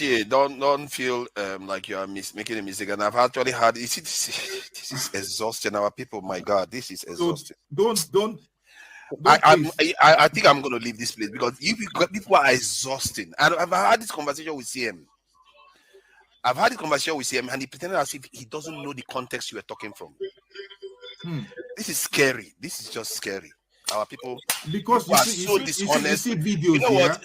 Ichie, don't feel like you are making a mistake. And I've actually had. You see, this is exhausting. Our people, my God, this is exhausting. Don't. I think I'm going to leave this place because people are exhausting. I've had this conversation with CM. And he pretended as if he doesn't know the context you were talking from. This is scary. This is just scary. Our people, because people are so dishonest. You see videos, you know what?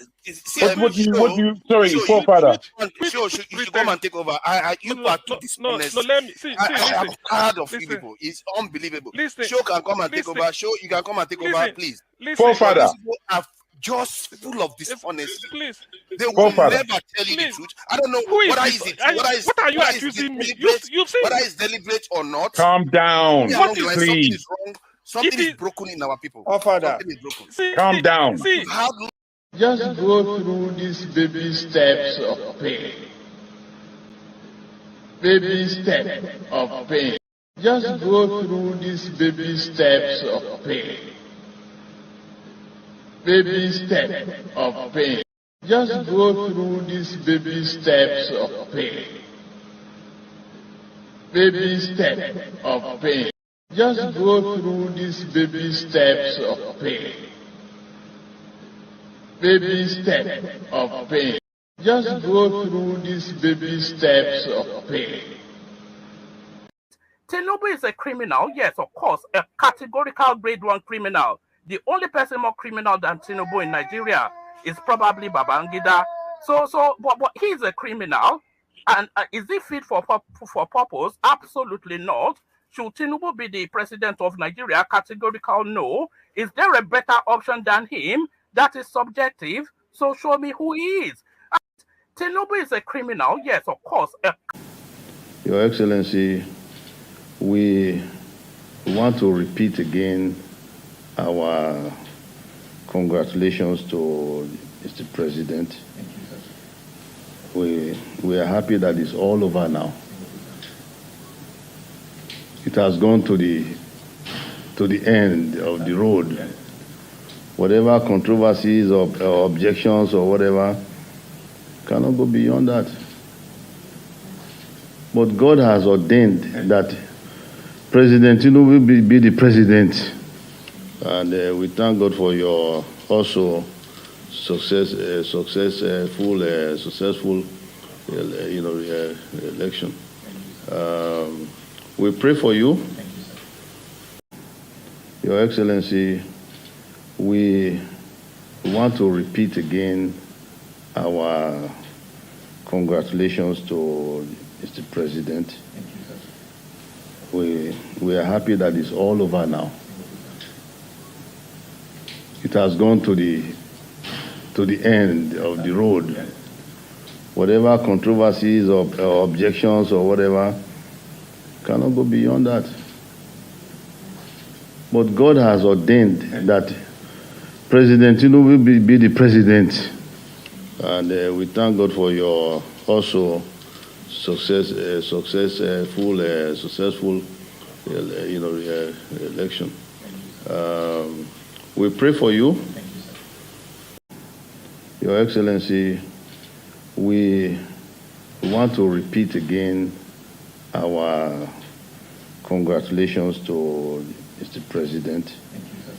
Sorry, forefather. You should come and take over. You are too dishonest. No, let me see. I'm tired of you people. It's unbelievable. Show can come and take over. Show you can come and take over, please. Forefather. People are just full of dishonesty. Please. They will never tell you the truth. I don't know whether what are you accusing me? You've seen whether it's deliberate or not. Calm down, please. Something is wrong. Something is broken in our people. Father. Calm down. Just go through these baby steps of pain. Baby step of pain. Just go through these baby steps of pain. Baby step of pain. Just go through these baby steps of pain. Baby step of pain. Just go through these baby steps of pain. Baby step of pain. Just go through these baby steps of pain. Tinubu is a criminal, yes, of course, a categorical grade 1 criminal. The only person more criminal than Tinubu in Nigeria is probably Babangida. But he's a criminal, and is he fit for purpose? Absolutely not. Should Tinubu be the president of Nigeria? Categorical no. Is there a better option than him? That is subjective. So show me who he is. Tinubu is a criminal, yes, of course. Your Excellency, we want to repeat again our congratulations to Mr. President. Thank you, sir. We are happy that it's all over now. It has gone to the end of the road. Whatever controversies or objections or whatever cannot go beyond that. But God has ordained that President Tinubu will be the president. And we thank God for your also successful election. We pray for you. Your Excellency, we want to repeat again our congratulations to Mr. President. Thank you, sir. We are happy that it's all over now. It has gone to the end of the road. Whatever controversies or objections or whatever cannot go beyond that. But God has ordained that President Tinubu will be the president. And we thank God for your also successful election. We pray for you. Thank you, sir. Your Excellency, we want to repeat again our congratulations to Mr. President. Thank you, sir.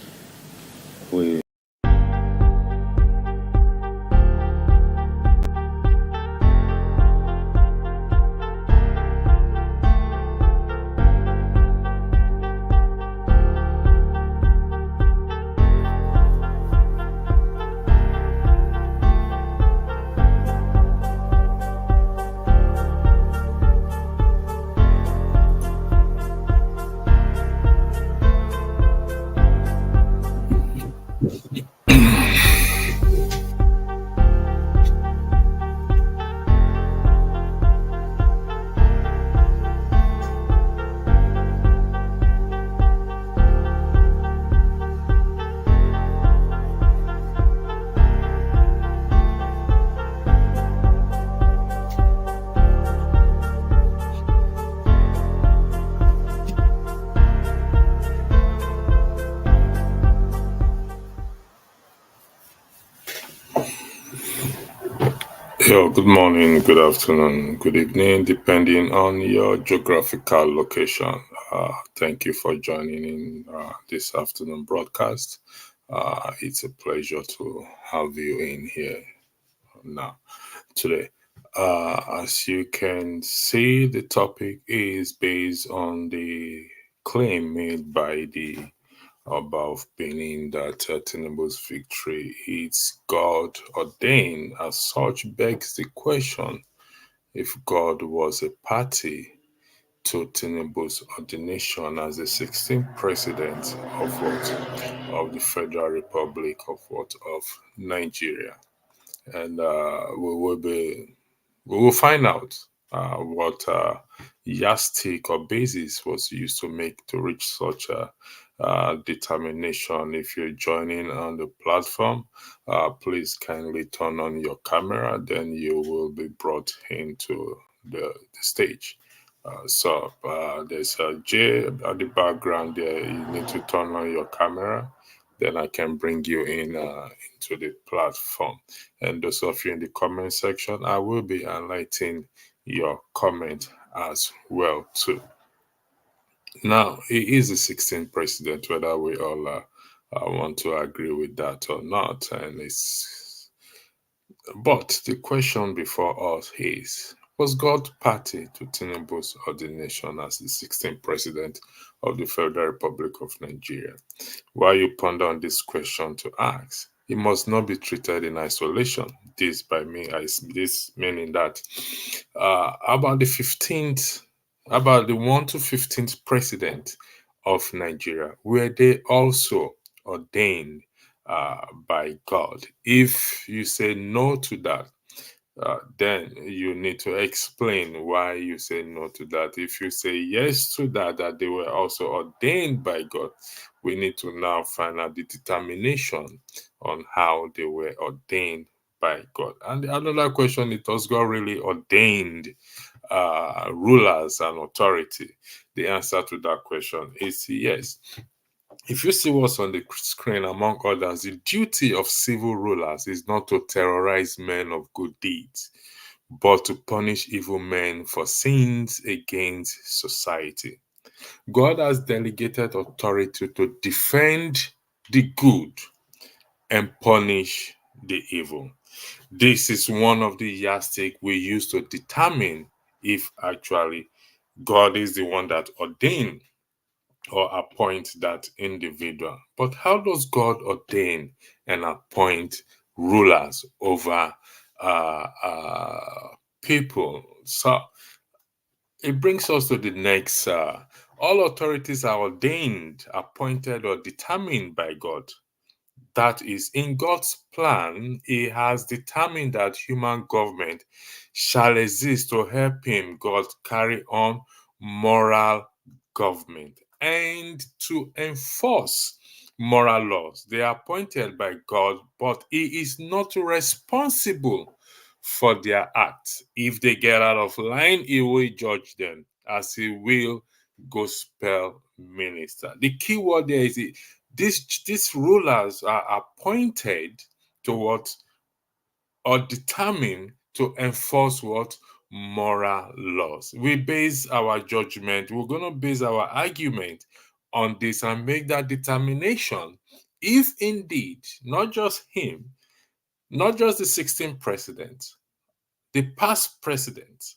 Yo, good morning, good afternoon, good evening, depending on your geographical location. Thank you for joining in this afternoon broadcast. It's a pleasure to have you in here now today. As you can see, the topic is based on the claim made by the Oba of Benin that Tinubu's victory is God ordained. As such, begs the question if God was a party to Tinubu's ordination as the 16th president of what? Of the Federal Republic of what? Of Nigeria. And we will find out what yardstick or basis was used to reach such a determination. If you're joining on the platform, please kindly turn on your camera, then you will be brought into the stage. There's a J at the background there. You need to turn on your camera, then I can bring you in into the platform. And those of you in the comment section, I will be highlighting your comment as well too. Now, he is the 16th president, whether we all want to agree with that or not. But the question before us is, was God party to Tinubu's ordination as the 16th president of the Federal Republic of Nigeria? While you ponder on this question to ask, it must not be treated in isolation. This meaning that about the 1 to 15th president of Nigeria, were they also ordained by God? If you say no to that, then you need to explain why you say no to that. If you say yes to that they were also ordained by God, we need to now find out the determination on how they were ordained by God. And another question is, does God really ordained rulers and authority? The answer to that question is yes. If you see what's on the screen, among others, the duty of civil rulers is not to terrorize men of good deeds, but to punish evil men for sins against society. God has delegated authority to defend the good and punish the evil. This is one of the yardsticks we use to determine if actually God is the one that ordained or appoint that individual. But how does God ordain and appoint rulers over people? So it brings us to the next. All authorities are ordained, appointed, or determined by God. That is, in God's plan, He has determined that human government shall exist to help Him, God, carry on moral government and to enforce moral laws. They are appointed by God, but He is not responsible for their acts. If they get out of line, He will judge them as He will gospel minister. The key word there is these rulers are appointed to what, or determined to enforce what? Moral laws. We base our judgment, we're going to base our argument on this and make that determination if indeed not just him, not just the 16th president, the past president,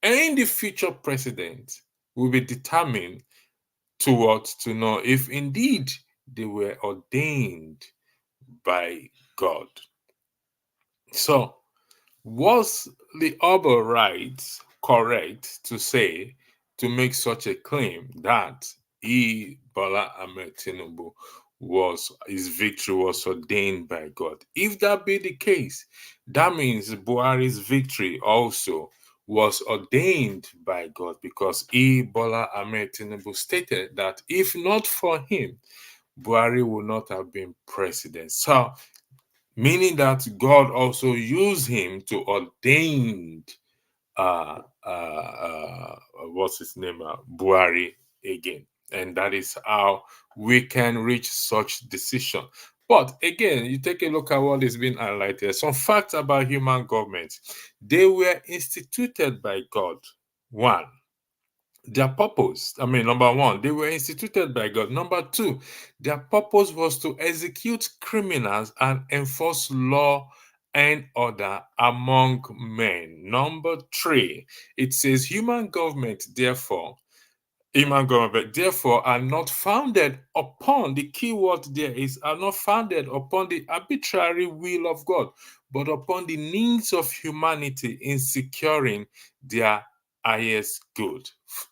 and the future president will be determined to what? To know if indeed they were ordained by God. So, was the Oba right correct to say, to make such a claim that Bola Ahmed Tinubu his victory was ordained by God? If that be the case, that means Buhari's victory also was ordained by God, because Bola Ahmed Tinubu stated that if not for him, Buhari would not have been president. So, meaning that God also used him to ordain what's his name, Buhari again. And that is how we can reach such decision. But again, you take a look at what is being highlighted. Some facts about human government. They were instituted by God. One, their purpose. Number one, they were instituted by God. Number two, their purpose was to execute criminals and enforce law and order among men. Number three, it says human government, therefore, are not founded upon, the key word there is, are not founded upon the arbitrary will of God, but upon the needs of humanity in securing their highest good.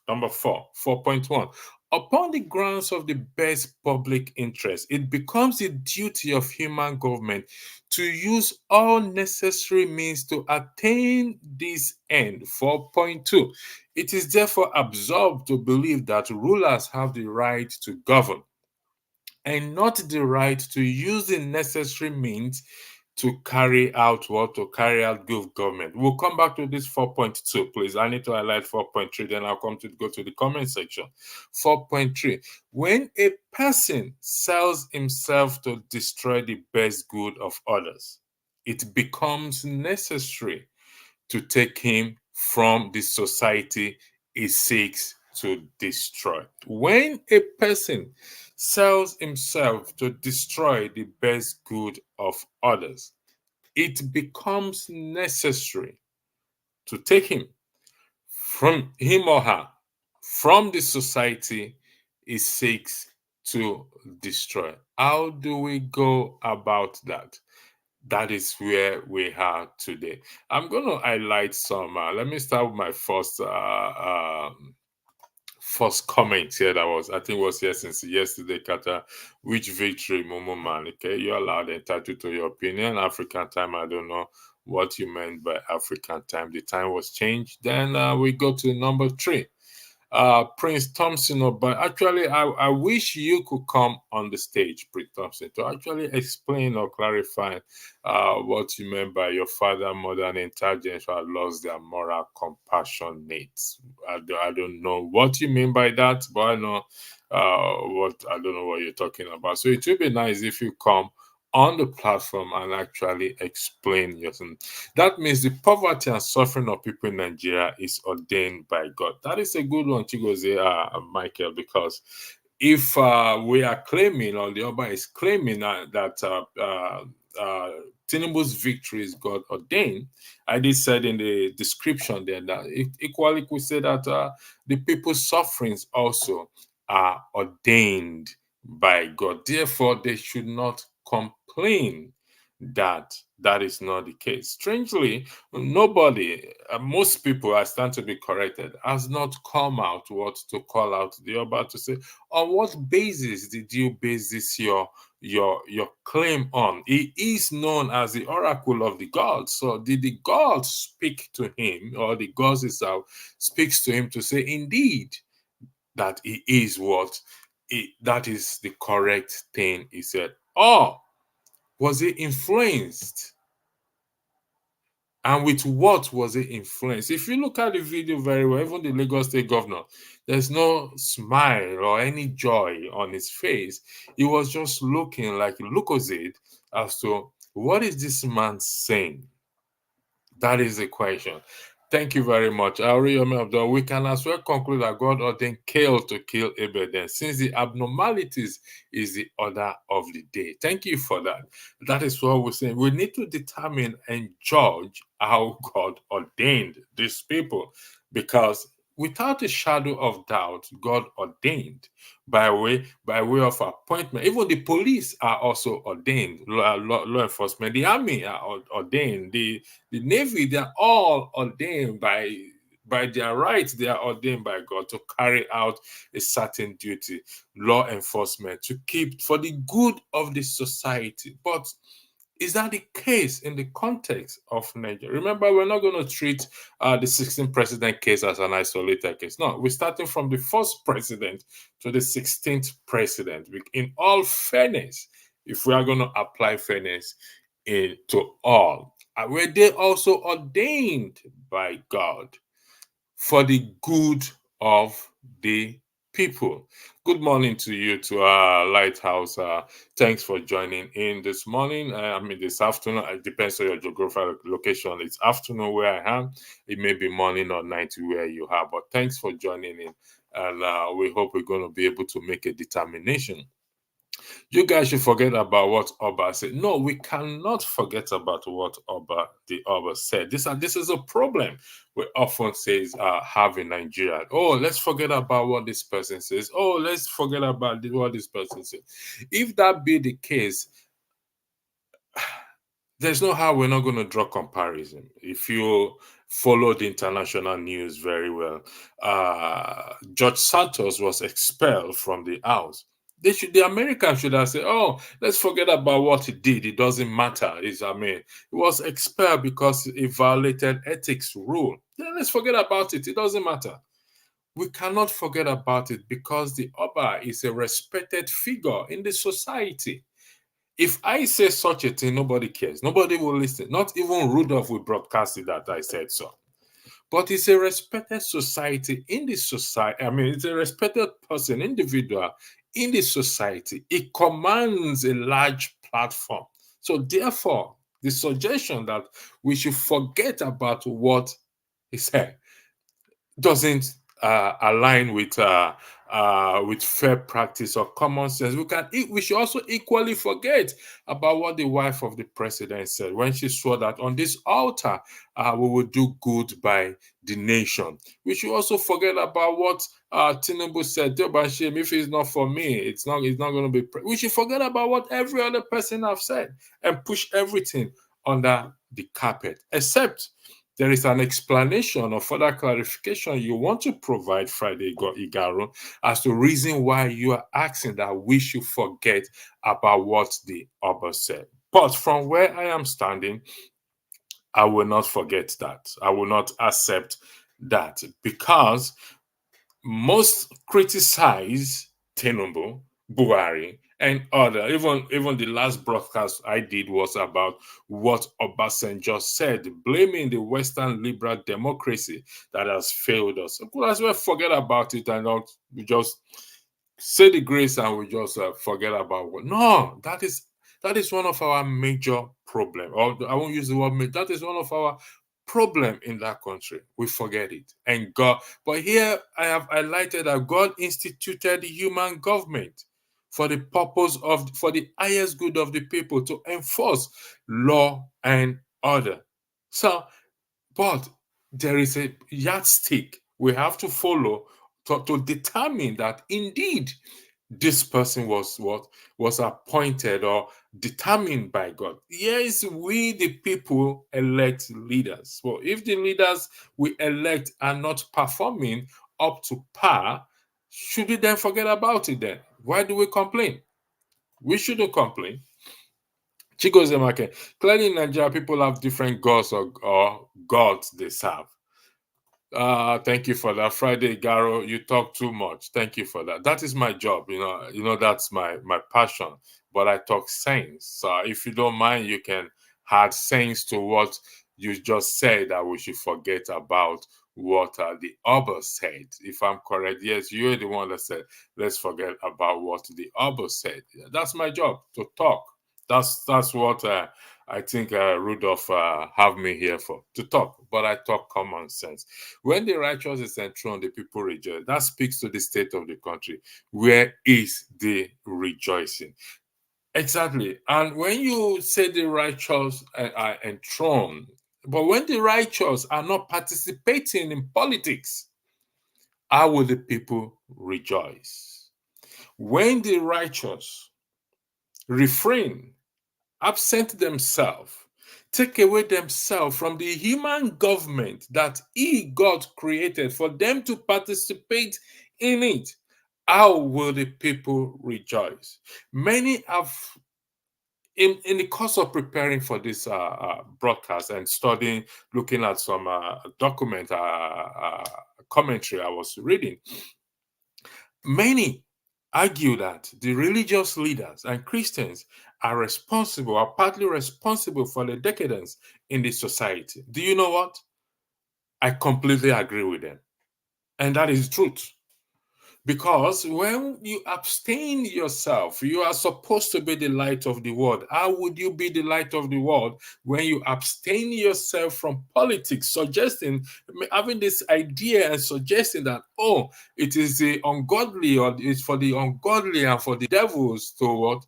Number 4.1. Upon the grounds of the best public interest, it becomes the duty of human government to use all necessary means to attain this end. 4.2. It is therefore absurd to believe that rulers have the right to govern and not the right to use the necessary means to carry out good government. We'll come back to this 4.2, please. I need to highlight 4.3, then I'll go to the comment section. 4.3. When a person sells himself to destroy the best good of others, it becomes necessary to take him from the society he seeks to destroy. When a person sells himself to destroy the best good of others, it becomes necessary to take him or her from the society he seeks to destroy. How do we go about that? That is where we are today. I'm going to highlight some. Let me start with my first comment here. I think was here since yesterday, Kata. Which victory, Momo man? Okay, you're allowed, entitled to your opinion. African time, I don't know what you meant by African time. The time was changed. Then we go to number 3. Prince Thompson, but actually, I wish you could come on the stage, Prince Thompson, to actually explain or clarify what you meant by your father, mother, and intelligence who had lost their moral compassion needs. I don't know what you mean by that, but I know I don't know what you're talking about. So it would be nice if you come on the platform and actually explain yourself. That means the poverty and suffering of people in Nigeria is ordained by God. That is a good one, Chigozie, Michael, because if we are claiming, or the Oba is claiming that Tinubu's victory is God ordained, I did said in the description there that equally could say that the people's sufferings also are ordained by God. Therefore, they should not complain that is not the case. Strangely, nobody, most people, I stand to be corrected, has not come out to call out the Oba to say, on what basis did you base this your claim on? He is known as the oracle of the gods. So did the gods speak to him, or the gods itself speaks to him to say, indeed, that he is that is the correct thing he said? Or was he influenced? And with what was he influenced? If you look at the video very well, even the Lagos State governor, there's no smile or any joy on his face. He was just looking like Lucozade as to what is this man saying? That is the question. Thank you very much. We can as well conclude that God ordained Cain to kill Abel, then, since the abnormalities is the order of the day. Thank you for that. That is what we're saying. We need to determine and judge how God ordained these people, because without a shadow of doubt, God ordained by way of appointment. Even the police are also ordained, law enforcement. The army are ordained. The Navy, they are all ordained by their rights. They are ordained by God to carry out a certain duty. Law enforcement, to keep for the good of the society. But is that the case in the context of Nigeria? Remember, we're not going to treat the 16th president case as an isolated case. No, we're starting from the first president to the 16th president. In all fairness, if we are going to apply fairness to all, were they also ordained by God for the good of the people. Good morning to you, to our Lighthouse. Thanks for joining in this morning. This afternoon. It depends on your geographical location. It's afternoon where I am. It may be morning or night where you are. But thanks for joining in. And we hope we're going to be able to make a determination. You guys should forget about what Oba said. No, we cannot forget about what the Oba said. This is a problem we often says have in Nigeria. Oh, let's forget about what this person says. Oh, let's forget about what this person says. If that be the case, there's no how we're not going to draw comparison. If you follow the international news very well, George Santos was expelled from the House. The Americans should have said, "Oh, let's forget about what he did. It doesn't matter." He was expelled because he violated ethics rule. Then let's forget about it. It doesn't matter. We cannot forget about it because the Oba is a respected figure in the society. If I say such a thing, nobody cares. Nobody will listen. Not even Rudolph will broadcast it that I said so. But it's a respected society in the society. It's a respected person, individual in the society. It commands a large platform. So therefore, the suggestion that we should forget about what he said doesn't align with fair practice or common sense. We should also equally forget about what the wife of the president said when she swore that on this altar we will do good by the nation. We should also forget about what Tinubu said. If it's not for me, it's not going to be. We should forget about what every other person have said and push everything under the carpet, except there is an explanation or further clarification you want to provide, Friday Igaro, as to reason why you are asking that we should forget about what the Oba said. But from where I am standing, I will not forget that. I will not accept that, because most criticize Tinubu, Buhari, and other. Even the last broadcast I did was about what Obasanjo said, blaming the Western liberal democracy that has failed us. We could as well forget about it and not just say the grace and we just forget about what. No, that is one of our major problems. Or I won't use the word. That is one of our problem in that country. We forget it. And God, but here I have highlighted that God instituted human government for the purpose of, for the highest good of the people, to enforce law and order. So, but there is a yardstick we have to follow to determine that indeed this person was appointed or determined by God. Yes, we the people elect leaders. Well, if the leaders we elect are not performing up to par, should we then forget about it then? Why do we complain? We shouldn't complain. Chigozemake, clearly in Nigeria, people have different gods or gods they serve. Thank you for that, Friday Garo. You talk too much. Thank you for that. That is my job. You know that's my passion. But I talk sense. So if you don't mind, you can add sense to what you just said. That we should forget about what the Oba said. If I'm correct, yes, you're the one that said let's forget about what the Oba said. That's my job, to talk. That's what I think Rudolph have me here for, to talk, but I talk common sense. When the righteous is enthroned, the people rejoice. That speaks to the state of the country. Where is the rejoicing? Exactly. And when you say the righteous are enthroned, but when the righteous are not participating in politics, how will the people rejoice? When the righteous refrain, absent themselves, take away themselves from the human government that God created for them to participate in it, how will the people rejoice? Many have, in the course of preparing for this broadcast and studying, looking at some document commentary I was reading, many argue that the religious leaders and Christians are partly responsible for the decadence in the society. Do you know what? I completely agree with them. And that is truth. Because when you abstain yourself, you are supposed to be the light of the world. How would you be the light of the world when you abstain yourself from politics, suggesting, having this idea and suggesting that, oh, it is the ungodly, or it's for the ungodly and for the devils to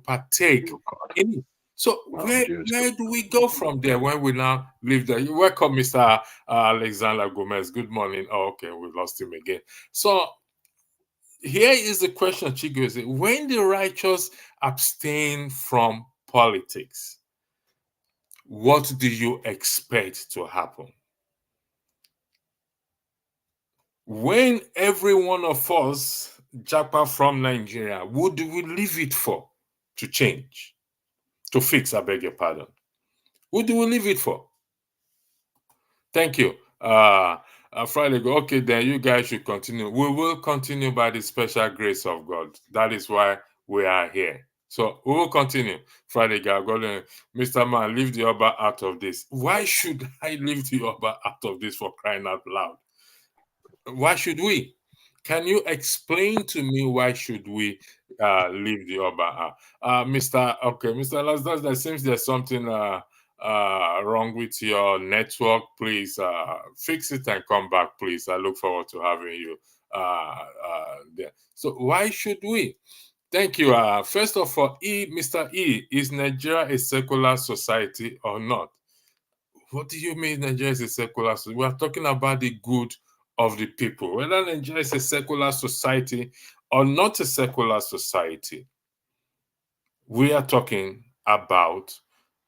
partake in it. So where do we go from there when we now leave there? Welcome, Mr. Alexander Gomez. Good morning. Oh, okay, we lost him again. So here is the question, Chigozie. When the righteous abstain from politics, what do you expect to happen? When every one of us japa from Nigeria, what do we leave it for? To change? To fix, I beg your pardon. What do we leave it for? Thank you. Friday, okay, then you guys should continue. We will continue by the special grace of God. That is why we are here. So we will continue. Friday, God, Mr. Man, leave the Oba out of this. Why should I leave the Oba out of this, for crying out loud? Why should we? Can you explain to me why should we leave the Oba out? Mr. Lazarus, there seems there's something wrong with your network. Please fix it and come back, please. I look forward to having you there. So why should we? Thank you. First of all, Mr. E, is Nigeria a secular society or not? What do you mean Nigeria is a secular society? We are talking about the good of the people. Whether Nigeria is a secular society or not a secular society, we are talking about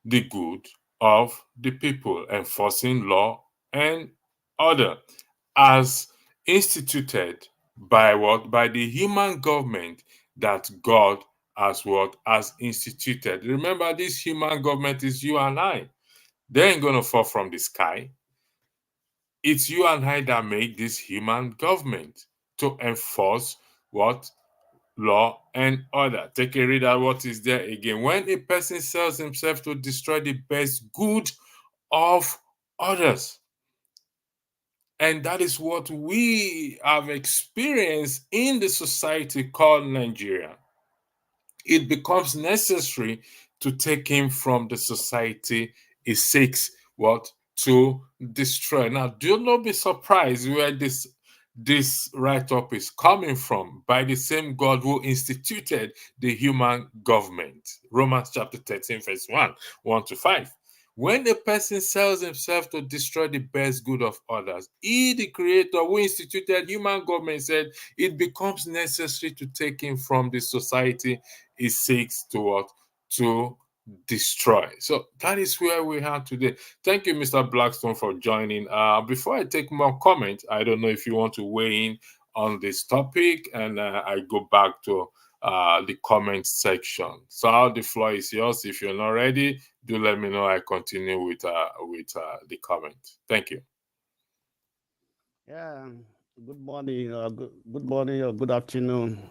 the good of the people, enforcing law and order as instituted by what? By the human government that God has instituted. Remember, this human government is you and I. They ain't gonna fall from the sky. It's you and I that make this human government to enforce what? Law and order. Take a read at what is there again. When a person sells himself to destroy the best good of others. And that is what we have experienced in the society called Nigeria. It becomes necessary to take him from the society it seeks what? To destroy. Now, do not be surprised where this write-up is coming from, by the same God who instituted the human government. Romans chapter 13, verse 1 to 5. When a person sells himself to destroy the best good of others, he, the creator who instituted human government, said it becomes necessary to take him from the society he seeks to what? To destroy. So that is where we are today. Thank you, Mr. Blackstone, for joining. Before I take more comments, I don't know if you want to weigh in on this topic, and I go back to the comment section. So the floor is yours. If you're not ready, do let me know. I continue with the comment. Thank you. Yeah. Good morning. Good morning or good afternoon.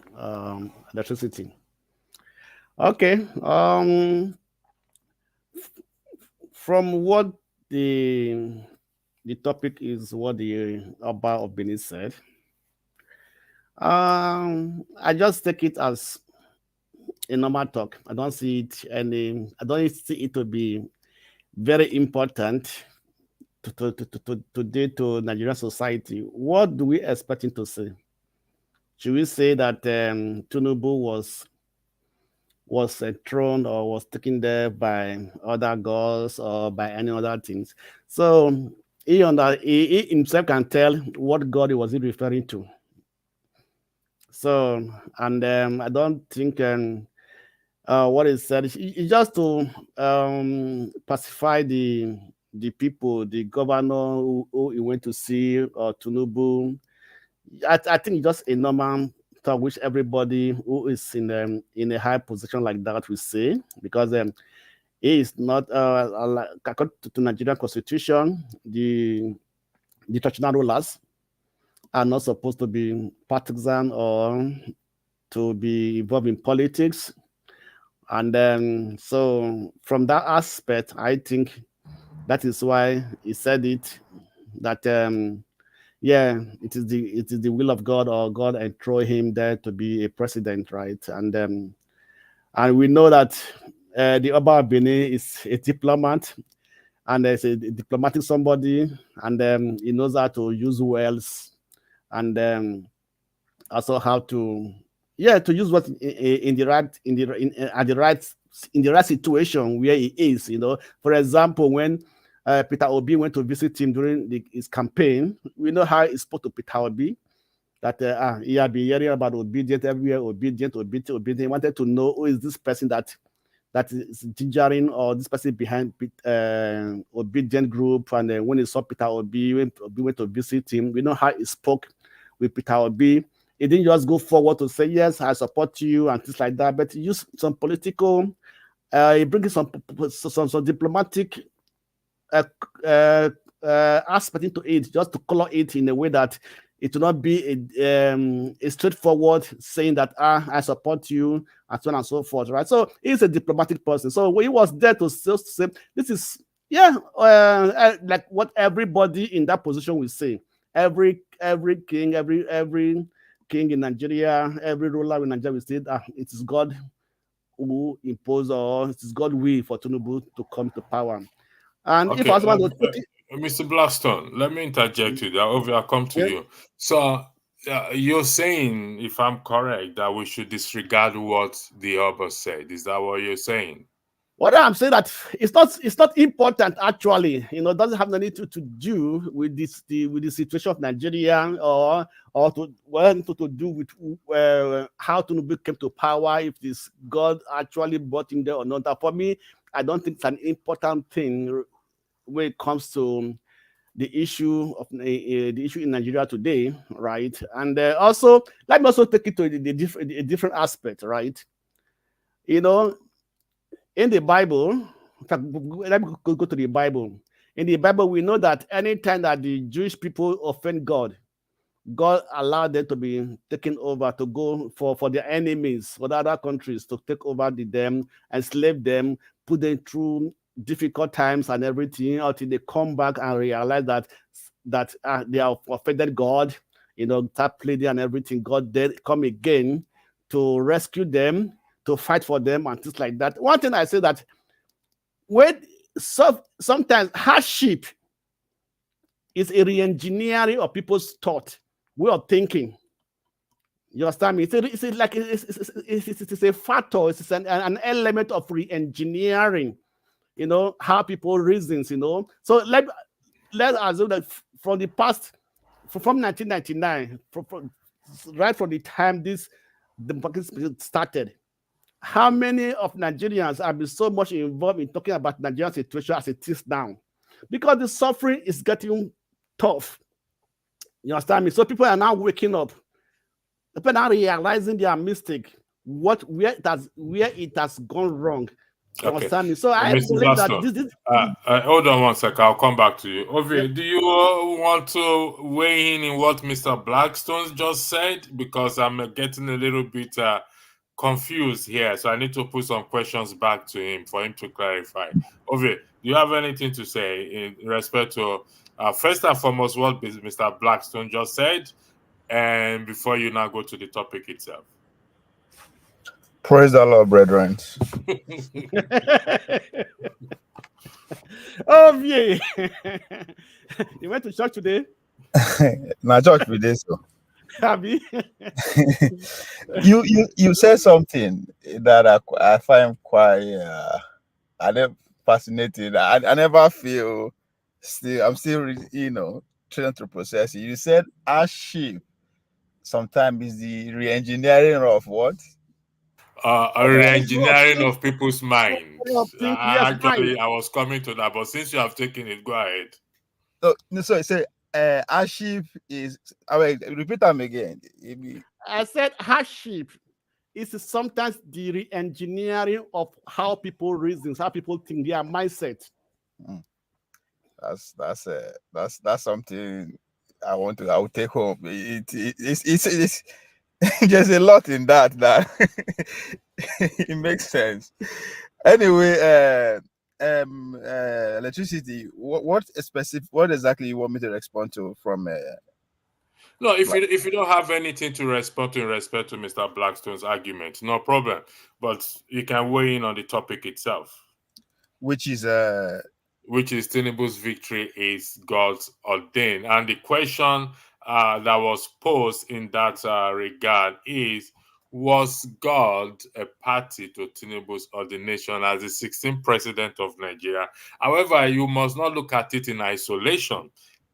Electricity. Okay. From what the topic is, what the Oba of Benin said, I just take it as a normal talk. I don't see it to be very important today to Nigerian society. What do we expect him to say? Should we say that Tinubu was thrown or was taken there by other gods or by any other things? So he himself can tell what God he was referring to. So, and I don't think what is said is just to pacify the people, the governor who he went to see, Tinubu. I think just a normal talk which everybody who is in a high position like that will say, because he is not according to Nigerian constitution, the traditional rulers are not supposed to be partisan or to be involved in politics. And then, so from that aspect, I think that is why he said it, that yeah, it is the will of God, or God enthroned him there to be a president, right? And we know that the Oba of Benin is a diplomat, and there's a diplomatic somebody, and he knows how to use words, and also how to to use what in the right at the right in the right situation where he is. For example, when Peter Obi went to visit him during his campaign, we know how he spoke to Peter Obi, that he had been hearing about obedient everywhere, obedient. He wanted to know who is this person that is gingering, or this person behind obedient group. And when he saw Peter Obi, when Obi went to visit him, we know how he spoke with Peter Obi. He didn't just go forward to say, yes, I support you and things like that, but he used some political, he brings some diplomatic aspect into it, just to color it in a way that it will not be a straightforward saying that I support you and so on and so forth, right? So he's a diplomatic person. So when he was there to say this is like what everybody in that position will say. Every king, every king in Nigeria, every ruler in Nigeria will say that it is God who imposed, or it is God will for Tinubu to come to power. And okay, if I was to put it, Mr. Blackstone, let me interject you there. I'll come to you. So you're saying, if I'm correct, that we should disregard what the Oba said. Is that what you're saying? What I'm saying, that it's not important actually. It doesn't have anything to do with the situation of Nigeria, or to do with how Tinubu came to power, if this God actually brought him there or not. For me, I don't think it's an important thing when it comes to the issue in Nigeria today, right? And also, let me also take it to a different aspect, right? In the Bible, in fact, let me go to the Bible. In the Bible, we know that anytime that the Jewish people offend God, God allowed them to be taken over, to go for their enemies, for the other countries, to take over them, enslave them, put them through difficult times and everything, until they come back and realize that they have offended God, start pleading and everything. God then come again to rescue them, to fight for them and things like that. One thing I say, that sometimes hardship is a re-engineering of people's thought, way of thinking. You understand me? It's a factor. It's an element of re-engineering. How people reasons. So let's assume that from the past, from 1999, right from the time this democracy started, how many of Nigerians have been so much involved in talking about Nigerian situation as it is now? Because the suffering is getting tough. You understand me? So people are now waking up. People are now realizing their mistake, where it has gone wrong. You understand me? So I believe that this hold on one second. I'll come back to you. Ovi, do you want to weigh in what Mr. Blackstone just said? Because I'm getting a little bit confused here, so I need to put some questions back to him for him to clarify. Ovi, do you have anything to say in respect to first and foremost what Mr. Blackstone just said, and before you now go to the topic itself? Praise the Lord, brethren. Oh yeah. You went to church today? Now church with this. Happy. you said something that I find quite fascinating. I never feel I'm still trying to process it. You said hardship sometimes is the re-engineering of what? A re-engineering of people's minds. Yes, I was coming to that, but since you have taken it, go ahead. So say hardship is. Repeat them again. I said hardship is sometimes the re-engineering of how people reason, how people think, their mindset. That's something I will take home. It's there's a lot in that it makes sense. Anyway, electricity. What exactly you want me to respond to from No, if you don't have anything to respond to in respect to Mr. Blackstone's argument, no problem. But you can weigh in on the topic itself, which is Tinubu's victory is God's ordained. And the question that was posed in that regard is, was God a party to Tinubu's ordination as the 16th president of Nigeria? However, you must not look at it in isolation,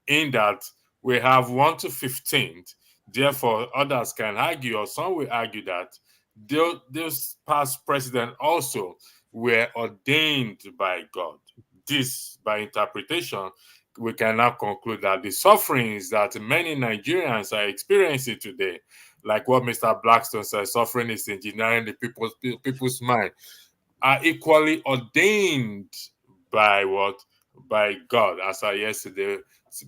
in that we have 1 to 15th. Therefore, others can argue, or some will argue, that those past presidents also were ordained by God. This, by interpretation, we can now conclude that the sufferings that many Nigerians are experiencing today, like what Mr. Blackstone says, suffering is engineering the people's mind, are equally ordained by what? By God. As I yesterday,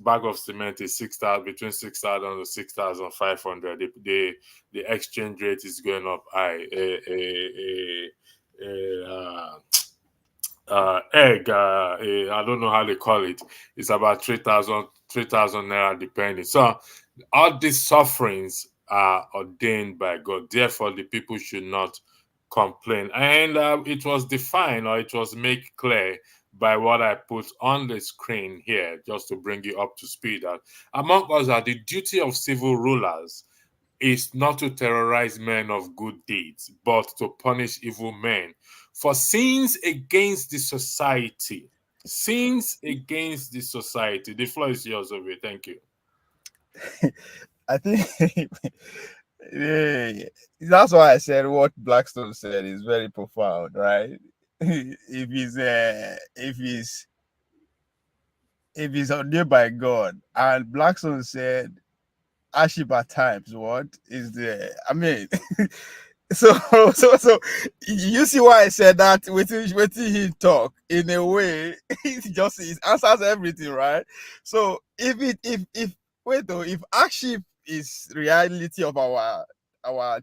bag of cement is 6,000, between 6,000 to 6,500. The exchange rate is going up high. Egg, I don't know how they call it. It's about 3,000 naira depending. So all these sufferings are ordained by God. Therefore, the people should not complain. And it was defined, or it was made clear by what I put on the screen here, just to bring you up to speed, that among us are the duty of civil rulers is not to terrorize men of good deeds, but to punish evil men for sins against the society. Sins against the society. The floor is yours, Obi. Thank you. I think that's why I said what Blackstone said is very profound, right? if he's ordained by God, and Blackstone said hardship at times, what is the, I mean, so you see why I said that with he talk in a way, it answers everything, right? So if hardship is reality of our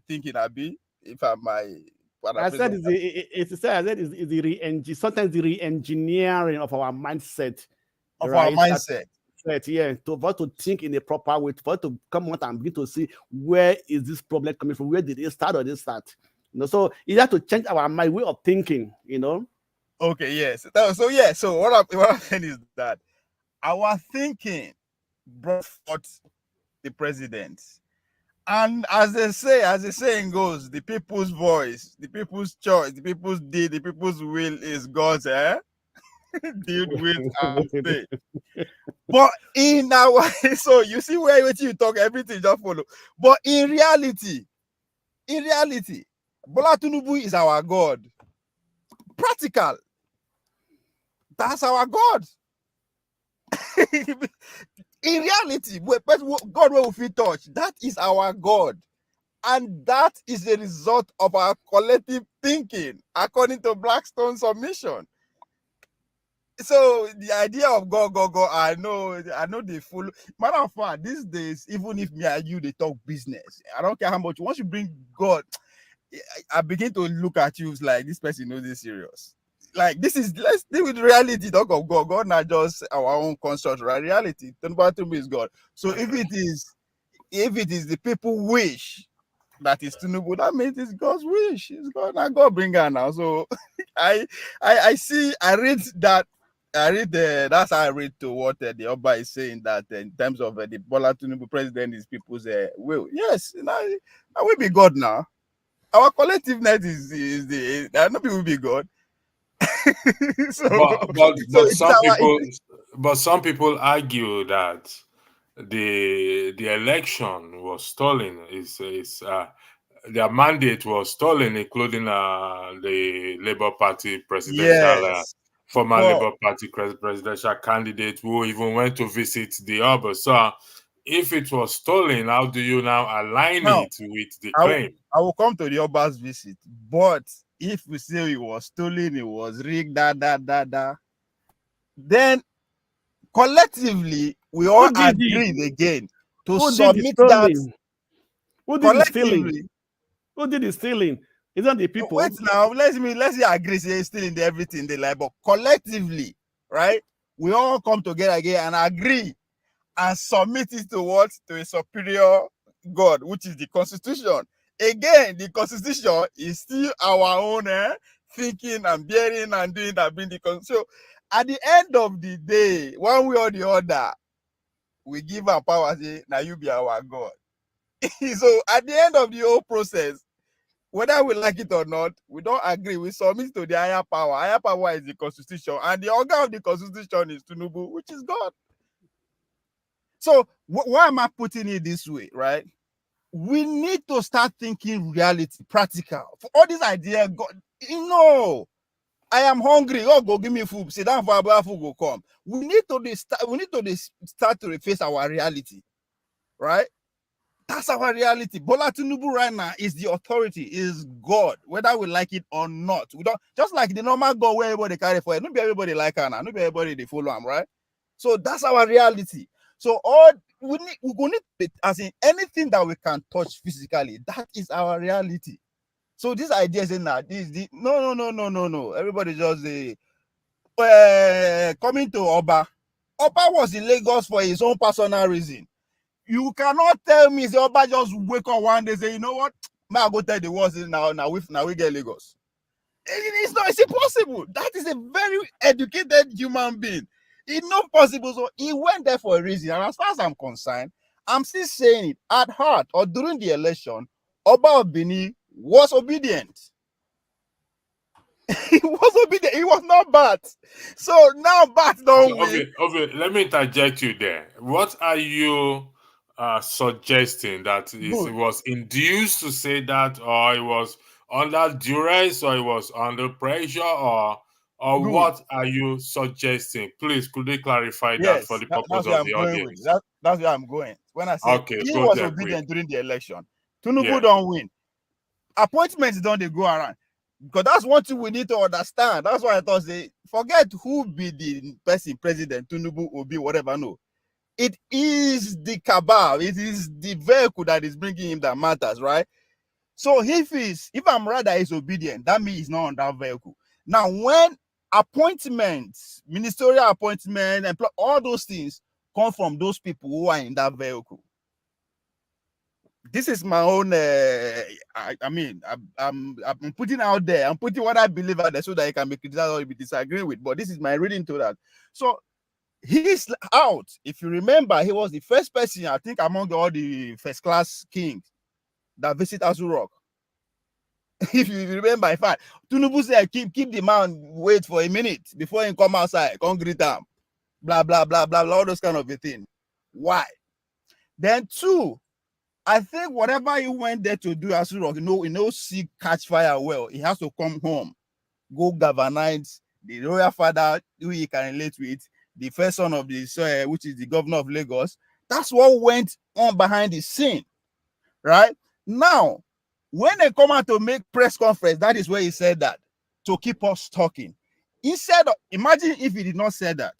thinking, Abi, if I might, I said it's the sometimes the re-engineering of our mindset, of right? our mindset. Yeah, to think in a proper way, to come out and begin to see where is this problem coming from, where did it start or did it start? So you have to change our mind, way of thinking, Okay, yes. So what I'm saying is that our thinking brought forth the president. And as the saying goes, the people's voice, the people's choice, the people's deed, the people's will is God's deal with and say. But in our so you see where you talk, everything just follow. But in reality, Bola Tinubu is our God. Practical. That's our God. In reality, God will feel touch. That is our God. And that is a result of our collective thinking, according to Blackstone's submission. So the idea of God, I know they follow. Matter of fact, these days, even if me and you they talk business, I don't care how much. Once you bring God, I begin to look at you like this person knows this serious. Like let's deal with reality. Talk of God. God not just our own construct, right? Reality. Tinubu is God. So if it is the people wish that is Tinubu, that means it's God's wish. It's God, not God bring her now. So I read that. That's how I read to what the Oba is saying, that in terms of the Bola Tinubu president is people's will. Yes, now we be God now. Our collectiveness is no people will be God. But some people argue that the election was stolen. Their mandate was stolen, including the Labour Party presidential, former Labour Party presidential candidate who even went to visit the Oba. So, if it was stolen, how do you now align it with the claim? I will come to the Oba's visit, but if we say it was stolen, it was rigged, then collectively we all agreed again to submit that. Who did the stealing? Who did the stealing? Isn't the people? Wait now, let's agree. Say stealing everything they like, but collectively, right? We all come together again and agree. and submit it to what? To a superior God, which is the Constitution. Again, the Constitution is still our own thinking and bearing and doing that being the Constitution. So at the end of the day, one way or the other, we give our power, say, now you be our God. So at the end of the whole process, whether we like it or not, we don't agree. We submit to the higher power. Higher power is the Constitution, and the organ of the Constitution is Tinubu, which is God. So why am I putting it this way, right? We need to start thinking reality, practical. For all these ideas, God, I am hungry. Oh, go give me food. Sit down for our food will come. We need to start to face our reality, right? That's our reality. Bola Tinubu right now is the authority, is God, whether we like it or not. We don't just like the normal God where everybody carry for it. Not be everybody like her now. Not be everybody they follow him, right? So that's our reality. So all we need, as in anything that we can touch physically, that is our reality. So this idea is that no. Everybody just coming to Oba. Oba was in Lagos for his own personal reason. You cannot tell me, say, Oba just wake up one day, say, you know what? May I go tell the world now we get Lagos. It's impossible. That is a very educated human being. It's not possible. So he went there for a reason. And as far as I'm concerned, I'm still saying it at heart or during the election, Oba of Benin was obedient. He was obedient. He was not bad. So now bad don't win. Okay, let me interject you there. What are you suggesting? That it was induced to say that, or it was under duress, or it was under pressure, or what are you suggesting? Please, could you clarify that for the purpose of the audience? That's where I'm going. When I say he was obedient during the election, Tinubu don't win. Appointments don't they go around. Because that's one thing we need to understand. That's why I thought, say, forget who be the person, president, Tinubu, Obi, whatever. No, it is the cabal. It is the vehicle that is bringing him that matters, right? So if I'm right that he's obedient, that means he's not on that vehicle. Now, when appointments, ministerial appointments, all those things come from those people who are in that vehicle. This is my own. I'm putting out there. I'm putting what I believe out there so that I can be criticized or be disagreed with. But this is my reading to that. So he's out. If you remember, he was the first person, I think, among all the first class kings that visit Asu Rock. If you remember, in fact, Tinubu said, keep the man wait for a minute before he come outside, come greet him, blah blah blah blah blah, all those kind of a thing. Why? Then two. I think whatever he went there to do, Asu Rock, see catch fire well. He has to come home, go galvanize the royal father who he can relate with, the first son of the which is the governor of Lagos. That's what went on behind the scene, right? Now, when they come out to make press conference, that is where he said that to keep us talking. Instead of, imagine if he did not say that,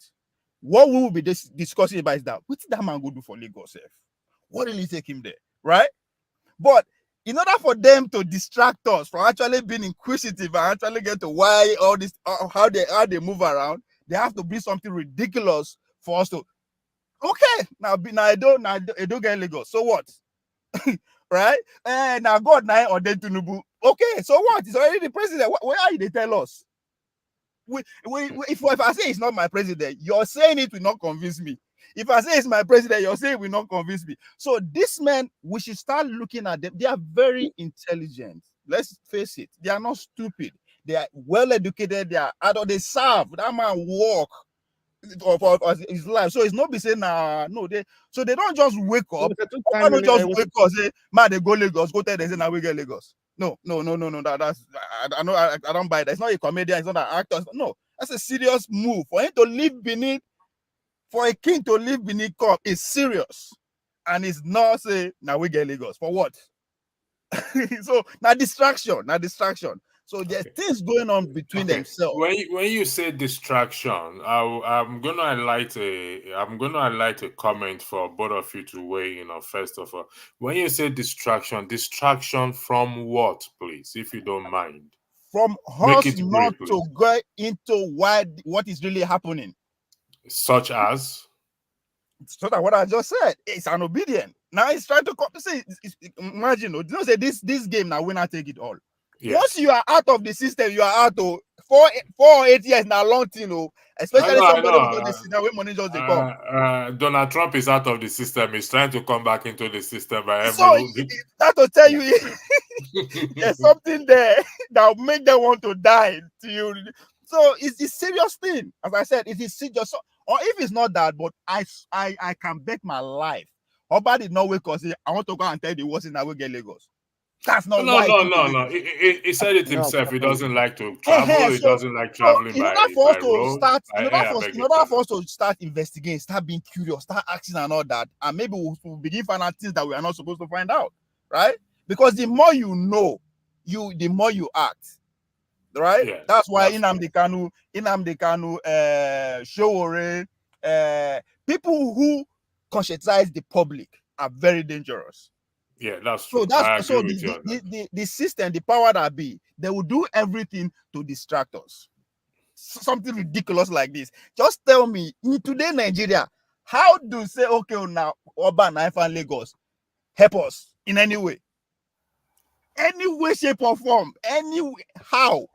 what we will be discussing about is that what did that man go do for Lagos? What did he take him there? Right? But in order for them to distract us from actually being inquisitive and actually get to why all this, how they move around, they have to be something ridiculous for us to, okay, now I don't get Lagos. So what? Right? And now God now ordained Tinubu. Okay, so what? He's already the president. Where are you? They tell us. If I say it's not my president, you're saying it will not convince me. If I say it's my president, you're saying it will not convince me. So this man, we should start looking at them. They are very intelligent. Let's face it. They are not stupid. They are well educated. They are adult. They serve. That man work for his life. So it's not be saying no. They don't just wake up. They don't just wake up say, man, they go Lagos. Go tell them say now we get Lagos. No. That's I don't buy that. It's not a comedian. It's not an actor. No, that's a serious move for him to leave Benin. For a king to leave Benin Cup is serious, and it's not say now we get Lagos for what? So now distraction. So there's things going on between themselves. When you say distraction, I'm gonna highlight a comment for both of you to weigh in on. First of all, when you say distraction from what, please, if you don't mind? From us not to go into what is really happening. Such as? So that what I just said, it's an obedient. Now he's trying to see. Imagine, you know, say this game now winner take it all. Yes. Once you are out of the system, you are out of 4 or 8 years now, long thing, you know, especially somebody who got the system where money just they come. Donald Trump is out of the system. He's trying to come back into the system by so that to tell you there's something there that will make them want to die to you. So it's a serious thing. As I said, it is serious. So, or if it's not that, but I can bet my life. Oba did not wake up say, I want to go and tell the worst in I will get Lagos. That's not no. He said it himself. He doesn't like to travel. He doesn't like traveling by road. In order for us to start investigating, start being curious, start asking and all that, and maybe we'll begin finding out things that we are not supposed to find out, right? Because the more you know, the more you act, right? Yeah, that's why Nnamdi Kanu, Sowore, people who conscientize the public are very dangerous. Yeah, that's true. So the system, the power that be, they will do everything to distract us. Something ridiculous like this. Just tell me, in today Nigeria, how do say, okay, now Oba and Lagos help us in any way? Any way, shape, or form, any way, how?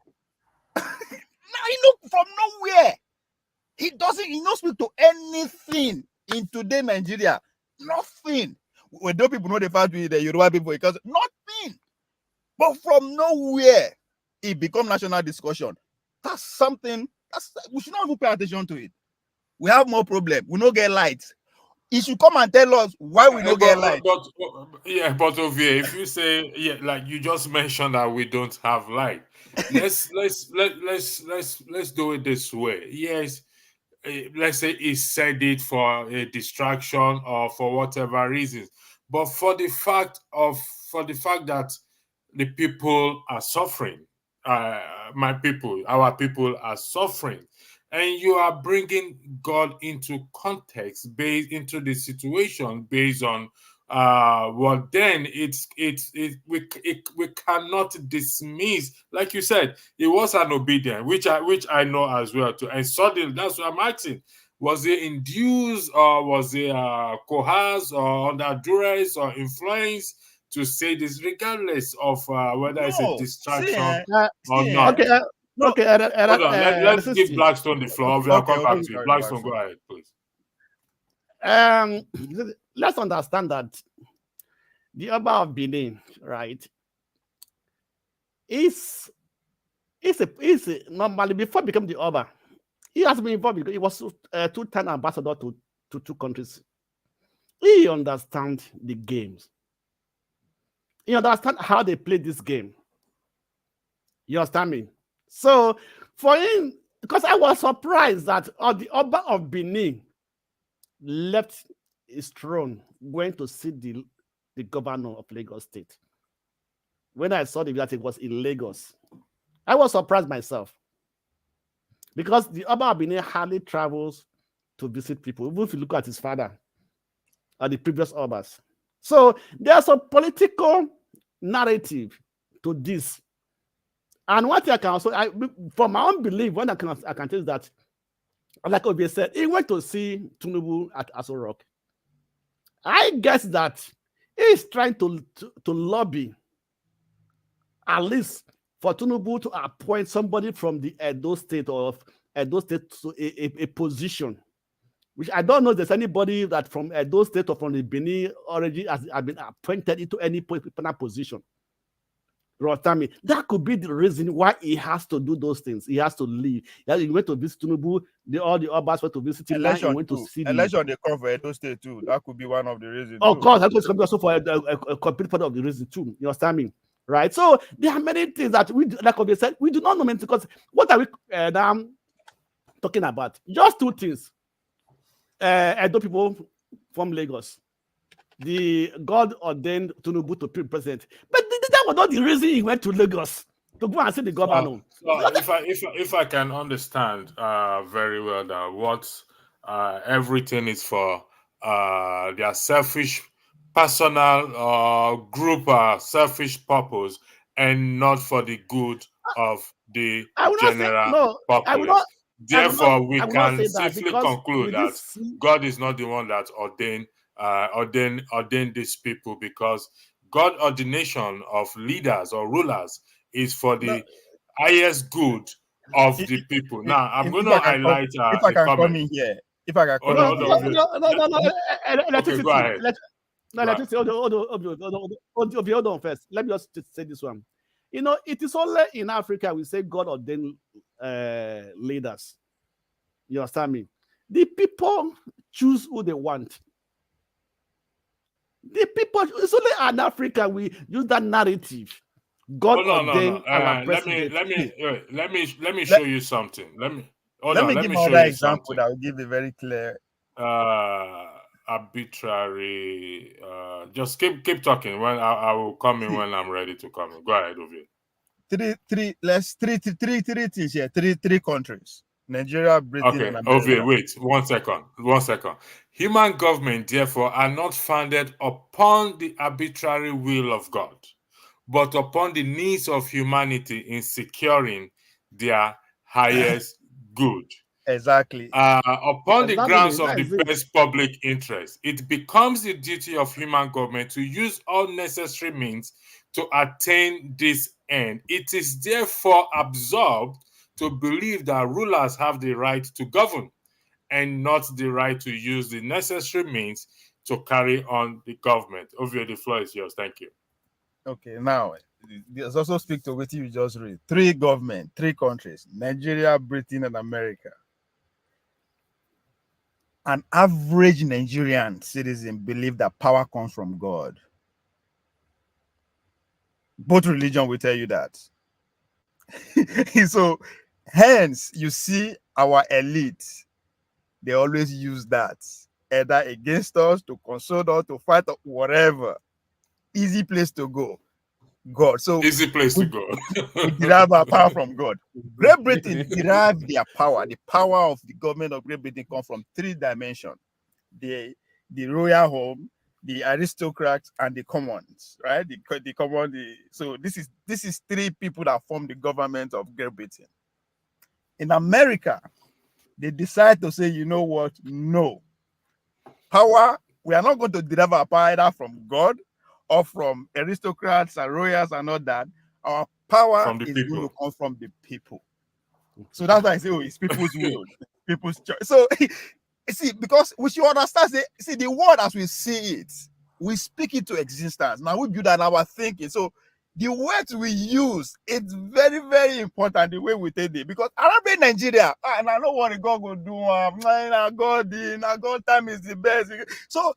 Now you know from nowhere. He not speak to anything in today Nigeria. Nothing. We don't people know the fact with the Yoruba people because nothing. But from nowhere, it become national discussion. That's something we should not even pay attention to it. We have more problem. We don't get lights. He should come and tell us why we don't get light. But Ovie, if you say like you just mentioned that we don't have light, let's do it this way. Yes, let's say he said it for a distraction or for whatever reasons, but for the fact that the people are suffering, our people are suffering. And you are bringing God into context, based into the situation, based on then we cannot dismiss. Like you said, it was an obedience, which I know as well too. And suddenly, that's what I'm asking: was it induced, or was it coerced, or under duress, or influence to say this, regardless of whether it's a distraction or not? Okay. Okay, hold on. Let's give Blackstone the floor. I'll come back to you. Blackstone, go ahead, please. Let's understand that the Oba of Benin, right, is normally, before becoming the Oba, he has been involved because he was two-time ambassador to two countries. He understands the games. He understands how they play this game. You understand me? So for him, because I was surprised that the Oba of Benin left his throne, went to see the governor of Lagos State. When I saw that it was in Lagos, I was surprised myself. Because the Oba of Benin hardly travels to visit people, even if you look at his father or the previous Obas. So there's a political narrative to this. And what I can also, from my own belief, when I can tell you that, like Obi said, he went to see Tinubu at Aso Rock. I guess that he's trying to lobby, at least for Tinubu to appoint somebody from the Edo State to a position, which I don't know if there's anybody that from Edo State or from the Benin already has been appointed into any position. That could be the reason why he has to do those things. He has to leave. He went to visit Tinubu. All the Obas went to visit him. Election, he went to see election they come for Edo State too. That could be one of the reasons. Of course, that was also for a complete part of the reason too. You understand me? Right? So there are many things that we, like we said, we do not know many, because what are we now talking about? Just two things. Edo people from Lagos. The God ordained Tinubu to be president, but that was not the reason he went to Lagos to go and see the governor. If I can understand very well that what everything is for their selfish, personal, group, selfish purpose, and not for the good of the general populace. Therefore, we I will not can say that safely because conclude with that this, God is not the one that ordained these people, because God ordination of leaders or rulers is for the highest good of the people. Now, I'm going If to I can come, highlight if I a can come comment. in here, if I can come Hold on, in hold here. on. no. Okay, Electricity. go ahead. No, electricity. Hold on first. Let me just say this one. You know, it is only in Africa we say God ordained leaders. You understand me? The people choose who they want. The people, it's only in Africa we use that narrative. God ordained our president. Let me show you something. Let me give show another you example something. that will give a very clear. Arbitrary. Just keep talking. When I will come in when I'm ready to come in. Go ahead, Ovi. Three things here. Three countries: Nigeria, Britain, Okay, and America. Ovi, wait 1 second. 1 second. Human government, therefore, are not founded upon the arbitrary will of God, but upon the needs of humanity in securing their highest good. Exactly. Upon the grounds of the best public interest, it becomes the duty of human government to use all necessary means to attain this end. It is therefore absurd to believe that rulers have the right to govern and not the right to use the necessary means to carry on the government. Ovio, the floor is yours. Thank you. Okay, now let's also speak to what you just read. Three government, three countries: Nigeria, Britain, and America. An average Nigerian citizen believe that power comes from God. Both religion will tell you that. So, hence, you see our elite, they always use that either against us, to console us, to fight, or whatever. Easy place to go. God. So easy place to go. We derive our power from God. Great Britain derive their power. The power of the government of Great Britain comes from three dimensions: the royal home, the aristocrats, and the commons. Right? The common. So this is three people that form the government of Great Britain. In America, they decide to say, you know what? No. Power. We are not going to derive our power either from God or from aristocrats and royals and all that. Our power is going to come from the people. So that's why I say, oh, it's people's will, people's choice. So, see, because we should understand, see, the world as we see it, we speak it to existence. Now we build that our thinking. So, the words we use, it's very, very important the way we take it. Because Arabic Nigeria, and I know what God will do. God time is the best. So,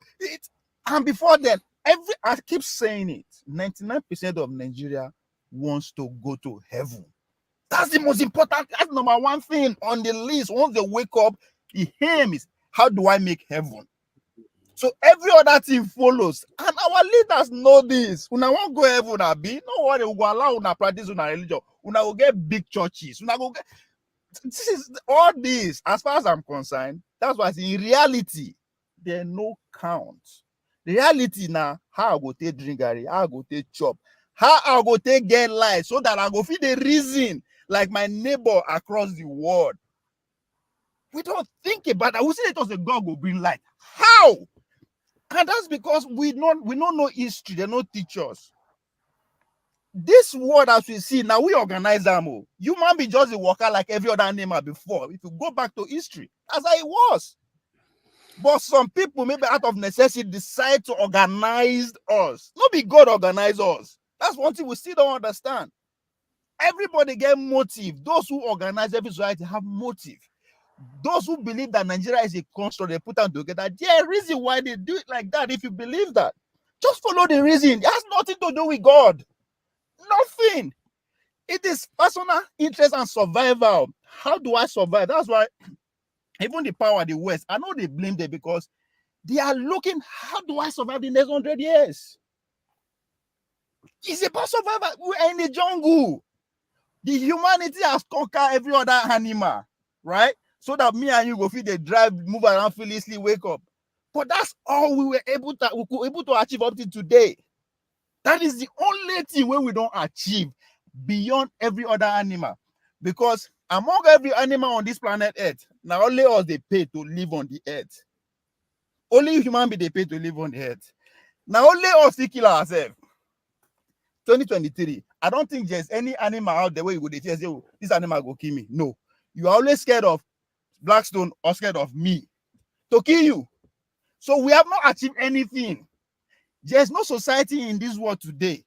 and before then, I keep saying it, 99% of Nigeria wants to go to heaven. That's the most important. That's number one thing on the list. Once they wake up, the aim is, how do I make heaven? So every other thing follows. And our leaders know this. Una won't go heaven, Abi. No worry, we go allow una practice una religion. Una will get big churches. Una go get... This is all this, as far as I'm concerned. That's why in reality, there no count. The reality now, how I go take drink, how I go take chop, how I go take get light, so that I go feel the reason like my neighbor across the world. We don't think about that. We say it was a God will bring light. How? And that's because we don't know history. They don't teach us. This world as we see now, we organize them. Human be just a worker like every other animal before. If you go back to history, that's how it was. But some people, maybe out of necessity, decide to organize us. Not be God organize us. That's one thing we still don't understand. Everybody get motive. Those who organize every society have motive. Those who believe that Nigeria is a construct, they put them together. There's a reason why they do it like that. If you believe that, just follow the reason. It has nothing to do with God. Nothing. It is personal interest and survival. How do I survive? That's why even the power of the West, I know they blame them because they are looking, how do I survive the next 100 years? It's about survival. We're in the jungle. The humanity has conquered every other animal, right? So that me and you go feel they drive, move around, feel easily, wake up. But that's all we were able to achieve up to today. That is the only thing where we don't achieve beyond every other animal. Because Among every animal on this planet Earth, now only us they pay to live on the earth. Only human being they pay to live on the earth. Now only us we kill ourselves. 2023. I don't think there's any animal out there where you would say, oh, this animal go kill me. No. You are always scared of Blackstone or scared of me to kill you. So we have not achieved anything. There's no society in this world today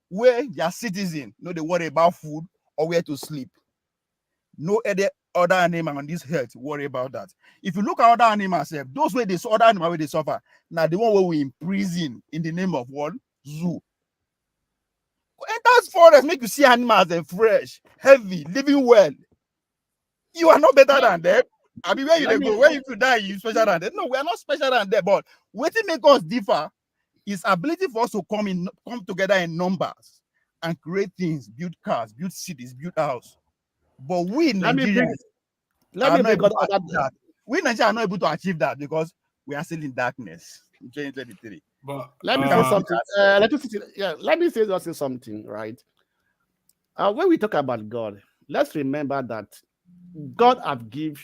where their citizens know they worry about food or where to sleep. No other animal on this earth worry about that. If you look at other animals, those way they other animals where they suffer, now the one where we imprison in the name of what? Zoo. And that's forest make you see animals fresh, heavy, living well. You are not better than them. I mean, where you go, where you could die, you special than them. No, we are not special than them. But what make us differ is ability for us to come together in numbers and create things, build cars, build cities, build houses. But we Nigerians, we Nigerians are not able to achieve that because we are still in darkness in 2023. But let me say something. Let me say something, right? When we talk about God, let's remember that God has given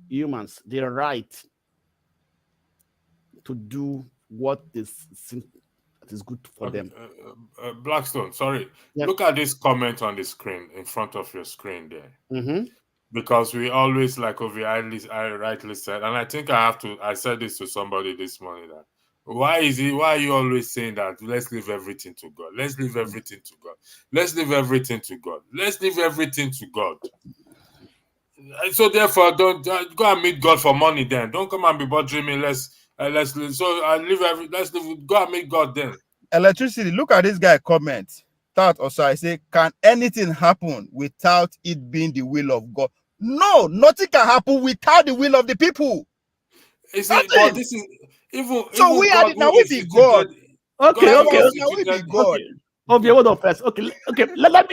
humans the right to do what is good for them. Blackstone, sorry. Yeah. Look at this comment on the screen, in front of your screen there. Because we always, like I rightly said, and I think I said this to somebody this morning, that why are you always saying that let's leave everything to God? Let's leave everything to God. Let's leave everything to God. Let's leave everything to God. So therefore, don't go and meet God for money then. Don't come and be bothering me. Let's go and meet God then. Electricity, look at this guy comment. I say, can anything happen without it being the will of God? No, nothing can happen without the will of the people. This is even so we are now we be God. Okay. Now we be God. Okay, hold on first. Okay. Let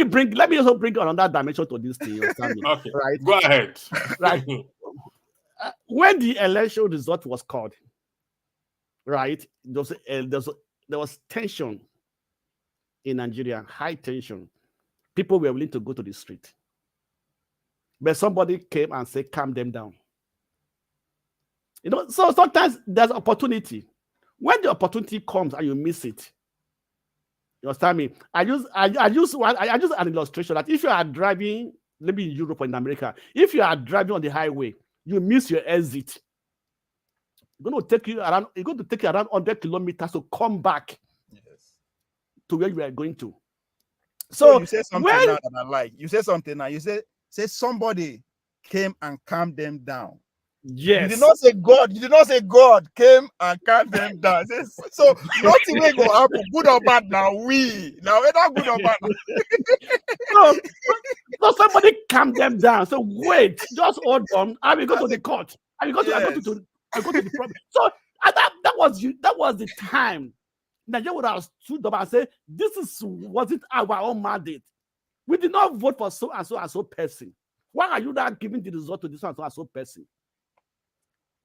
me also bring another dimension to this thing. Okay, right? Go ahead. Right. When the election result was called, right, there was tension in Nigeria, high tension. People were willing to go to the street, but somebody came and said, "Calm them down." So sometimes there's opportunity. When the opportunity comes and you miss it, you understand me? I use an illustration that if you are driving, maybe in Europe or in America, if you are driving on the highway, you miss your exit. It's going to take you around 100 kilometers to come back to where you are going to. So you say something now that I like. You say something now. You say somebody came and calmed them down. Yes. You did not say God. You did not say God came and calmed them down. So nothing will go happen, good or bad. Now whether good or bad. So somebody calm them down. So wait, just hold on. I will go to the court. I will go to the problem. So that was the time Nigeria would have stood up and say, wasn't our own mandate. We did not vote for so and so and so person. Why are you not giving the result to this one and so person?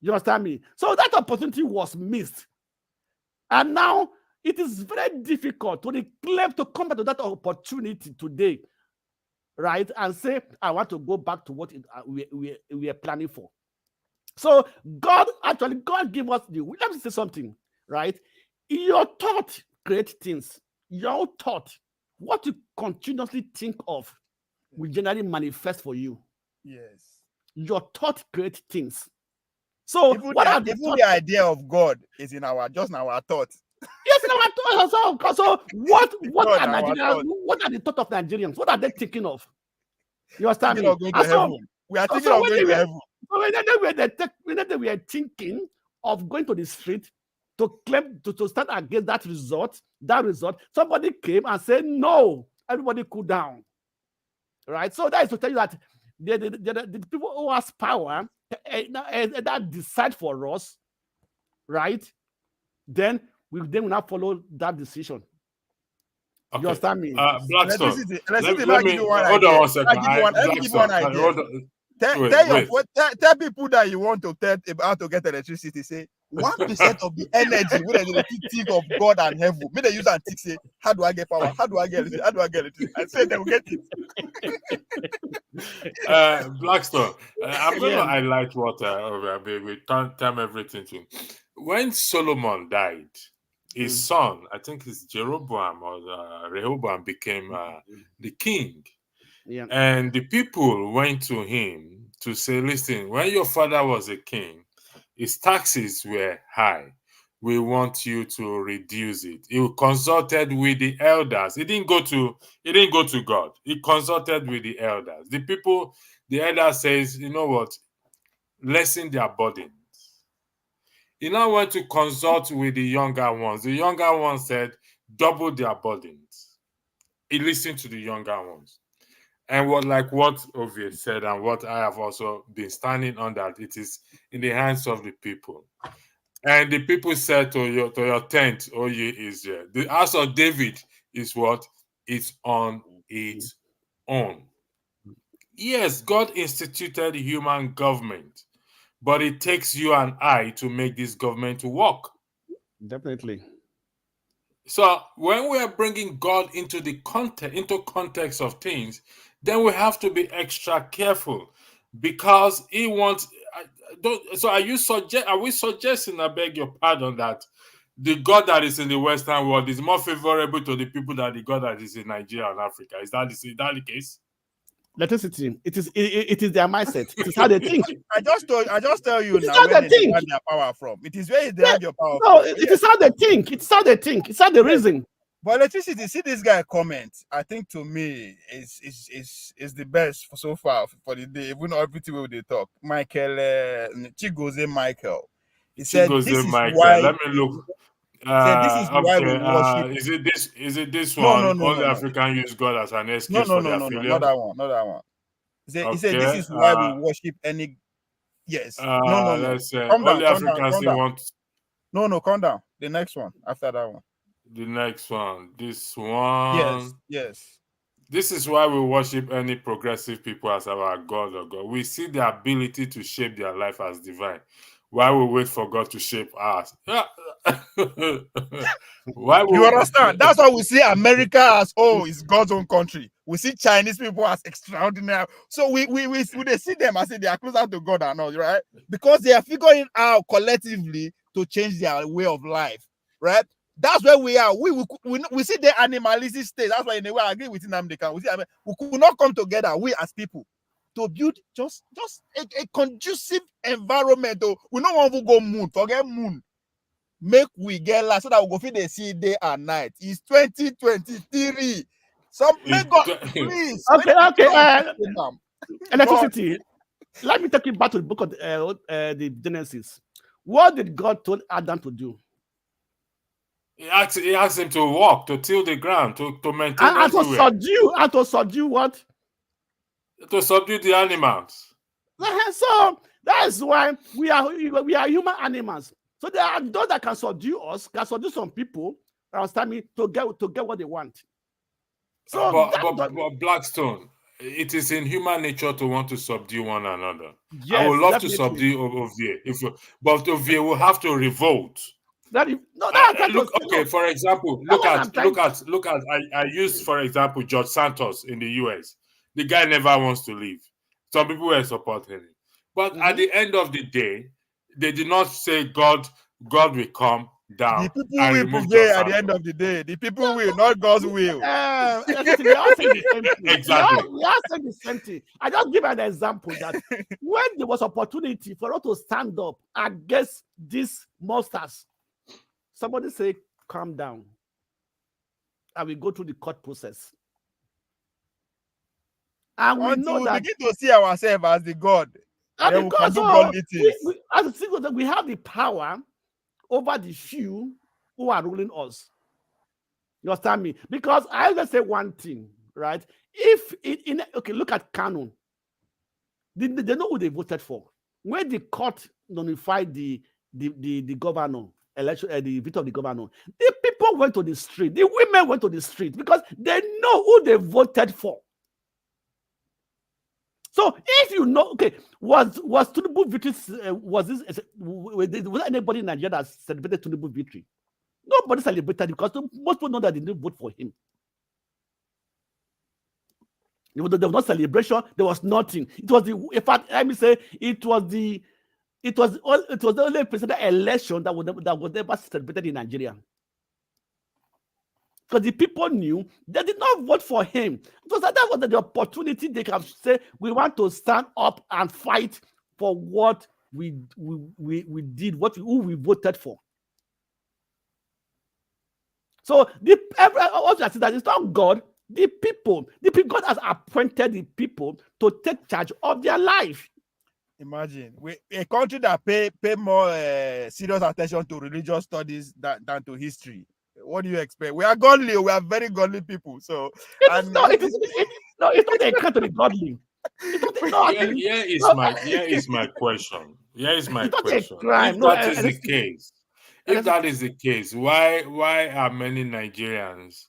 You understand me? So that opportunity was missed. And now it is very difficult to come back to that opportunity today, right? And say, I want to go back to what we are planning for. So God gave us let me say something, right? Your thought creates things. Your thought, what you continuously think of, will generally manifest for you. Yes. Your thought creates things. So the idea of God is in our thought. Yes, in our thought. So what are Nigerians? What are the thought of Nigerians? What are they thinking of? You understand me? We are thinking of going to heaven. Whenever we are thinking of going to the street to claim to stand against that result, somebody came and said, no, everybody cool down. Right? So that is to tell you that the people who has power that decide for us, right? Then we will not follow that decision. Okay. You understand me? Blackstone. Let me hold on 1 second. Let me give you one idea. Tell people that you want to tell how to get electricity. Say 1% of the energy when they think of God and heaven. May they use and think, say, how do I get power? How do I get electricity? How do I get electricity? I say they will get it. Blackstone, I'm going to Yeah. highlight what we time everything to. When Solomon died, his son, I think it's Jeroboam or Rehoboam, became the king. Yeah. And the people went to him to say, listen, when your father was a king, his taxes were high. We want you to reduce it. He consulted with the elders. He didn't go to God. He consulted with the elders. The elder says, you know what? Lessen their burdens. He now went to consult with the younger ones. The younger ones said, double their burdens. He listened to the younger ones. And what Ovie said, and what I have also been standing on, that it is in the hands of the people. And the people said to your tent, O ye Israel, the house of David is what? It's on its own. Yes, God instituted human government, but it takes you and I to make this government to work. Definitely. So when we are bringing God into context of things, then we have to be extra careful, because He wants. So are we suggesting, I beg your pardon, that the God that is in the Western world is more favorable to the people than the God that is in Nigeria and Africa? Is that the case? Electricity. It is their mindset. It is how they think. I just tell you It's now how where they they think. have their power from. It is where they have your power No, from. it is how they think. It's how they think. It's how the reason. But electricity, see this guy comment. I think to me is the best for so far for the day. Even everything way they talk. Michael Chigoze Michael. He said this is Michael. why. Let me look. Said this is why we worship. Is it this No, one? no, no, Only no, no. African use God as an No, excuse no, for no, their no, no, failure? not that one, not that one. He said this Okay. is why we worship any. Yes. No, no, no. Let's say Calm down, only calm down, Africans calm down. want No, calm down. The next one after that one. the next one. This one. Yes, yes. This is why we worship any progressive people as our God or God. We see the ability to shape their life as divine, while we wait for God to shape us. You understand? That's why we see America as it's God's own country. We see Chinese people as extraordinary. So we they see them as if they are closer to God than us, right? Because they are figuring out collectively to change their way of life, right? That's where we are. We see the animalistic state. That's why in a way I agree with Nnamdi. We could not come together, we as people, to build just a conducive environment. We don't want to go moon, forget moon. Make we get last so that we go fit they see day and night. It's 2023. Make God please. Okay. Electricity. Let me take you back to the book of the Genesis. What did God told Adam to do? He asked him to walk, to till the ground, to maintain and everywhere. To subdue what? To subdue the animals. So that's why we are human animals. So there are those that can subdue us, can subdue some people, understand me, to get what they want. So but Blackstone, it is in human nature to want to subdue one another. Yes, I would love definitely. to subdue Ovie, but Ovie will have to revolt. For example, look at. I used, for example, George Santos in the US. The guy never wants to leave. Some people were supporting him, but at the end of the day, they did not say God will come down. The people will prevail at the end of the day. The people will, not God's will. They all say the same thing. Exactly. We all say the same thing. I just give an example that when there was opportunity for us to stand up against these monsters, somebody say, calm down. And we go through the court process. And we know that begin to see ourselves as the God. Then we can do godly things. As a citizen, we have the power over the few who are ruling us. You understand me? Because I just say one thing, right? Look at Canon. They know who they voted for. When the court notified the governor election, the victor of the governor, the people went to the street. The women went to the street because they know who they voted for. So if you know, was Tinubu victory? Was anybody in Nigeria that celebrated Tinubu victory? Nobody celebrated because most people know that they didn't vote for him. There was no celebration. There was nothing. It was the, in fact, let me say, it was the only presidential election that was never celebrated in Nigeria. Because the people knew they did not vote for him. So that was the opportunity they can say, we want to stand up and fight for what we did, who we voted for. So also I see that it's not God, the people. God has appointed the people to take charge of their life. Imagine a country that pay more serious attention to religious studies than to history. What do you expect? We are godly. We are very godly people. So it's not a country godly. Here is my question. If that is the case, why are many Nigerians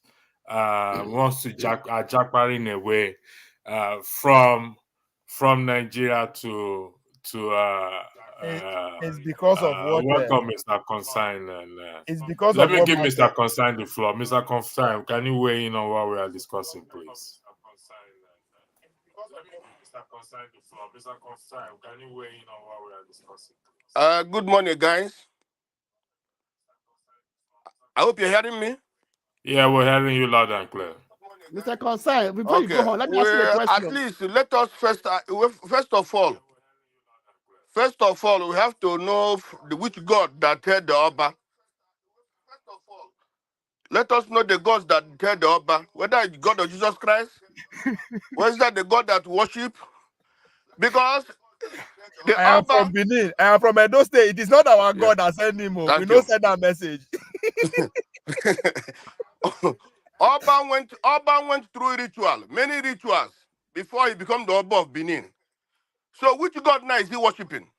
wants to jackparing away from Nigeria to it's because of what welcome Mr. Consign it's because let of me what give Mr. Consign the floor. Mr. Consign, can you weigh in on what we are discussing, please? Good morning, guys. I hope you're hearing me. Yeah, we're hearing you loud and clear. Mr. Consign, before you go on, let me ask you a question. At least let us first of all, we have to know which God that heard the Oba. Let us know the gods that heard the Oba, whether it's God of Jesus Christ, or is that the God that worship? Because I am from Benin. I am from Edo State. It is not our God that sent him. We don't send that message. Oba went through many rituals before he became the Oba of Benin. So which God now is he worshiping?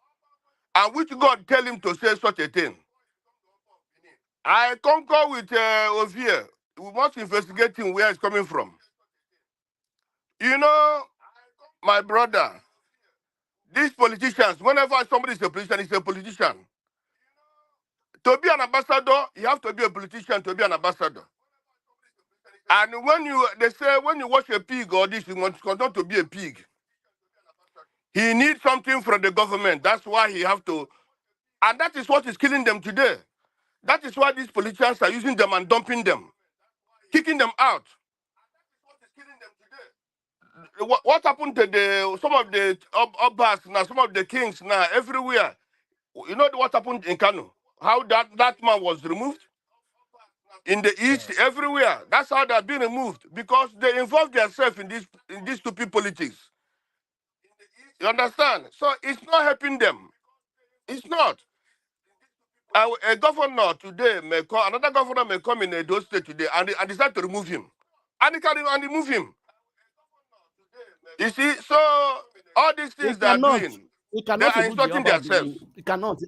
And which God tell him to say such a thing? I concur with Ovie. We must investigate him where he's coming from. You know, my brother, these politicians, whenever somebody is a politician, he's a politician. To be an ambassador, you have to be a politician to be an ambassador. And they say when you watch a pig or this, you want to be a pig. He needs something from the government. That's why he have to. And that is what is killing them today. That is why these politicians are using them and dumping them, kicking them out. What happened to some of the Obas now, some of the kings now, everywhere? You know what happened in Kano? How that man was removed? In the East, everywhere. That's how they're being removed, because they involve themselves in this stupid politics. You understand? So it's not helping them. It's not. A governor today another governor may come in Edo State today and decide to remove him. And he can remove him. You see, so all these things they are doing, they are insulting themselves. You cannot.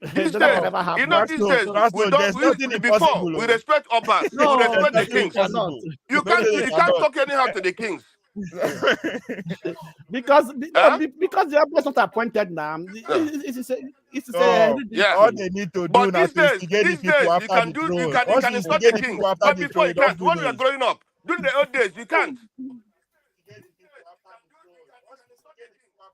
These days, you know, these days, before we respect Obas, we respect the kings. You can't talk anyhow to the kings. because the Obas not appointed now. All they need to do now is instigate the people after the throne. You can insult the king, but before you can't. When we are growing up, during the old days, you can't.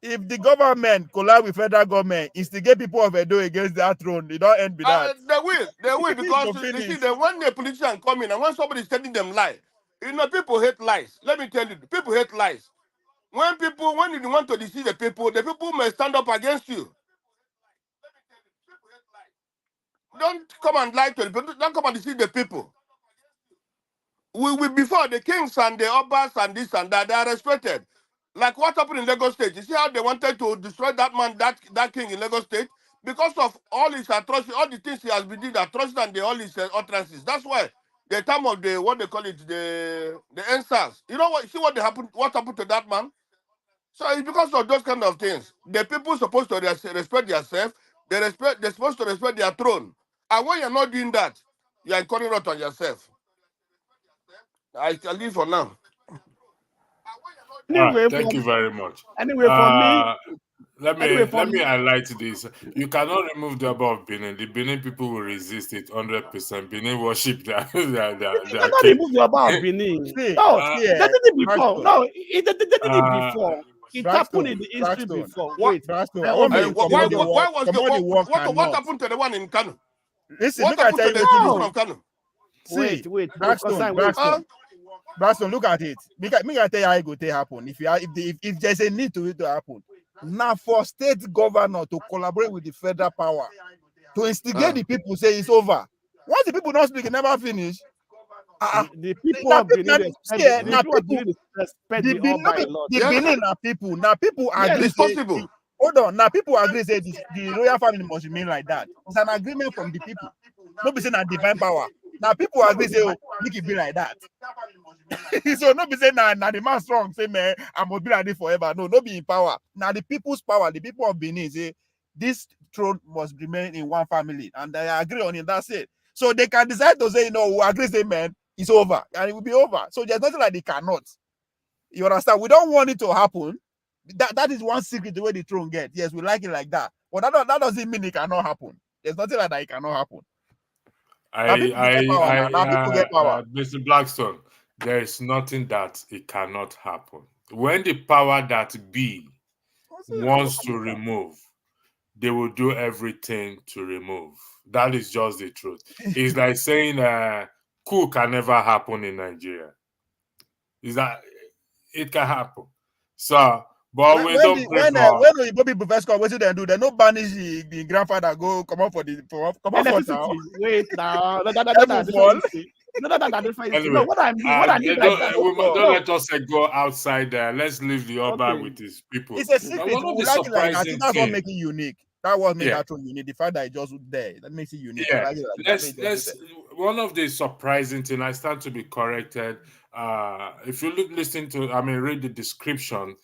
If the government collide with federal government, instigate people of Edo against their throne, they don't end with that. They will, because you see, when the politician come in and when somebody is telling them lie, you know, people hate lies. Let me tell you, people hate lies. When you want to deceive the people may stand up against you. Don't come and lie to the people. Don't come and deceive the people. We before the kings and the Obas and this and that, they are respected. Like what happened in Lagos State. You see how they wanted to destroy that man, that king in Lagos State? Because of all his atrocities, all the things he has been doing, atrocities and all his utterances. That's why the time of what they call it, the NSAS. You know what? See what happened to that man? So it's because of those kind of things. The people supposed to respect themselves. They're supposed to respect their throne. And when you're not doing that, you're calling out on yourself. I can leave for now. Anyway, thank you very much. Anyway, for me, Let Anyway, me highlight this. You cannot remove the Oba of Benin. The Benin people will resist it 100%. Benin worship you their cannot king. remove your Oba of Benin. See, No, see, they did it before. Blackstone, No, they did it uh, before. It happened in Blackstone, the history Blackstone, before. What? Wait, Blackstone. I I want hope me Uh, to you. why, commot the why word, was the commot the word what cannot. happened to the one in Kano? Listen, What make I happened tell to you the what it people is. No, from Kano? See, wait, Blackstone, concern, wait. Uh, Blackstone, Blackstone. Look at it. Make I tell you how it go to happen. If there's a need to it to happen, now for state governor to collaborate with the federal power to instigate uh. the people, say it's over. Once the people don't speak, it never finish. The people Now, of Benin see, respect. The people of Benin respect the Oba a lot. the Yes, Benin are people. Now people Yes, agree. it's Say, possible. hold on. Now people agree. Say the royal family must remain like that. It's an agreement from the people. Nobody say na divine power. Now people agree. Say, oh, make it be like that. So nobody say na the man strong. Say man, I'm gonna be like this forever. No, no be in power. Now the people's power. The people of Benin say this throne must remain in one family, and they agree on it. That's it. So they can decide to say, you know, we agree. Say man, it's over, and it will be over. So there's nothing like they cannot. You understand? We don't want it to happen. That is one secret the way the throne get. Yes, we like it like that. But that doesn't mean it cannot happen. There's nothing like that it cannot happen. Now people get power now. Now people get power. Mr. Blackstone, there is nothing that it cannot happen. When the power that be wants to remove, they will do everything to remove. That is just the truth. It's like saying coup can never happen in Nigeria. Is that it can happen? So, but we don't pray for when the people first come, what do they do? They no banish the grandfather go come up for the come up for now. electricity. Wait now. No, Heaven fall. different. anyway. No, what I mean by that. Don't No, let us go outside there. Let's leave the Oba okay. with his people. It's a But secret. one of We the like it like that. surprising That's what things, makes it unique. That was made yeah, that throne unique. The fact that it just there, that makes it unique. We yeah. like it like that. Let's one of the surprising things. I stand to be corrected. If you listen to, read the description.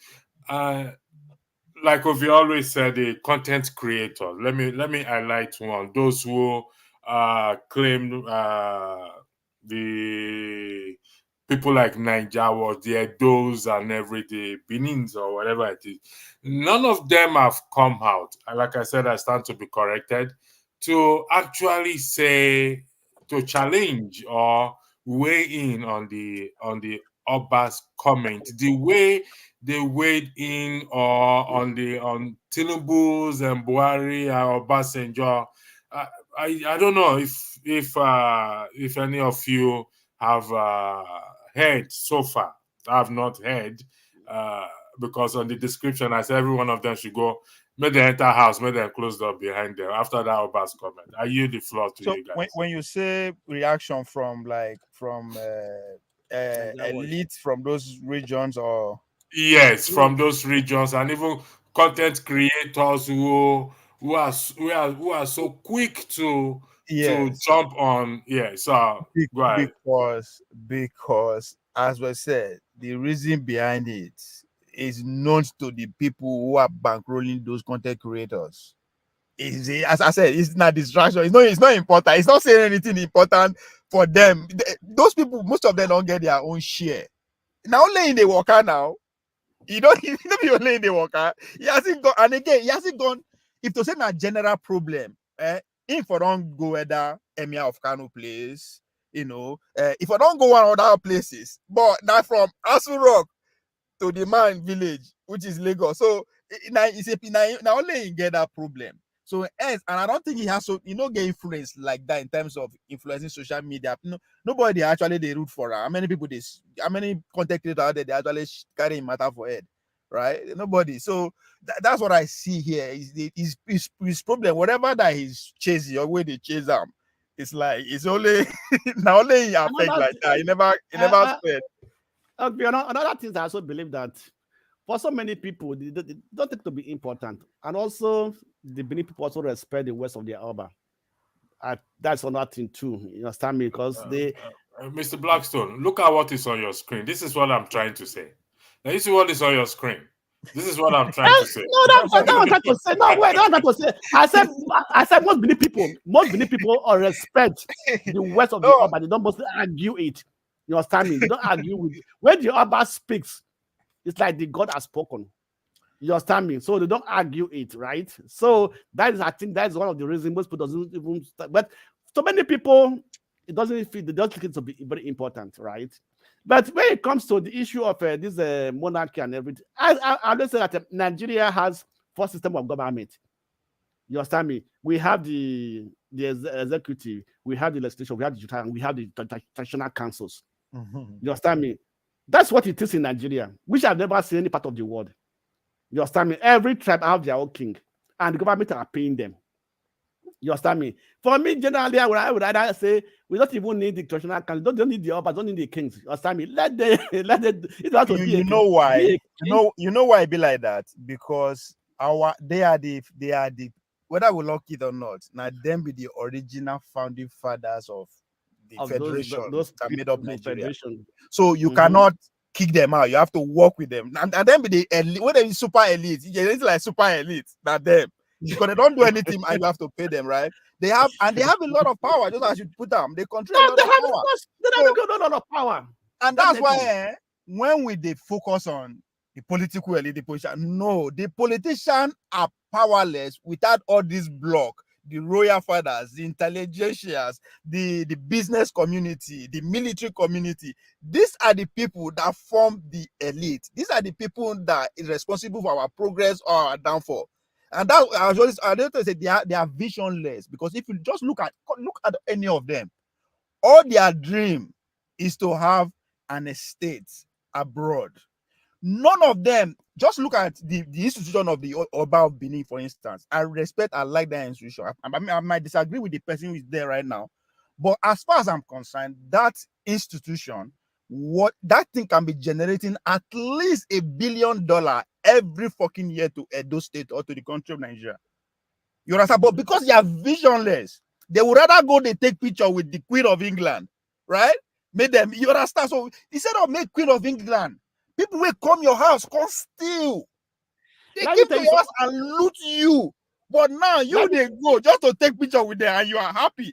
Like we always said, the content creators. Let me highlight one. Those who claim the people like Naija Watch, the Edos and everything, Benins or whatever it is. None of them have come out. And like I said, I stand to be corrected to actually say, to challenge or weigh in on the Oba's comment, the way they weighed in or on Tinubu's and Buhari and Obasanjo. I don't know if any of you have heard so far. I have not heard because on the description I said every one of them should go. May they enter house, may they close the door behind them. After that, Oba's comment, I yield the floor to So you guys. when you say reaction from elites from those regions or Yes, from those regions and even content creators who are so quick to yes, jump on. Yeah, so go ahead. because as we said, the reason behind it is known to the people who are bankrolling those content creators. As I said, it's not distraction. It's not important. It's not saying anything important for them. Those people, most of them don't get their own share. Now only in the worker now. You don't be only in the worker. He hasn't gone, and again, he hasn't gone. If to say a general problem, if I don't go whether Emir of Kano place, if I don't go one other places, but not from Asu Rock to the man village, which is Lagos. So now only he get that problem. So and I don't think he has get influence like that in terms of influencing social media. Nobody actually they root for her. How many content creators out there they actually carry matter for head, right? Nobody. So that's what I see here. His problem, whatever that he's chasing or where they chase him, it's like it's only now only he affect like that. He never spread. Another thing I also believe that for so many people, they don't think to be important. And also, the Benin people also respect the words of their Oba. That's another thing too. You understand me? Because they... Mr. Blackstone, look at what is on your screen. This is what I'm trying to say. Now, you see what is on your screen. This is what I'm trying to say. No, that's what I'm trying to say. No, wait, that's what I'm trying to say. I said most Benin people respect the words of the Oba. They don't mostly argue it. You understand me? They don't argue with it. When the Oba speaks, it's like the God has spoken. You understand me? So they don't argue it, right? So that is, I think that's one of the reasons most people doesn't even start. But so many people, it doesn't feel, they don't think it's very important, right? But when it comes to the issue of this monarchy and everything, I always say that Nigeria has four systems of government. You understand me? We have the executive, we have the legislature, we have the judicial, and we have the traditional councils. You understand me? That's what it is in Nigeria, which I've never seen any part of the world. You understand me? Every tribe have their own king, and the government are paying them. You understand me? For me, generally, I would rather say we don't even need the traditional council, don't need the Obas, don't need the kings. You understand me? Let them, it has to be You know why? You know why it be like that? Because they are the whether we like it or not, now them be the original founding fathers of the federation those that made up Nigeria. federation. So you cannot kick them out. You have to work with them. And then be the elite, when they super elite, it's like super elite, not them. Because they don't do anything and you have to pay them, right? They have a lot of power, just as you put them. They control a lot of power. They have a lot of power. And that's why when they focus on the political elite, the politician, no, the politicians are powerless without all this block, the royal fathers, the intelligentias, the business community, the military community. These are the people that form the elite. These are the people that is responsible for our progress or our downfall. And that I don't say they are visionless, because if you just look at any of them, all their dream is to have an estate abroad. None of them, just look at the institution of the Oba of Benin, for instance. I respect, I like that institution. I might disagree with the person who is there right now, but as far as I'm concerned, that institution, what that thing can be generating at least $1 billion every fucking year to Edo State or to the country of Nigeria. You understand? But because they are visionless, they would rather go they take picture with the Queen of England, right? Make them, you understand? So instead of make Queen of England, people will come your house, come steal. They keep to your house and loot you. But now they go just to take picture with them and you are happy.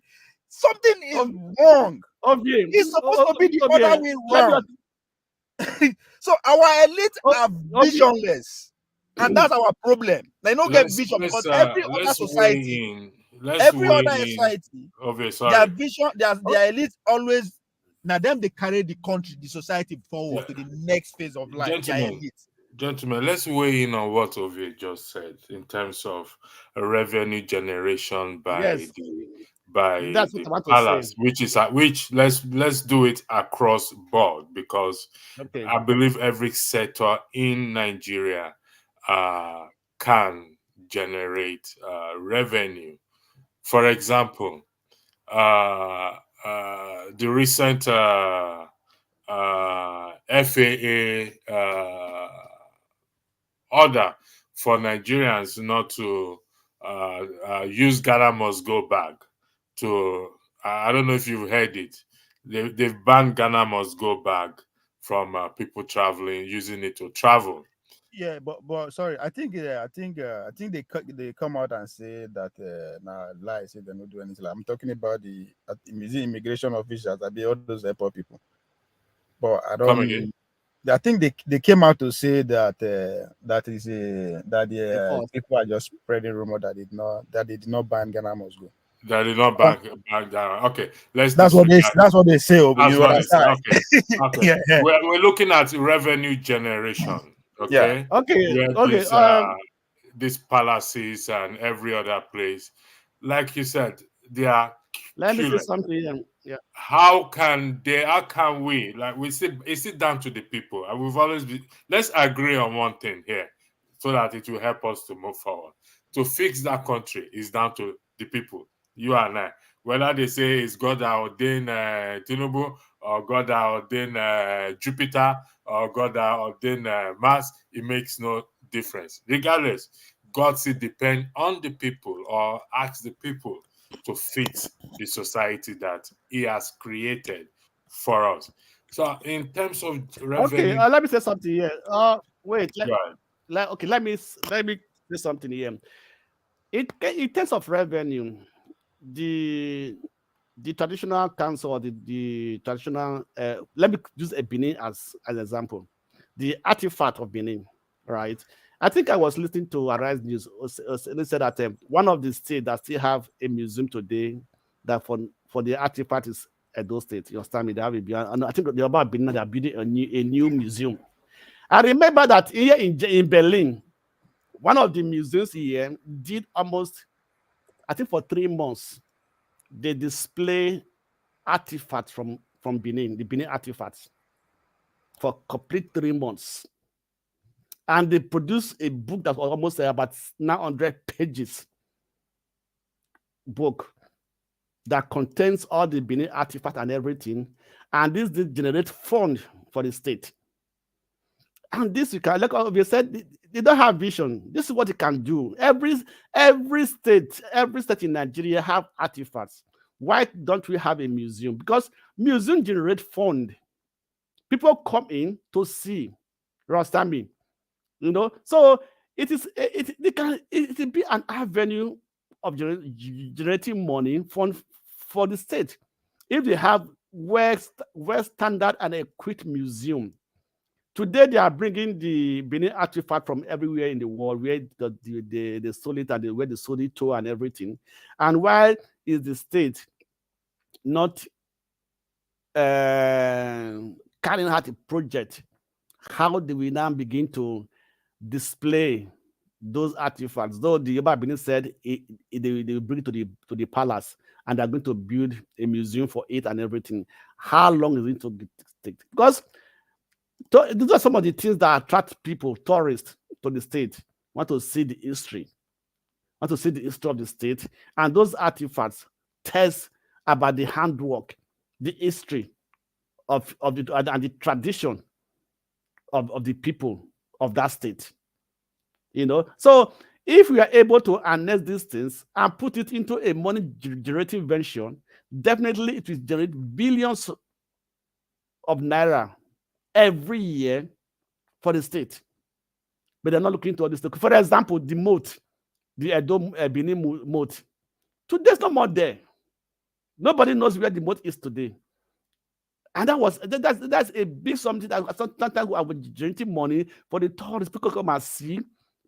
Something is wrong. It's supposed to be the other way around. So our elite are visionless. And that's our problem. They don't get vision because every other society, their vision, their elite always, now them they carry the country, the society forward to the next phase of life. Gentlemen, let's weigh in on what Ovie just said in terms of revenue generation by the palace, which let's do it across board, because I believe every sector in Nigeria can generate revenue. For example, the recent FAA order for Nigerians not to use Ghana must go back to, I don't know if you've heard it, they've banned Ghana must go back from people traveling, using it to travel. Yeah, but sorry, I think they come out and say that lies, say they don't do anything. I'm talking about the immigration officials, that be all those airport people. But I don't. Come again. I think they came out to say that people are just spreading rumor that they did not ban Ghana must go. That did not back down. Okay, that's what they say. That's what they say. Okay. Yeah. We're looking at revenue generation. Okay. Yeah. Okay. These palaces and every other place, like you said, they are. Let me say something. Yeah. How can we, like, we say, is it down to the people? And we've always been. Let's agree on one thing here, so that it will help us to move forward. To fix that country is down to the people, you and I. Whether they say it's God that ordained Tinubu, or God that ordained Jupiter, or God that ordained Mars, it makes no difference. Regardless, God still depend on the people, or ask the people to fit the society that He has created for us. So, in terms of revenue, let me say something here. Wait. Let me say something here. In terms of revenue, the traditional council, or the traditional, let me use a Benin as an example. The artifact of Benin, right? I think I was listening to Arise News. They said that one of the states that still have a museum today, that for the artifact is Edo State. You understand me? They have a and I think the Oba of Benin, they are building a new museum. I remember that here in Berlin, one of the museums here did almost, I think for 3 months, they display artifacts from Benin, the Benin artifacts, for complete 3 months. And they produced a book that was almost about 900 pages book that contains all the Benin artifacts and everything. And this did generate fund for the state. And this you can, like we said, they don't have vision. This is what it can do. Every state in Nigeria have artifacts. Why don't we have a museum? Because museum generate fund. People come in to see. You understand me? You know, so it can be an avenue of generating money for the state if they have well standard and equipped museum. Today, they are bringing the Benin artifact from everywhere in the world, where they sold it and where they sold it to and everything. And why is the state not carrying out a project? How do we now begin to display those artifacts? Though the Oba of Benin said they will bring it to the palace and they're going to build a museum for it and everything. How long is it to take? Because these are some of the things that attract people, tourists, to the state. Want to see the history, want to see the history of the state, and those artifacts tell about the handwork, the history of the tradition of the people of that state. You know, so if we are able to harness these things and put it into a money generating venture, definitely it will generate billions of naira every year for the state. But they're not looking into all this. For example, the moat, the Edo Benin moat. Today's no more there. Nobody knows where the moat is today. And that's a big something that sometimes we are generating money for the tourists. People come and see.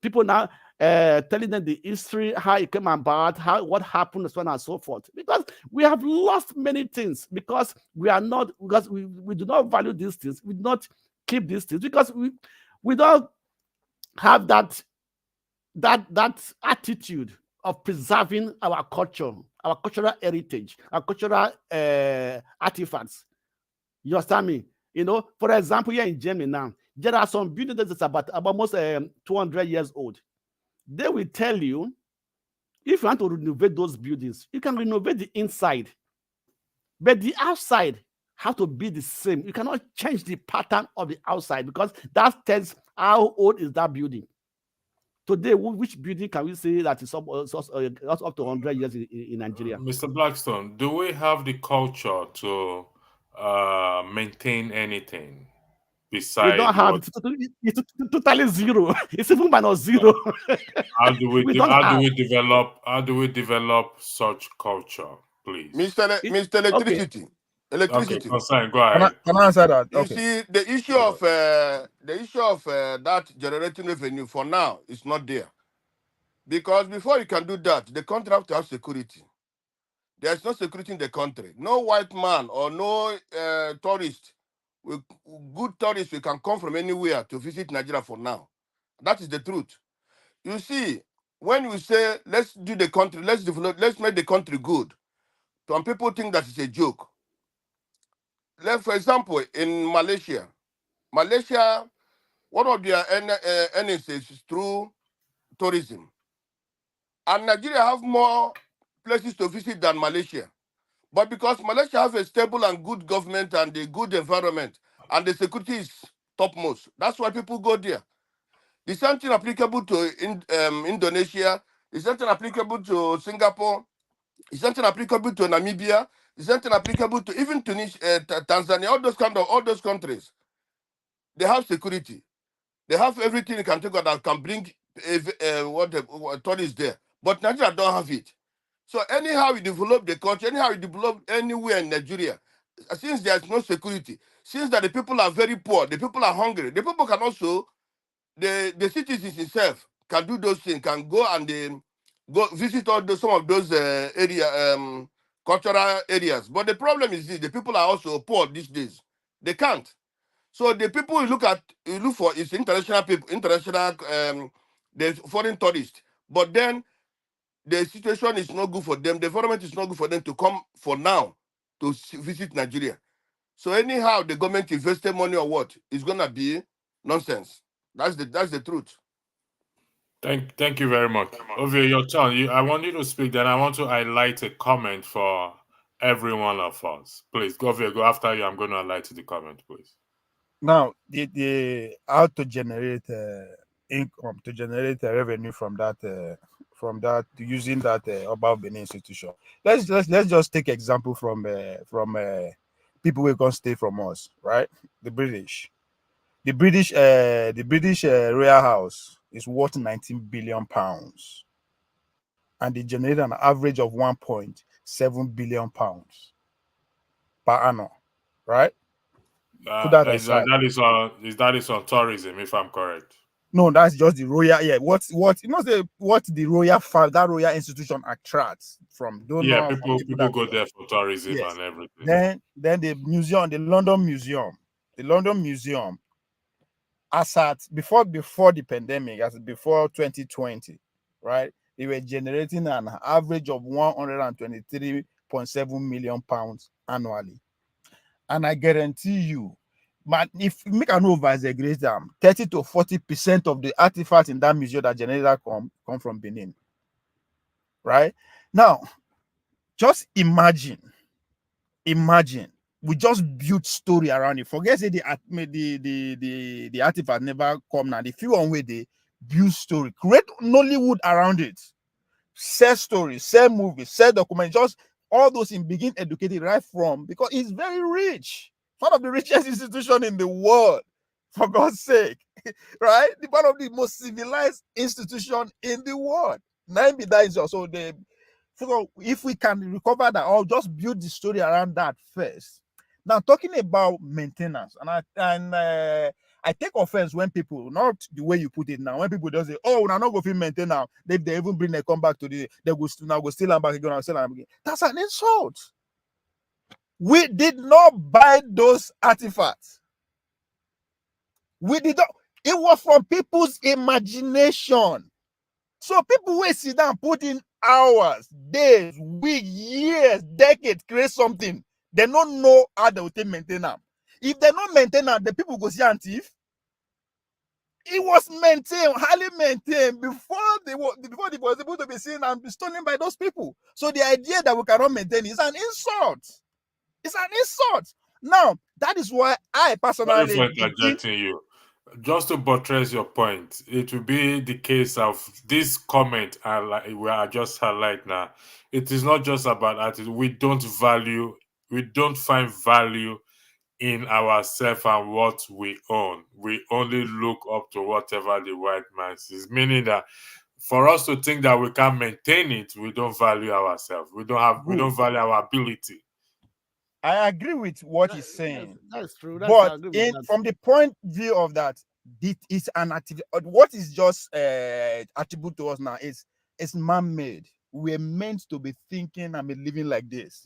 People now telling them the history, how it came about, what happened, so on and so forth. Because we have lost many things because we do not value these things. We do not keep these things because we don't have that attitude of preserving our culture, our cultural heritage, our cultural artifacts. You understand me? You know, for example, here in Germany now, there are some buildings that's about almost 200 years old. They will tell you, if you want to renovate those buildings, you can renovate the inside, but the outside have to be the same. You cannot change the pattern of the outside because that tells how old is that building. Today, which building can we say that is up to 100 years in Nigeria? Mr. Blackstone, do we have the culture to maintain anything besides? We don't have it. It's totally zero. It's even minus zero. How do we develop such culture, please? Mr. Electricity. Okay. Electricity. Okay, go ahead. Can I answer that? You see, the issue of that generating revenue for now is not there. Because before you can do that, the country have to have security. There's no security in the country. No white man or no tourist, good tourists, we can come from anywhere to visit Nigeria for now. That is the truth. You see, when we say, let's do the country, let's develop, let's make the country good, some people think that it's a joke. For example, in Malaysia, one of their earnings is through tourism. And Nigeria have more places to visit than Malaysia. But because Malaysia has a stable and good government and a good environment, and the security is topmost, that's why people go there. The same thing applicable to Indonesia, the same thing applicable to Singapore, the same thing applicable to Namibia, the same thing applicable to even Tunisia, Tanzania, all those countries. They have security. They have everything you can take out that can bring what tourists there. But Nigeria don't have it. So anyhow we develop the country, anyhow we develop anywhere in Nigeria, since there's no security, since that the people are very poor, the people are hungry, the people can also the citizens itself can do those things, can go and go visit all some of those cultural areas. But the problem is this: the people are also poor these days. They can't. So the people you look for is international people, the foreign tourists. But then the situation is not good for them. The environment is not good for them to come for now to visit Nigeria. So anyhow, the government invested money or what, it's gonna be nonsense. That's the truth. Thank you very much. Ovie, your turn. I want you to speak, then I want to highlight a comment for every one of us. Please, Ovie, go after you. I'm going to highlight the comment, please. Now, the how to generate income, to generate revenue from that using that Oba of Benin institution. Let's just take example from people who can stay from us, right? The British Royal House is worth 19 billion pounds, and they generate an average of 1.7 billion pounds per annum, right? Put that aside. That is on tourism, if I'm correct. No, that's just the royal. Yeah, what the royal that royal institution attracts from donors. Yeah, people go there for tourism, yes, and everything. Then the museum, the London Museum, as at before the pandemic, as before 2020, right? They were generating an average of 123.7 million pounds annually, and I guarantee you. But if we make an over-exaggerate them, 30 to 40% of the artifacts in that museum that generate come from Benin. Right? Now, just imagine we just build story around it. Forget say the artifact never come now. The few on way they build story, create Nollywood around it, sell stories, sell movies, sell documents, just all those in begin educated right from, because it's very rich. One of the richest institutions in the world, for God's sake, right? One of the most civilized institutions in the world. So if we can recover that, or just build the story around that first. Now, talking about maintenance, and I take offense when people, not the way you put it now, when people just say, "Oh, we're not going to maintain now." They even bring their come back to they go steal them back again and sell them again. That's an insult. We did not buy those artifacts. We did not. It was from people's imagination. So people will sit down, put in hours, days, weeks, years, decades, create something. They don't know how they will maintain them. If they don't maintain them, the people go see and thief. It was maintained, highly maintained before they was able to be seen and be stolen by those people. So the idea that we cannot maintain is an insult. It's an insult. Now, that is why I personally... Sorry for interjecting you. Just to buttress your point, it will be the case of this comment we are just highlight now. It is not just about artists. We don't find value in ourselves and what we own. We only look up to whatever the white man sees, meaning that for us to think that we can maintain it, we don't value ourselves. We don't value our ability. I agree with what he's saying. That's true. But from the point of view of that, it's an activity. What is just attribute to us now is it's man-made. We're meant to be thinking and be living like this.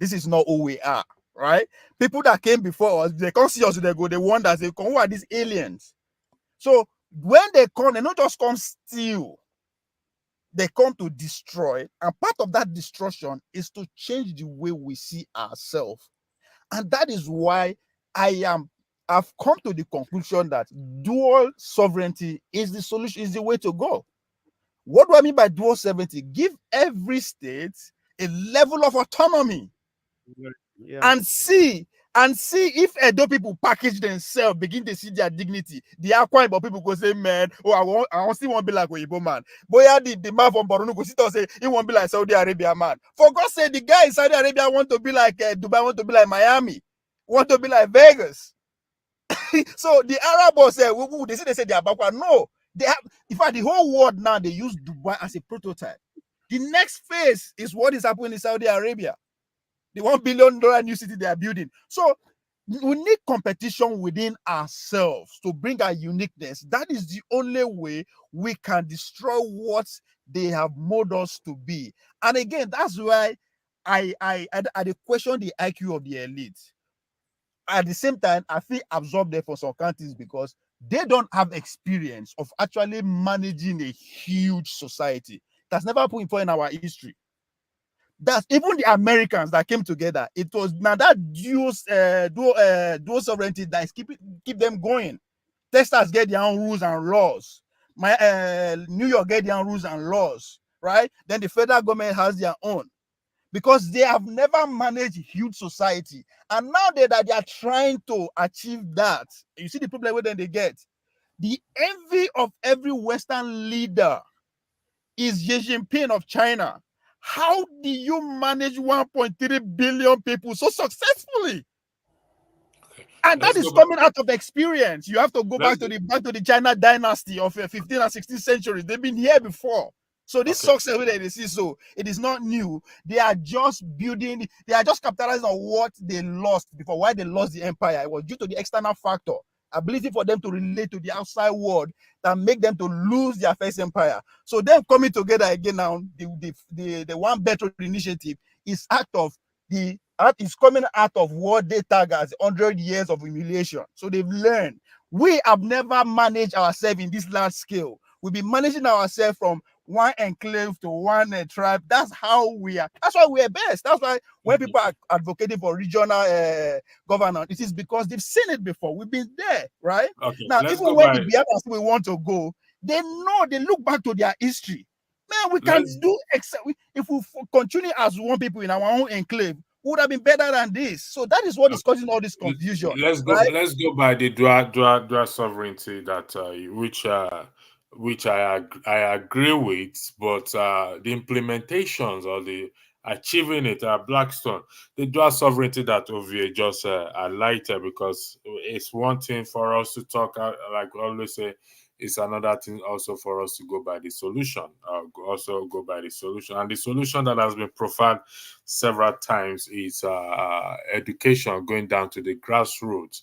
This is not who we are, right? People that came before us, they can't see us, they wonder, they come, who are these aliens? So when they come, they not just come steal. They come to destroy, and part of that destruction is to change the way we see ourselves. And that is why I've come to the conclusion that dual sovereignty is the solution, is the way to go. What do I mean by dual sovereignty? Give every state a level of autonomy, and see if Edo people package themselves, begin to see their dignity. The Akwa Ibom people go say, man, oh, I still want to be like Oyibo man. Boy, the man from Borno go sit and say, he won't be like Saudi Arabia man. For God's sake, the guy in Saudi Arabia want to be like Dubai, want to be like Miami, want to be like Vegas. So the Arabs say, they say they are backward. No, they have. In fact, the whole world now, they use Dubai as a prototype. The next phase is what is happening in Saudi Arabia. The $1 billion new city they are building. So We need competition within ourselves to bring our uniqueness. That is the only way we can destroy what they have molded us to be. And again, that's why I question the IQ of the elite. At the same time, I feel absorbed there for some countries because they don't have experience of actually managing a huge society. That's never happened before in our history. That even the Americans that came together, it was now that dual sovereignty that is keep them going. Texas get their own rules and laws. New York get their own rules and laws, right? Then the federal government has their own, because they have never managed huge society. And now that they are trying to achieve that, you see the problem where then they get. The envy of every Western leader is Xi Jinping of China. How do you manage 1.3 billion people so successfully? And that is coming out of experience. You have to go back to the China dynasty of 15th and 16th centuries. They've been here before. So this success that they see, so it is not new. They are just building, they are just capitalizing on what they lost before. Why they lost the empire? It was due to the external factor, ability for them to relate to the outside world that make them to lose their first empire. So them coming together again now, the One Belt Road initiative is is coming out of what they tag as 100 years of humiliation. So they've learned. We have never managed ourselves in this large scale. We've been managing ourselves from one enclave to one tribe. That's how we are. That's why we're best. That's why when people are advocating for regional governance, it is because they've seen it before. We've been there, right? Okay, Now, even when the Biafrans we want to go, they know, they look back to their history. Man, we can do, if we continue as one people in our own enclave, would have been better than this. So that is what is causing all this confusion. Let's go. Right? Let's go by the dual sovereignty that which I agree with, but the implementations or the achieving it at Blackstone, the dual sovereignty that Ovie just highlighted, because it's one thing for us to talk, like we always say, it's another thing also for us to go by the solution, and the solution that has been profiled several times is education, going down to the grassroots.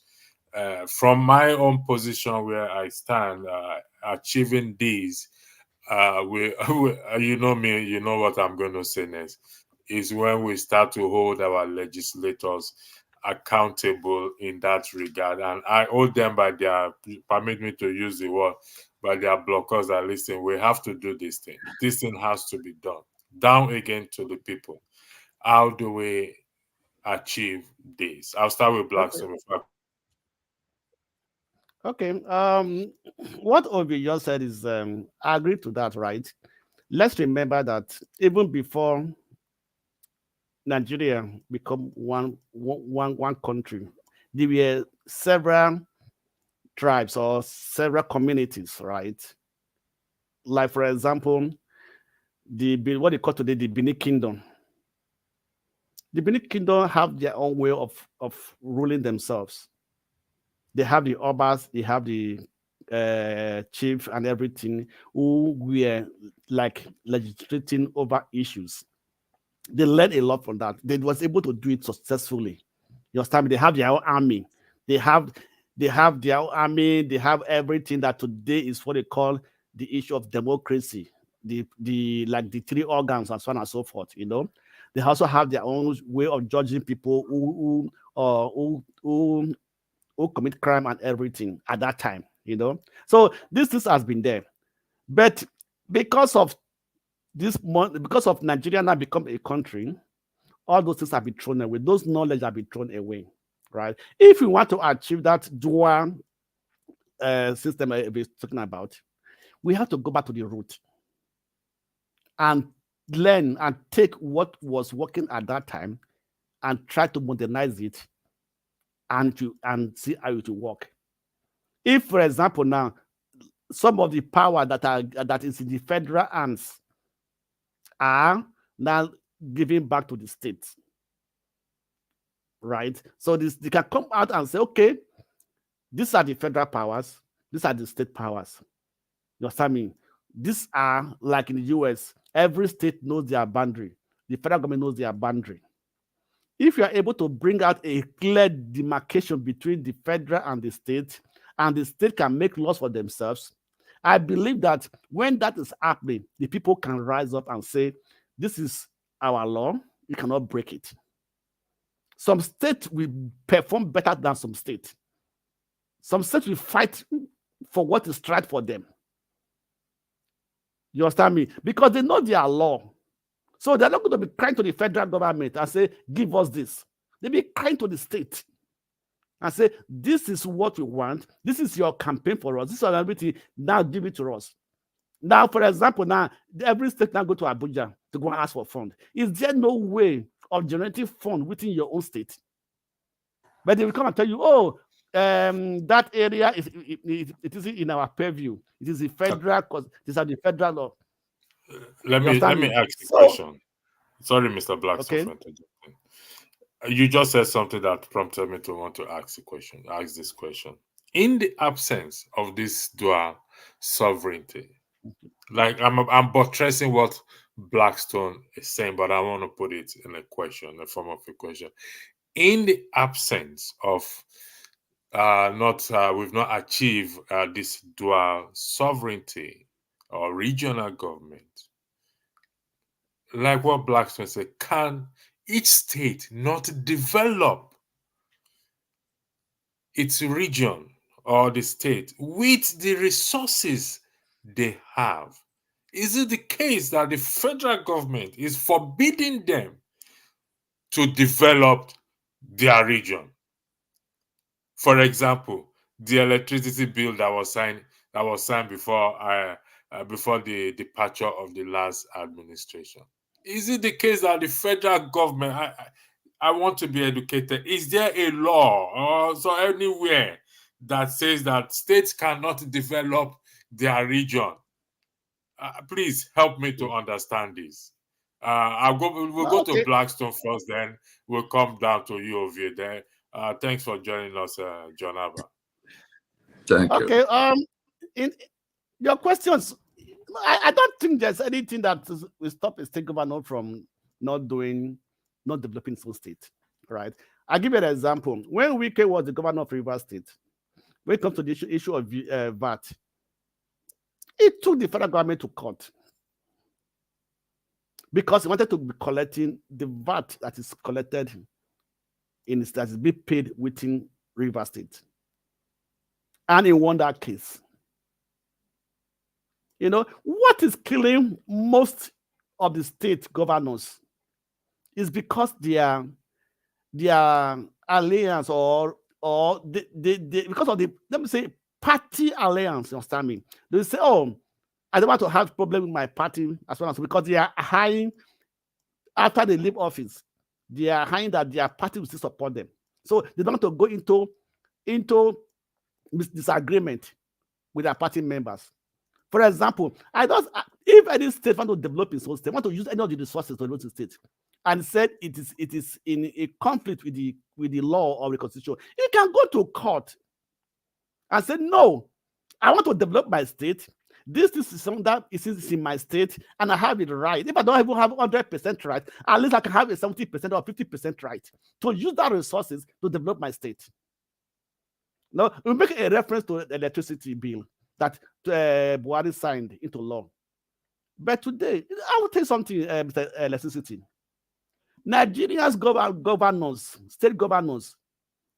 From my own position where I stand, achieving these, you know me, you know what I'm going to say next, is when we start to hold our legislators accountable in that regard. And I hold them by their, permit me to use the word, by their blockers that listen, we have to do this thing. This thing has to be done. Down again to the people. How do we achieve this? I'll start with Blackstone. Okay. What Obi just said is, I agree to that, right? Let's remember that even before Nigeria become one country, there were several tribes or several communities, right? Like, for example, what they call today the Benin Kingdom. The Benin Kingdom have their own way of ruling themselves. They have the Obas, they have the chief and everything, who were like legislating over issues. They learned a lot from that. They was able to do it successfully. You understand me? They have their own army. They have their own army. They have everything that today is what they call the issue of democracy. The like the three organs and so on and so forth. You know, they also have their own way of judging people who commit crime and everything at that time. You know, so this has been there, but because of Nigeria now become a country, all those things have been thrown away. Those knowledge have been thrown away, right? If we want to achieve that dual system we're talking about, we have to go back to the root and learn and take what was working at that time and try to modernize it and see how it will work. If, for example, now some of the power that is in the federal hands are now giving back to the states, right? So they can come out and say, okay, these are the federal powers, these are the state powers. You understand me? These are like in the US, every state knows their boundary. The federal government knows their boundary. if you are able to bring out a clear demarcation between the federal and the state can make laws for themselves, I believe that when that is happening, the people can rise up and say, this is our law, you cannot break it. Some states will perform better than some states. Some states will fight for what is right for them. You understand me? Because they know their law. So they're not going to be crying to the federal government and say, give us this. They'll be crying to the state and say, this is what we want. This is your campaign for us. This is our ability. Now give it to us. Now, for example, now every state now go to Abuja to go and ask for fund. Is there no way of generating fund within your own state? But they will come and tell you, oh, that area it is in our purview. It is the federal, because these are the federal law. Let me ask the question. Sorry, Mr. Blackstone, for interjecting. You just said something that prompted me to want to ask this question. In the absence of this dual sovereignty, like I'm buttressing what Blackstone is saying, but I want to put it in a question, a form of a question. In the absence of we've not achieved this dual sovereignty or regional government, like what Blackstone said, can each state not develop its region or the state with the resources they have? Is it the case that the federal government is forbidding them to develop their region? For example, the electricity bill that was signed before the departure of the last administration. Is it the case that the federal government, I want to be educated, is there a law or so anywhere that says that states cannot develop their region? Please help me to understand this. We'll go to Blackstone first, then we'll come down to you over there. Thanks for joining us, John Abba. Thank you. Okay. In your questions, I don't think there's anything that will stop a state governor from not developing its own state, right? I'll give you an example. When Wike was the governor of Rivers State, when it comes to the issue of VAT, it took the federal government to court because he wanted to be collecting the VAT that is collected that is being paid within Rivers State. And he won that case. You know, what is killing most of the state governors is because their alliance or because of the, let me say, party alliance, you understand me? They say, oh, I don't want to have problem with my party as well as because they are hiding after they leave office. They are hiding that their party will still support them. So they don't want to go into disagreement with their party members. For example, if any state want to develop its own state, want to use any of the resources to develop the state, and said it is in a conflict with the law or the constitution, you can go to court and say, no, I want to develop my state. This is something that is in my state, and I have it right. If I don't even have 100% right, at least I can have a 70% or 50% right to use that resources to develop my state. Now, we make a reference to the electricity bill that Buhari signed into law. But today, I will tell you something, Mr. Electricity. Nigerians governors, state governors,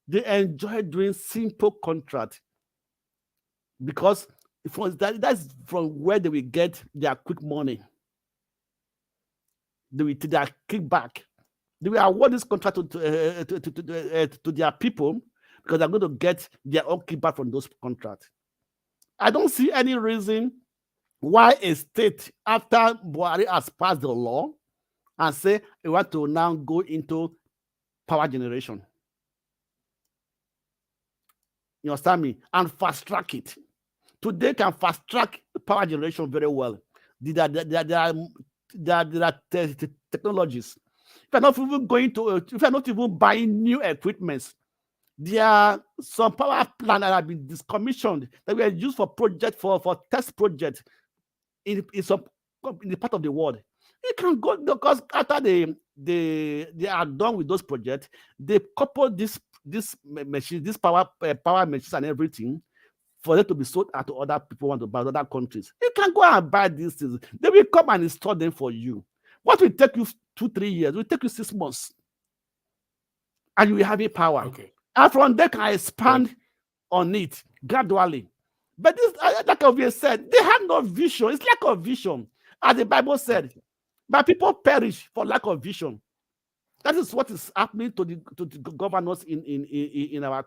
they enjoy doing simple contract because that's from where they will get their quick money. They will take their kickback. They will award this contract to their people because they're going to get their own kickback from those contracts. I don't see any reason why a state, after Buhari has passed the law and say we want to now go into power generation. You understand me? And fast track it. Today can fast track power generation very well. There are technologies. If you're not even buying new equipment, there are some power plants that have been decommissioned that were used for test projects in the part of the world. You can go, because after they are done with those projects, they couple this machine, this power machines and everything, for them to be sold out to other people want to buy other countries. You can go and buy these things. They will come and install them for you. What will take you 2-3 years? It will take you 6 months. And you will have a power. Okay. And from there, can expand on it gradually. But this, like Obi said, they have no vision. It's lack of vision. As the Bible said, but people perish for lack of vision. That is what is happening to the governors in our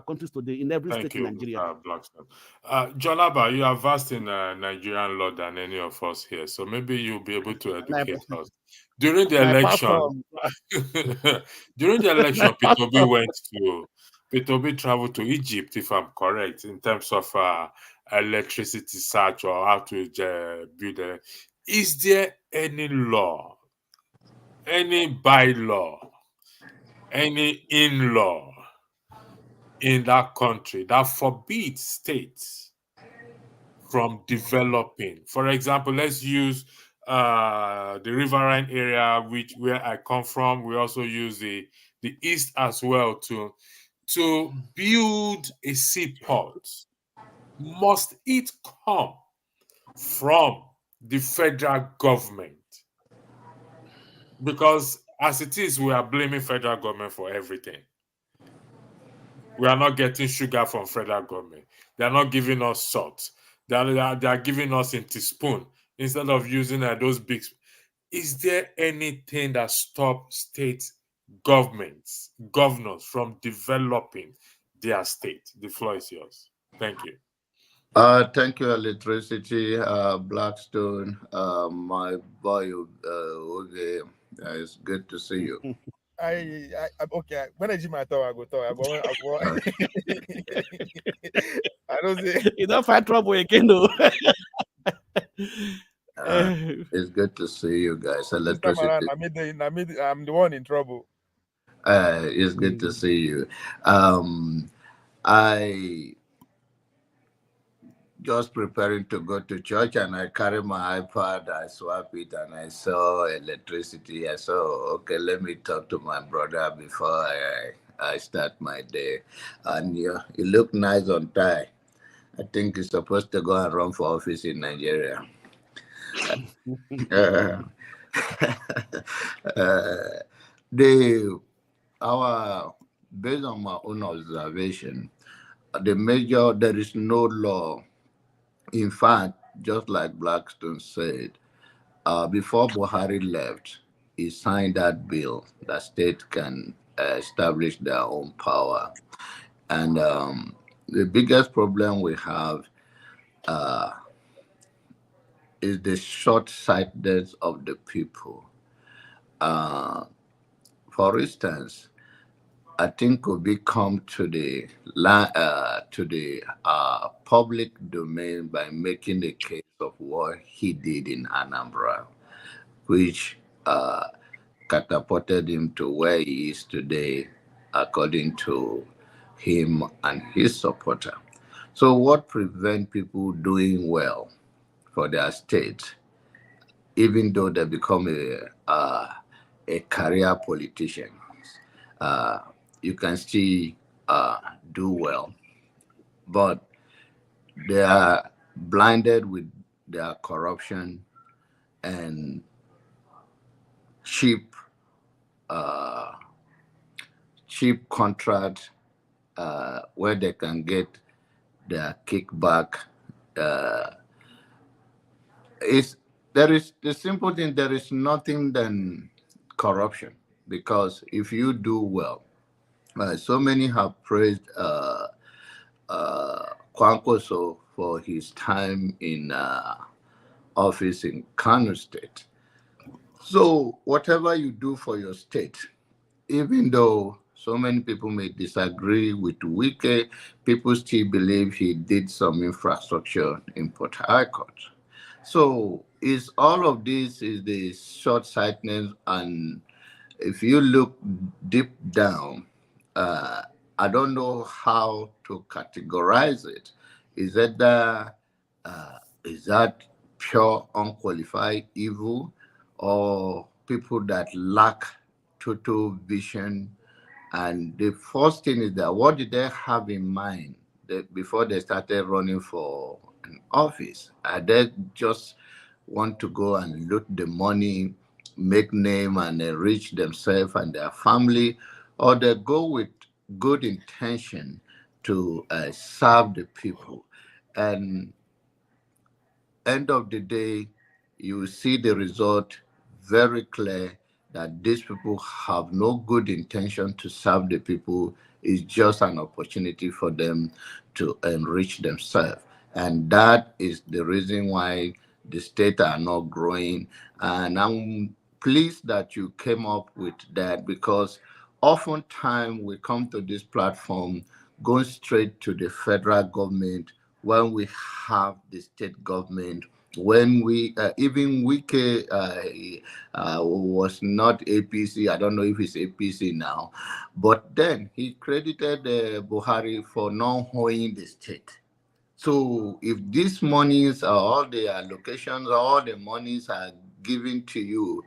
countries today, in every state in Nigeria. Blackstone. John Abba, you are vast in Nigerian law than any of us here, so maybe you'll be able to educate us. During the election, Peter Obi traveled to Egypt, if I'm correct, in terms of electricity search or how to build a. Is there any law, any bylaw, any in-law in that country that forbids states from developing? For example, let's use the riverine area, where I come from. We also use the east as well to build a seaport. Must it come from the federal government? Because as it is, we are blaming federal government for everything. We are not getting sugar from federal government. They are not giving us salt. They are giving us in teaspoon instead of using those big. Is there anything that stops state governors from developing their state? The floor is yours. Thank you. Thank you, Electricity, Blackstone, my boy, okay. It's good to see you. I okay. When I do my talk, I go talk. I don't say you don't find trouble again, though. It's good to see you guys. Electricity. I'm the one in trouble. It's good to see you. I just preparing to go to church, and I carry my iPad, I swap it, and I saw Electricity. I saw, okay, let me talk to my brother before I start my day. And you look nice on tie. I think you're supposed to go and run for office in Nigeria. Based on my own observation, there is no law. In fact, just like Blackstone said, before Buhari left, he signed that bill that states can establish their own power. And the biggest problem we have is the short-sightedness of the people. For instance, I think could become to the public domain by making the case of what he did in Anambra, which catapulted him to where he is today, according to him and his supporter. So what prevents people doing well for their state, even though they become a career politician? You can still do well, but they are blinded with their corruption and cheap contract where they can get their kickback. There is the simple thing. There is nothing than corruption, because if you do well, so many have praised Kwankwaso for his time in office in Kano State. So whatever you do for your state, even though so many people may disagree with Wike, people still believe he did some infrastructure in Port Harcourt. So is all of this is the short-sightedness, and if you look deep down, I don't know how to categorize it. Is that pure unqualified evil, or people that lack total vision. And the first thing is that what did they have in mind before they started running for an office? Are they just want to go and loot the money, make name and enrich themselves and their family, or they go with good intention to serve the people? And end of the day, you see the result very clear that these people have no good intention to serve the people. It's just an opportunity for them to enrich themselves. And that is the reason why the state are not growing. And I'm pleased that you came up with that, because oftentimes we come to this platform going straight to the federal government when we have the state government, when we even Wike was not APC. I don't know if it's APC now, but then he credited Buhari for not owning the state. So if these monies are all the allocations, all the monies are given to you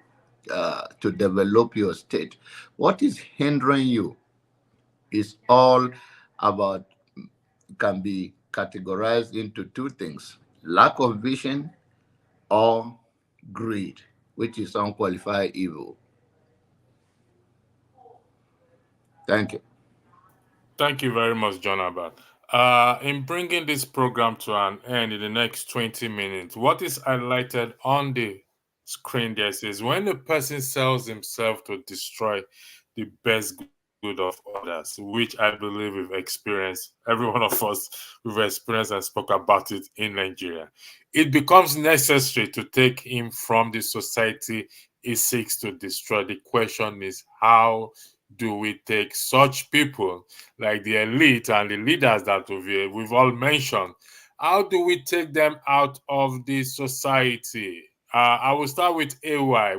to develop your state, what is hindering you? Is all about, can be categorized into two things: lack of vision or greed, which is unqualified evil. Thank you. Thank you very much, John Abbott. In bringing this program to an end in the next 20 minutes, what is highlighted on the screen there says, when a person sells himself to destroy the best good of others, which I believe we've experienced, every one of us, we've experienced and spoke about it in Nigeria, it becomes necessary to take him from the society he seeks to destroy. The question is, how do we take such people like the elite and the leaders that we've all mentioned? How do we take them out of the society? I will start with AY,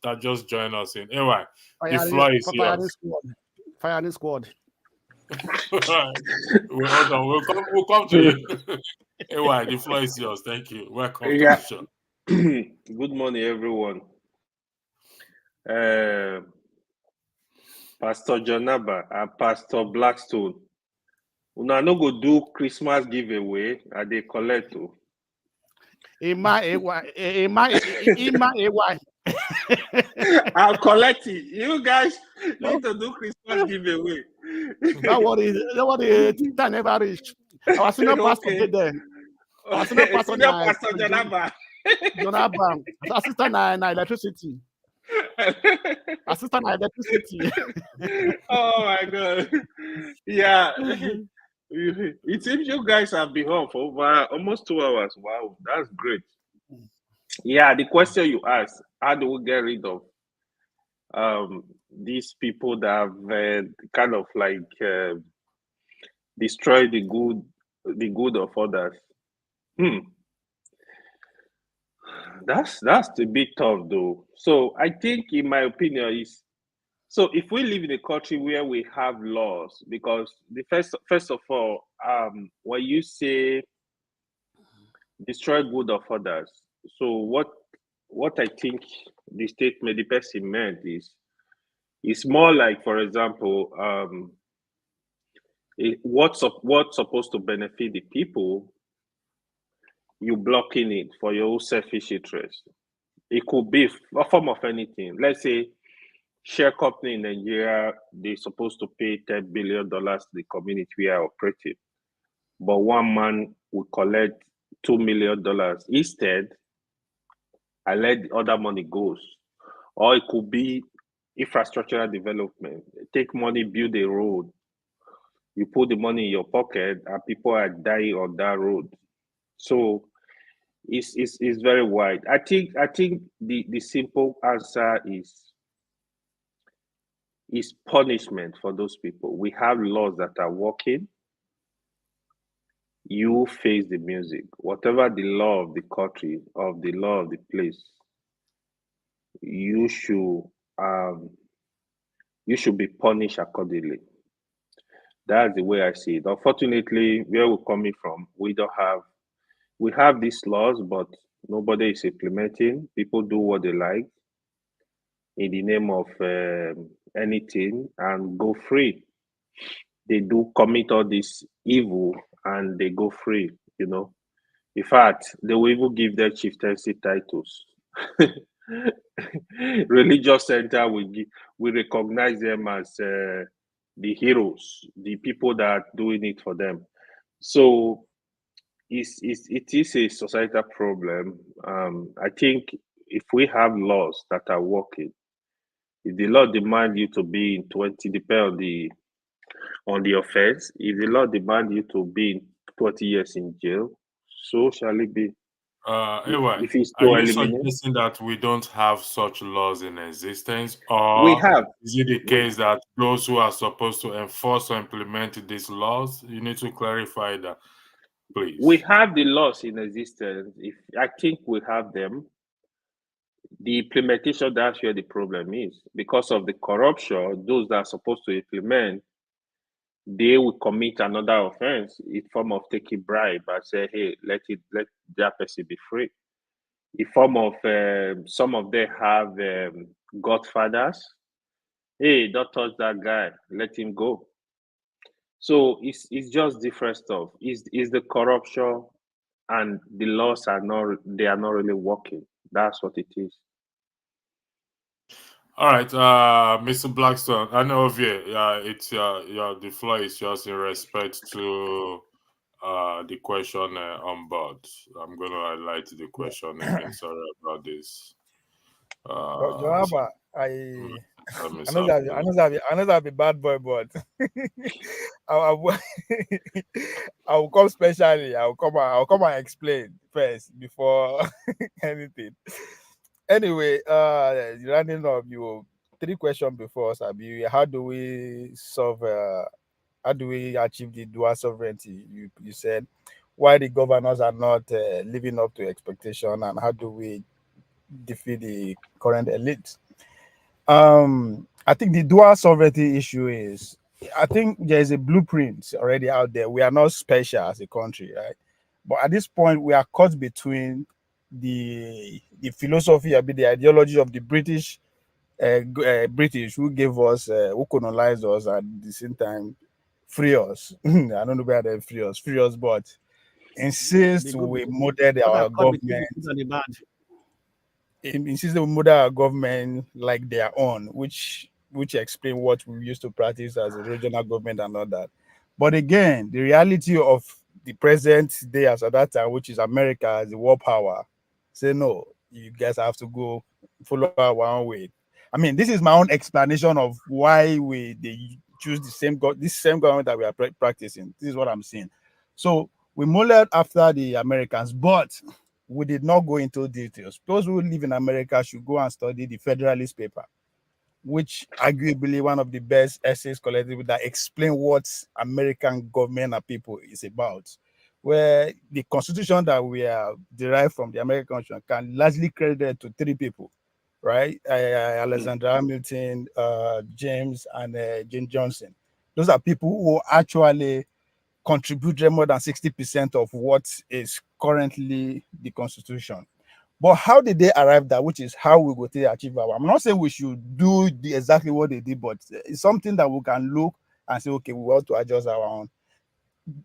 that just joined us in. AY, the floor is yours. Firing squad. Hold on, we'll come to you. AY, the floor is yours. Thank you. Welcome to the show. Good morning, everyone. Pastor Jonaba and Pastor Blackstone, una no go do Christmas giveaway at the collect. I'll collect it. You guys need to do Christmas giveaway. That what the time never reached. Our senior pastor did there. Our senior pastor Jonaba. Jonaba. Assistant na electricity. Assistant electricity. Oh my God. Yeah. It seems you guys have been on for over almost 2 hours. Wow, that's great. Yeah, the question you asked, how do we get rid of these people that have kind of like destroyed the good of others? That's a bit tough though. So I think, in my opinion, is, so if we live in a country where we have laws, because the first of all, when you say destroy good of others, so what I think the statement the person meant is, it's more like, for example, what's supposed to benefit the people, you blocking it for your own selfish interest. It could be a form of anything. Let's say share company in Nigeria, they're supposed to pay $10 billion to the community we are operating, but one man will collect $2 million instead, and let the other money goes. Or it could be infrastructural development. Take money, build a road. You put the money in your pocket, and people are dying on that road. So it's very wide. I think the simple answer is punishment for those people. We have laws that are working. You face the music. Whatever the law of the country, of the law of the place, you should be punished accordingly. That's the way I see it. Unfortunately, where we're coming from, we have these laws, but nobody is implementing. People do what they like. in the name of anything and go free. They do commit all this evil and they go free, you know. In fact, they will even give their chieftaincy titles. Religious center we recognize them as the heroes, the people that are doing it for them. So it is a societal problem. I think if we have laws that are working, if the law demand you to be in 20, depend on the offense. If the law demand you to be in 20 years in jail, so shall it be. Anyway, If it's are to you eliminate, suggesting that we don't have such laws in existence, we or have. is it the case that those who are supposed to enforce or implement these laws, you need to clarify that, please? We have the laws in existence. If I think we have them, the implementation, that's where the problem is. Because of the corruption, those that are supposed to implement, they will commit another offense in form of taking bribe and say, hey, let that person be free. In form of some of them have godfathers. Hey, don't touch that guy, let him go. So it's just different stuff. Is the corruption and the laws are not really working. That's what it is. All right, Mr. Blackstone. I know of you. It's the floor is yours in respect to the question on board. I'm going to highlight the question again. Sorry about this. Joaba, Let me I know that be bad boy, but I will come specially. I'll come and explain first before anything. Anyway, running up, you 3 questions before Sabi. How do we solve? How do we achieve the dual sovereignty? You said why the governors are not living up to expectation, and how do we defeat the current elite? I think the dual sovereignty issue is, I think there's a blueprint already out there. We are not special as a country, right? But at this point, we are caught between the philosophy, the ideology of the British who gave us, who colonized us, at the same time free us. I don't know where they free us, but insist we model our government. Insist we model our government like their own, which explain what we used to practice as a regional government and all that. But again, the reality of the present day as at that time, which is America as the world power, say no, you guys have to go follow our own way. I mean, this is my own explanation of why they choose this same government that we are practicing. This is what I'm saying. So we modeled after the Americans, but we did not go into details. Those who live in America should go and study the Federalist paper, which arguably one of the best essays collective that explain what American government and people is about, where the constitution that we are derived from, the American constitution, can largely credited to 3 people, right? Alexander Hamilton, James, and Jane Johnson. Those are people who actually contributed more than 60% of what is currently the constitution. But how did they arrive there, which is how we go to achieve our? I'm not saying we should do exactly what they did, but it's something that we can look and say, okay, we want to adjust our own.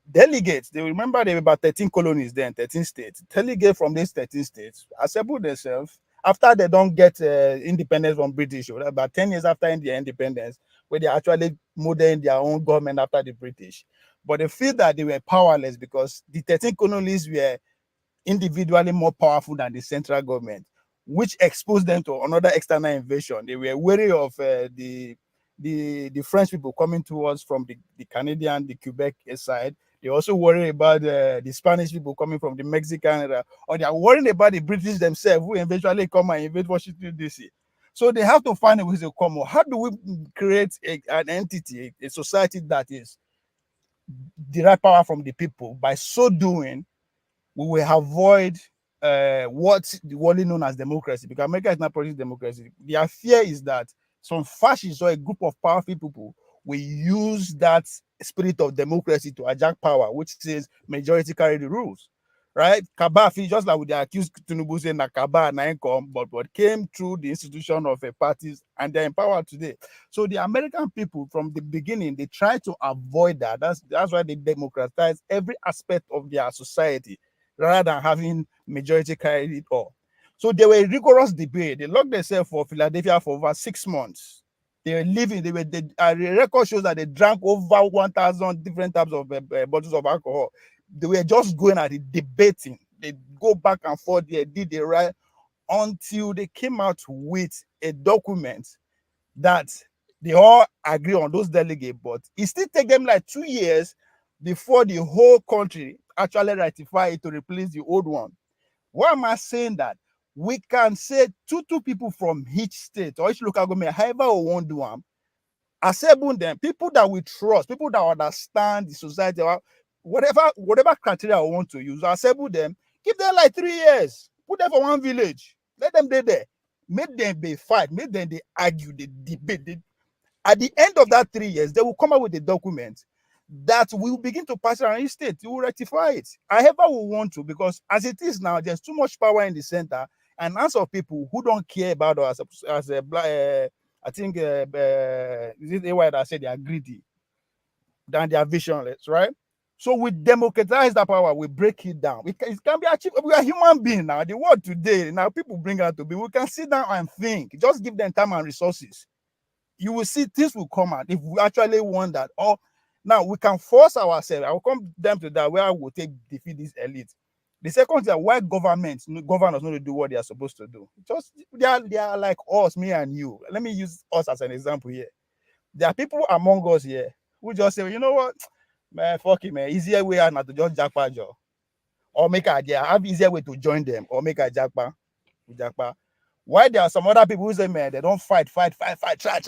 Delegates, they remember there were about 13 colonies then, 13 states. Delegates from these 13 states assemble themselves after they don't get independence from British, or about 10 years after their independence, where they actually modeling their own government after the British. But they feel that they were powerless because the 13 colonies were individually more powerful than the central government, which exposed them to another external invasion. They were wary of the French people coming towards from the Canadian, the Quebec side. They also worry about the Spanish people coming from the Mexican, or they are worrying about the British themselves, who eventually come and invade Washington, D.C. So they have to find a way to come. How do we create an entity, a society that is derive power from the people? By so doing, we will avoid what the world known as democracy, because America is not producing democracy. Their fear is that some fascists or a group of powerful people will use that spirit of democracy to hijack power, which says majority carry the rules, right? Kabafi, just like we accused Tinubu saying that Kaba and income, but came through the institution of a parties and they're empowered today. So the American people from the beginning, they try to avoid that. That's why they democratize every aspect of their society rather than having majority carry it all. So there were rigorous debate. They locked themselves for Philadelphia for over 6 months. They were living. The record shows that they drank over 1,000 different types of bottles of alcohol. They were just going at it, debating. They go back and forth. They did the right until they came out with a document that they all agree on, those delegates. But it still take them like 2 years before the whole country actually ratify it to replace the old one. Why am I saying that? We can say two people from each state or each local government, however we want to do them, assemble them, people that we trust, people that understand the society, whatever criteria we want to use, assemble them, give them like 3 years, put them for one village, let them be there, make them be fight, make them they argue, they debate. At the end of that 3 years, they will come up with a document that will begin to pass around each state. We will rectify it, however we want to, because as it is now, there's too much power in the center, and lots of people who don't care about us as a black. I think is it AY that said they are greedy than they are visionless, right? So we democratize that power, we break it down. It can be achieved. We are human beings now. The world today, now people bring out to be. We can sit down and think. Just give them time and resources. You will see things will come out if we actually want that. Or now we can force ourselves. I will come down to that where we'll defeat this elite. The second thing, why governors not to do what they are supposed to do. Just they are like us, me and you. Let me use us as an example here. There are people among us here who just say, you know what, man, fuck it, man. Easier way out not to just jackpot job. Or make a idea. Have easier way to join them or make a jackpot. Why there are some other people who say, man, they don't fight, try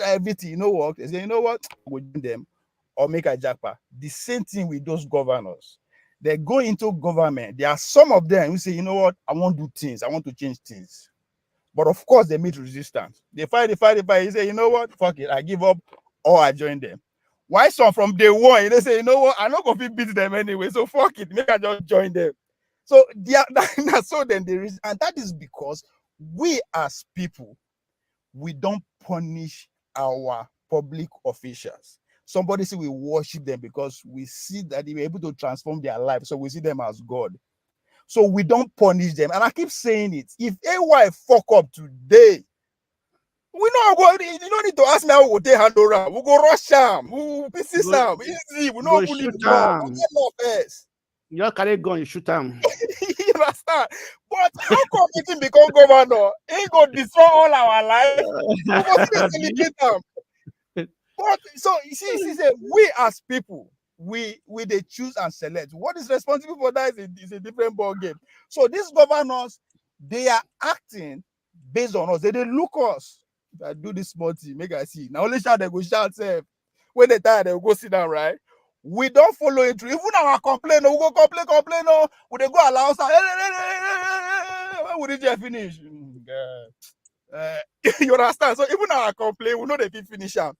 everything, you know what? They say, you know what? We'll join them or make a jackpot. The same thing with those governors. They go into government. There are some of them who say, you know what, I want to do things, I want to change things. But of course, they meet resistance. They fight. You say, you know what, fuck it, I give up or I join them. Why some from day one, they say, you know what, I'm not going to beat them anyway, so fuck it, make I just join them. So so then there is, and that is because we as people, we don't punish our public officials. Somebody say we worship them because we see that they were able to transform their life. So we see them as God. So we don't punish them. And I keep saying it. If AY fuck up today, we not go. You don't need to ask me how we will take hand around. We'll go rush him. We'll pieces him. Easy. We not put it down. We get no first. You just carry gun, you shoot him. You understand? But how come he become governor? He go destroy all our life. We go still celebrate him. But so you see, we as people, we they choose and select. What is responsible for that is a different ball game. So these governors, they are acting based on us. They look us. If I do this small thing, make I see. Now only shout, they go shout self. When they tired, they will go sit down, right? We don't follow it through. Even our complaint, we go complain, no. We they go allow us. When would it finish? You understand? So even our complaint, we know they finish them.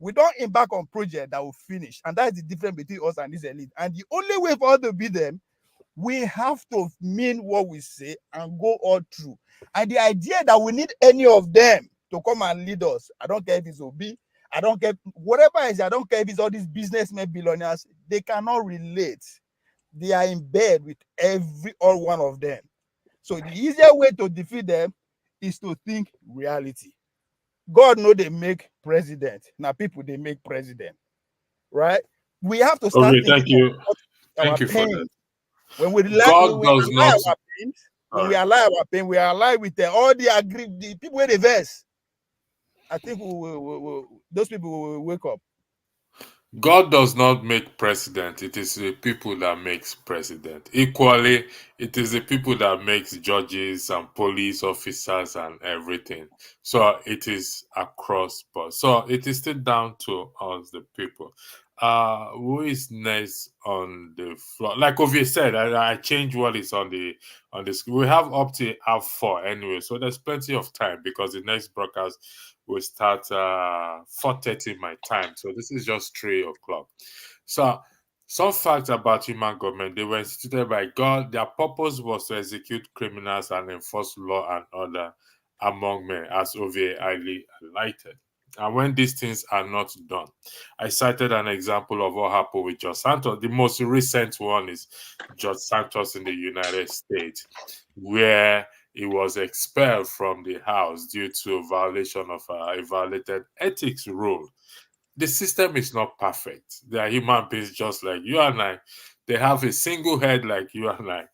We don't embark on project that will finish, and that's the difference between us and this elite. And the only way for us to beat them, we have to mean what we say and go all through. And the idea that we need any of them to come and lead us, I don't care if it's Obi, I don't care whatever it is, I don't care if it's all these businessmen, billionaires, they cannot relate. They are in bed with all one of them. So the easier way to defeat them is to think reality. God know they make president. Now people they make president, right? We have to start thinking thank you. Our Thank you pain. for that. When we God does not. our pain, when we allow our pain, we are alive with all the people where they verse. I think those people will wake up. God does not make president. It is the people that makes president. Equally, it is the people that makes judges and police officers and everything. So it is across board. So it is still down to us, the people. Who is next on the floor? Like Ovie said, I changed what is on the screen. We have up to half 4 anyway, so there's plenty of time because the next broadcast will start 4:30 my time. So this is just 3 o'clock. So Some facts about human government: they were instituted by God. Their purpose was to execute criminals and enforce law and order among men, as Ovie highly highlighted. And when these things are not done, I cited an example of what happened with George Santos. The most recent one is George Santos in the United States, where he was expelled from the House due to a violation of a violated ethics rule. The system is not perfect. They are human beings just like you and I. They have a single head like you and I,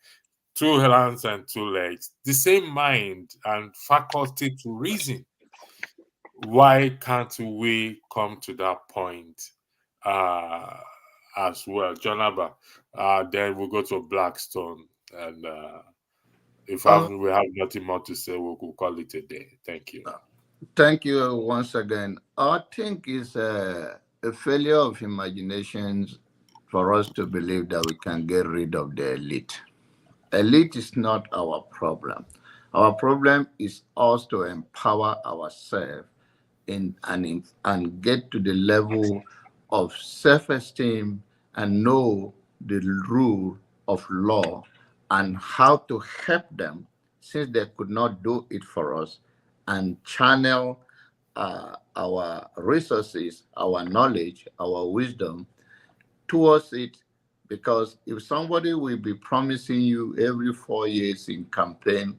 two hands and two legs, the same mind and faculty to reason. Why can't we come to that point as well? John Abba, then we'll go to Blackstone. And if we have nothing more to say, we'll call it a day. Thank you. Thank you once again. I think it's a failure of imaginations for us to believe that we can get rid of the elite. Elite is not our problem. Our problem is us to empower ourselves and get to the level of self-esteem and know the rule of law and how to help them, since they could not do it for us, and channel our resources, our knowledge, our wisdom towards it. Because if somebody will be promising you every 4 years in campaign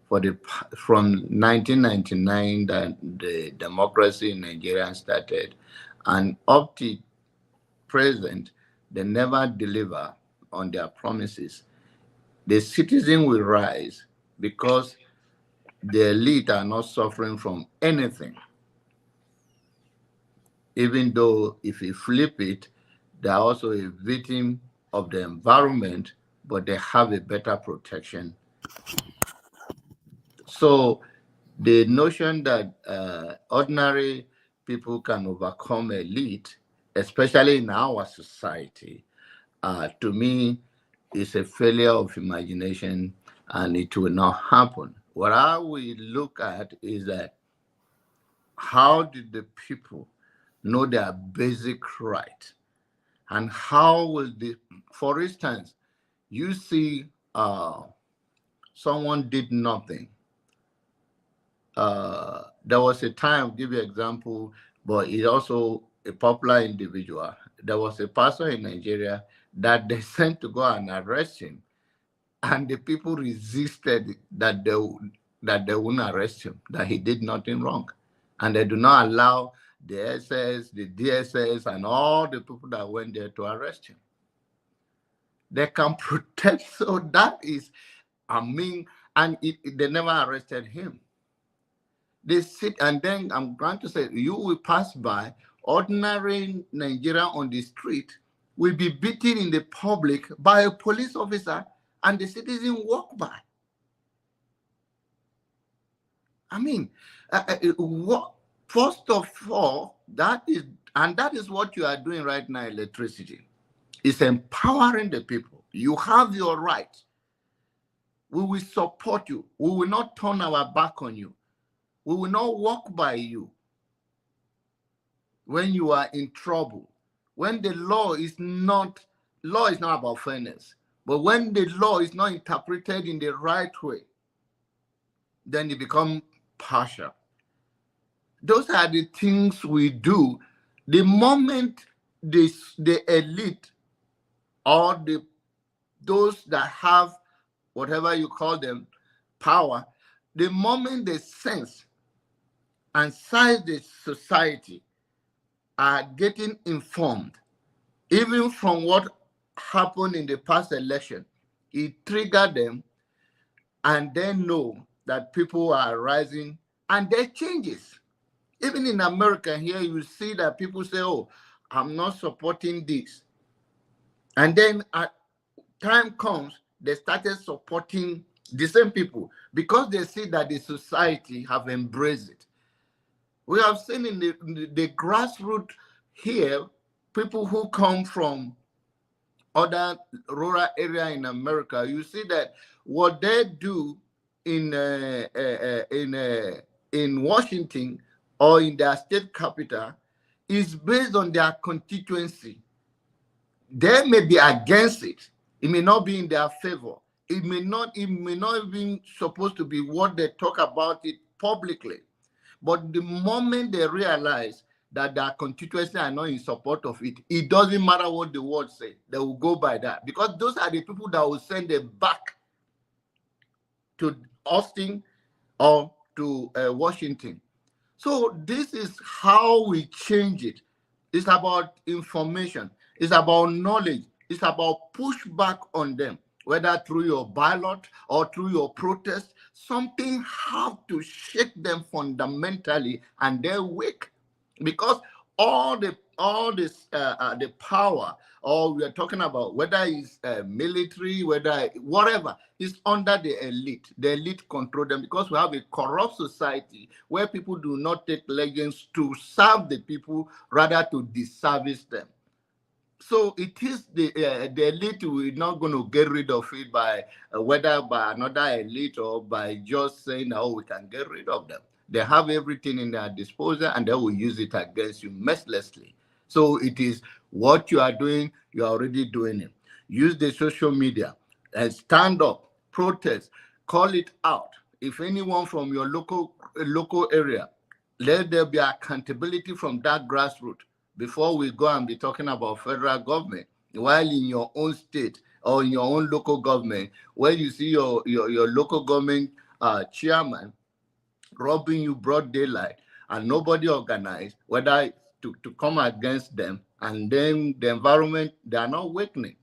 from 1999 that the democracy in Nigeria started, and up to present, they never deliver on their promises, the citizen will rise because the elite are not suffering from anything. Even though if you flip it, they are also a victim of the environment, but they have a better protection. So the notion that ordinary people can overcome elite, especially in our society, to me, is a failure of imagination, and it will not happen. What I will look at is that how did the people know their basic right? And how will the, for instance, you see someone did nothing. There was a time, I'll give you an example, but he's also a popular individual. There was a pastor in Nigeria that they sent to go and arrest him, and the people resisted that they wouldn't arrest him, that he did nothing wrong. And they do not allow the SS, the DSS, and all the people that went there to arrest him. They can protect, so that is, and they never arrested him. They sit, and then I'm going to say, you will pass by, ordinary Nigerian on the street will be beaten in the public by a police officer, and the citizen walk by. I mean, first of all, that is what you are doing right now, electricity. It's empowering the people. You have your right. We will support you. We will not turn our back on you. We will not walk by you when you are in trouble. When the law is not about fairness, but when the law is not interpreted in the right way, then it becomes partial. Those are the things we do. The moment the elite or those that have whatever you call them, power, the moment they sense and size the society are getting informed, even from what happened in the past election, it triggered them, and they know that people are rising, and there changes. Even in America here, you see that people say, oh, I'm not supporting this. And then at time comes, they started supporting the same people because they see that the society have embraced it. We have seen in the grassroots here, people who come from other rural area in America, you see that what they do in Washington or in their state capital is based on their constituency. They may be against it. It may not be in their favor. It may not even supposed to be what they talk about it publicly. But the moment they realize that their constituency are not in support of it, it doesn't matter what the world say. They will go by that. Because those are the people that will send them back to Austin or to Washington. So this is how we change it. It's about information. It's about knowledge. It's about pushback on them, whether through your ballot or through your protest. Something have to shake them fundamentally, and they're weak, because all the power, or we are talking about whether it's military, whether whatever, is under the elite. The elite control them, because we have a corrupt society where people do not take legends to serve the people, rather to disservice them. So it is the elite. We're not going to get rid of it by whether by another elite or by just saying, oh, we can get rid of them. They have everything in their disposal, and they will use it against you mercilessly. So it is what you are doing, you are already doing it. Use the social media and stand up, protest, call it out. If anyone from your local area, let there be accountability from that grassroots before we go and be talking about federal government. While in your own state or in your own local government, when you see your local government chairman robbing you broad daylight and nobody organized, whether to come against them, and then the environment, they are not awakening.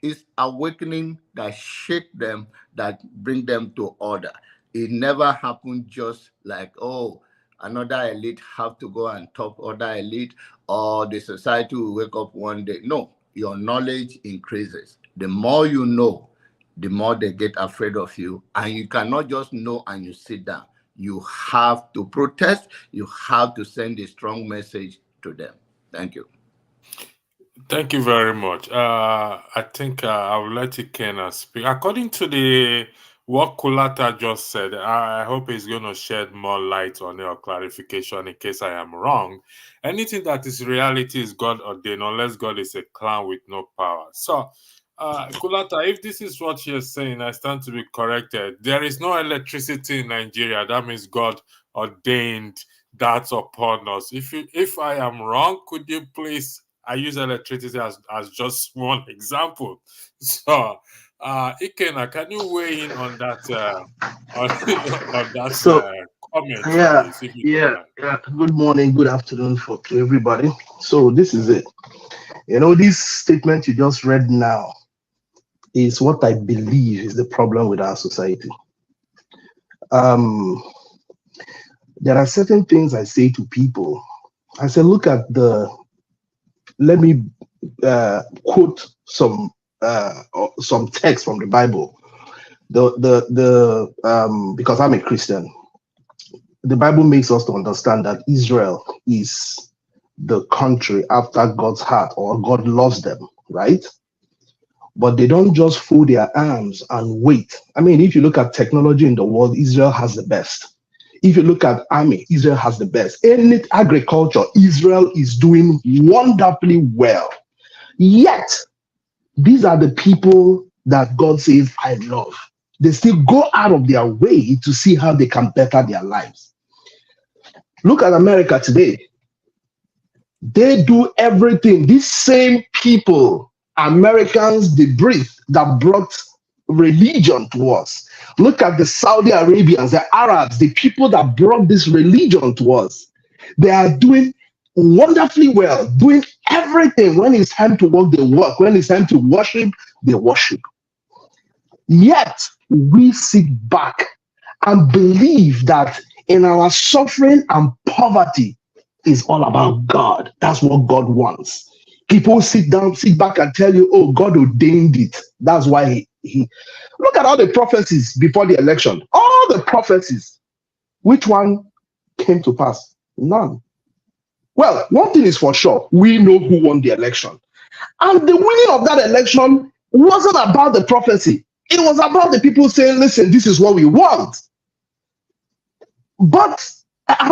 It's awakening that shake them, that bring them to order. It never happened just like, oh, another elite have to go and top other elite, or the society will wake up one day. No, your knowledge increases. The more you know, the more they get afraid of you. And you cannot just know and you sit down. You have to protest. You have to send a strong message to them. Thank you. Thank you very much. I think I will let Ikenna speak. According to what Kulata just said, I hope he's going to shed more light on your clarification in case I am wrong. Anything that is reality is God ordained, unless God is a clown with no power. So, Kulata, if this is what you're saying, I stand to be corrected. There is no electricity in Nigeria. That means God ordained that upon us. If I am wrong, could you please? I use electricity as just one example. So, Ikenna, can you weigh in on that comment, Yeah, please? yeah. Good morning, good afternoon to everybody. So this is it. This statement you just read now is what I believe is the problem with our society. There are certain things I say to people. I say, look at let me quote some text from the Bible. Because I'm a Christian, the Bible makes us to understand that Israel is the country after God's heart, or God loves them, right? But they don't just fold their arms and wait. I mean, if you look at technology in the world, Israel has the best. If you look at army, Israel has the best. In agriculture, Israel is doing wonderfully well. Yet, these are the people that God says, I love. They still go out of their way to see how they can better their lives. Look at America today. They do everything. These same people, Americans, they breathe, that brought religion to us. Look at the Saudi Arabians, the Arabs, the people that brought this religion to us. They are doing wonderfully well, doing everything. When it's time to work, they work. When it's time to worship, they worship. Yet, we sit back and believe that in our suffering and poverty is all about God. That's what God wants. People sit back and tell you, oh, God ordained it. That's why he look at all the prophecies before the election. All the prophecies. Which one came to pass? None. Well, one thing is for sure. We know who won the election. And the winning of that election wasn't about the prophecy. It was about the people saying, listen, this is what we want. But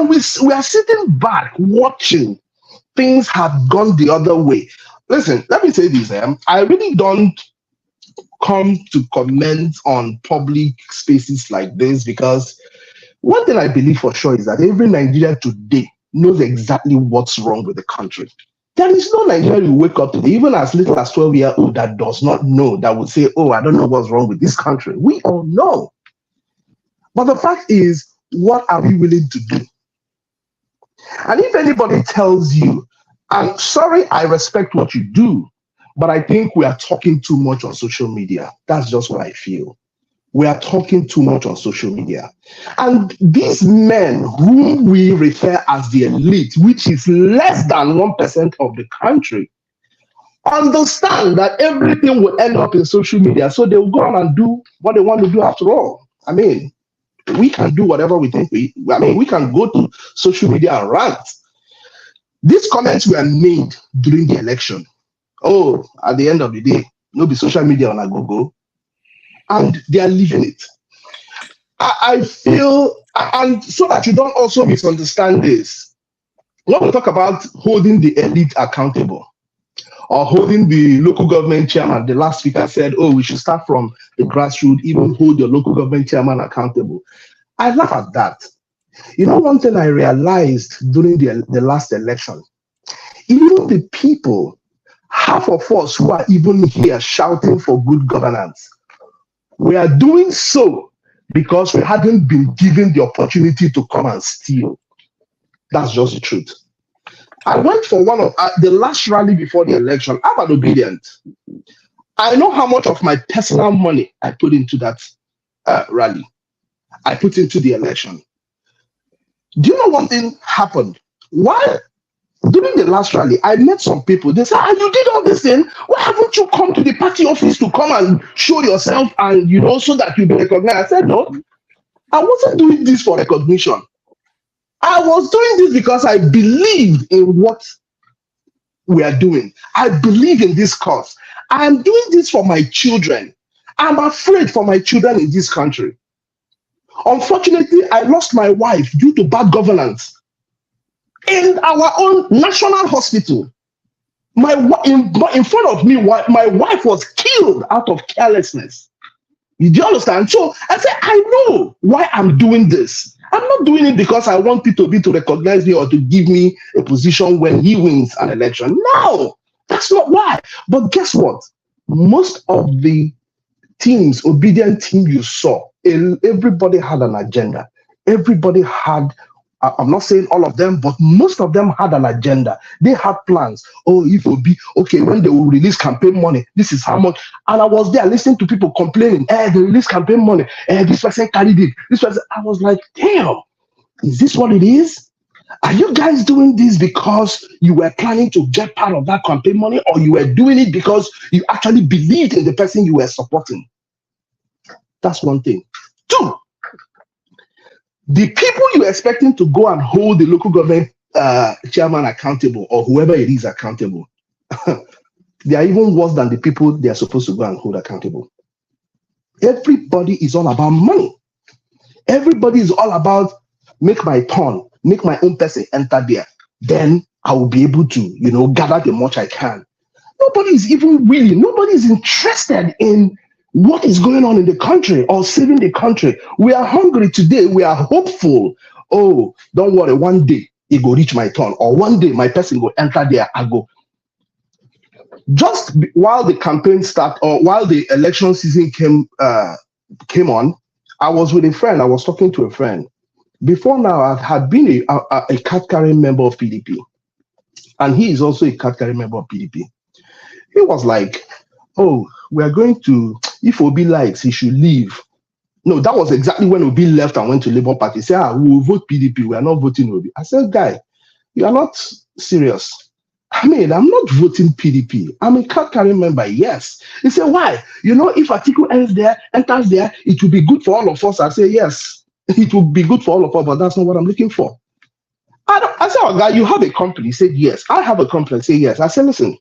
we are sitting back watching things have gone the other way. listen, let me say this. I really don't come to comment on public spaces like this because one thing I believe for sure is that every Nigerian today knows exactly what's wrong with the country. There is no Nigerian who wake up today, even as little as 12-year-old, that does not know, that would say, oh, I don't know what's wrong with this country. We all know. But the fact is, what are we willing to do? And if anybody tells you, I'm sorry, I respect what you do, but I think we are talking too much on social media. That's just what I feel. We are talking too much on social media. And these men whom we refer as the elite, which is less than 1% of the country, understand that everything will end up in social media. So they will go on and do what they want to do after all. I mean, we can do whatever we think we can go to social media and rant. These comments were made during the election. Oh, at the end of the day, no be social media on a go-go. And they are leaving it. I feel, and so that you don't also misunderstand this, when we talk about holding the elite accountable or holding the local government chairman, the last speaker said, oh, we should start from the grassroots, even hold your local government chairman accountable. I laugh at that. You know, one thing I realized during the last election, even the people, half of us who are even here shouting for good governance, we are doing so because we hadn't been given the opportunity to come and steal. That's just the truth. I went for one of the last rally before the election. I'm an obedient. I know how much of my personal money I put into that rally. I put into the election. Do you know one thing happened? Why? During the last rally, I met some people. They said, you did all this thing. Why haven't you come to the party office to come and show yourself and, you know, so that you'll be recognized? I said, no, I wasn't doing this for recognition. I was doing this because I believed in what we are doing. I believe in this cause. I am doing this for my children. I'm afraid for my children in this country. Unfortunately, I lost my wife due to bad governance. In our own national hospital, in front of me, my wife was killed out of carelessness. Do you understand? So I said, I know why I'm doing this. I'm not doing it because I want P2B to recognize me or to give me a position when he wins an election. No, that's not why. But guess what? Most of the teams, obedient team you saw, everybody had an agenda. Everybody had, I'm not saying all of them, but most of them had an agenda. They had plans. Oh, it will be okay when they will release campaign money. This is how much. And I was there listening to people complaining. They release campaign money. This person carried it. This person. I was like, damn, is this what it is? Are you guys doing this because you were planning to get part of that campaign money, or you were doing it because you actually believed in the person you were supporting? That's one thing. Two, the people you're expecting to go and hold the local government chairman accountable, or whoever it is accountable, they are even worse than the people they are supposed to go and hold accountable. Everybody is all about money. Everybody is all about make my turn, make my own person enter there. Then I will be able to, you know, gather the much I can. Nobody is even willing. Nobody is interested in what is going on in the country or saving the country. We are hungry today. We are hopeful. Oh, don't worry. One day it will reach my turn, or one day my person will enter there. I go. Just while the campaign started, or while the election season came on, I was with a friend. I was talking to a friend. Before now, I had been a card-carrying member of PDP, and he is also a card-carrying member of PDP. He was like, oh, we are going to, if Obi likes, he should leave. No, that was exactly when Obi left and went to Labour Party. He said, we will vote PDP. We are not voting Obi. I said, guy, you are not serious. I mean, I'm not voting PDP. I'm a card-carrying member, yes. He said, why? You know, if Atiku enters there, it will be good for all of us. I say, yes, it will be good for all of us, but that's not what I'm looking for. I said, oh, guy, you have a company? He said, yes. I have a company. I said, yes. I said, listen,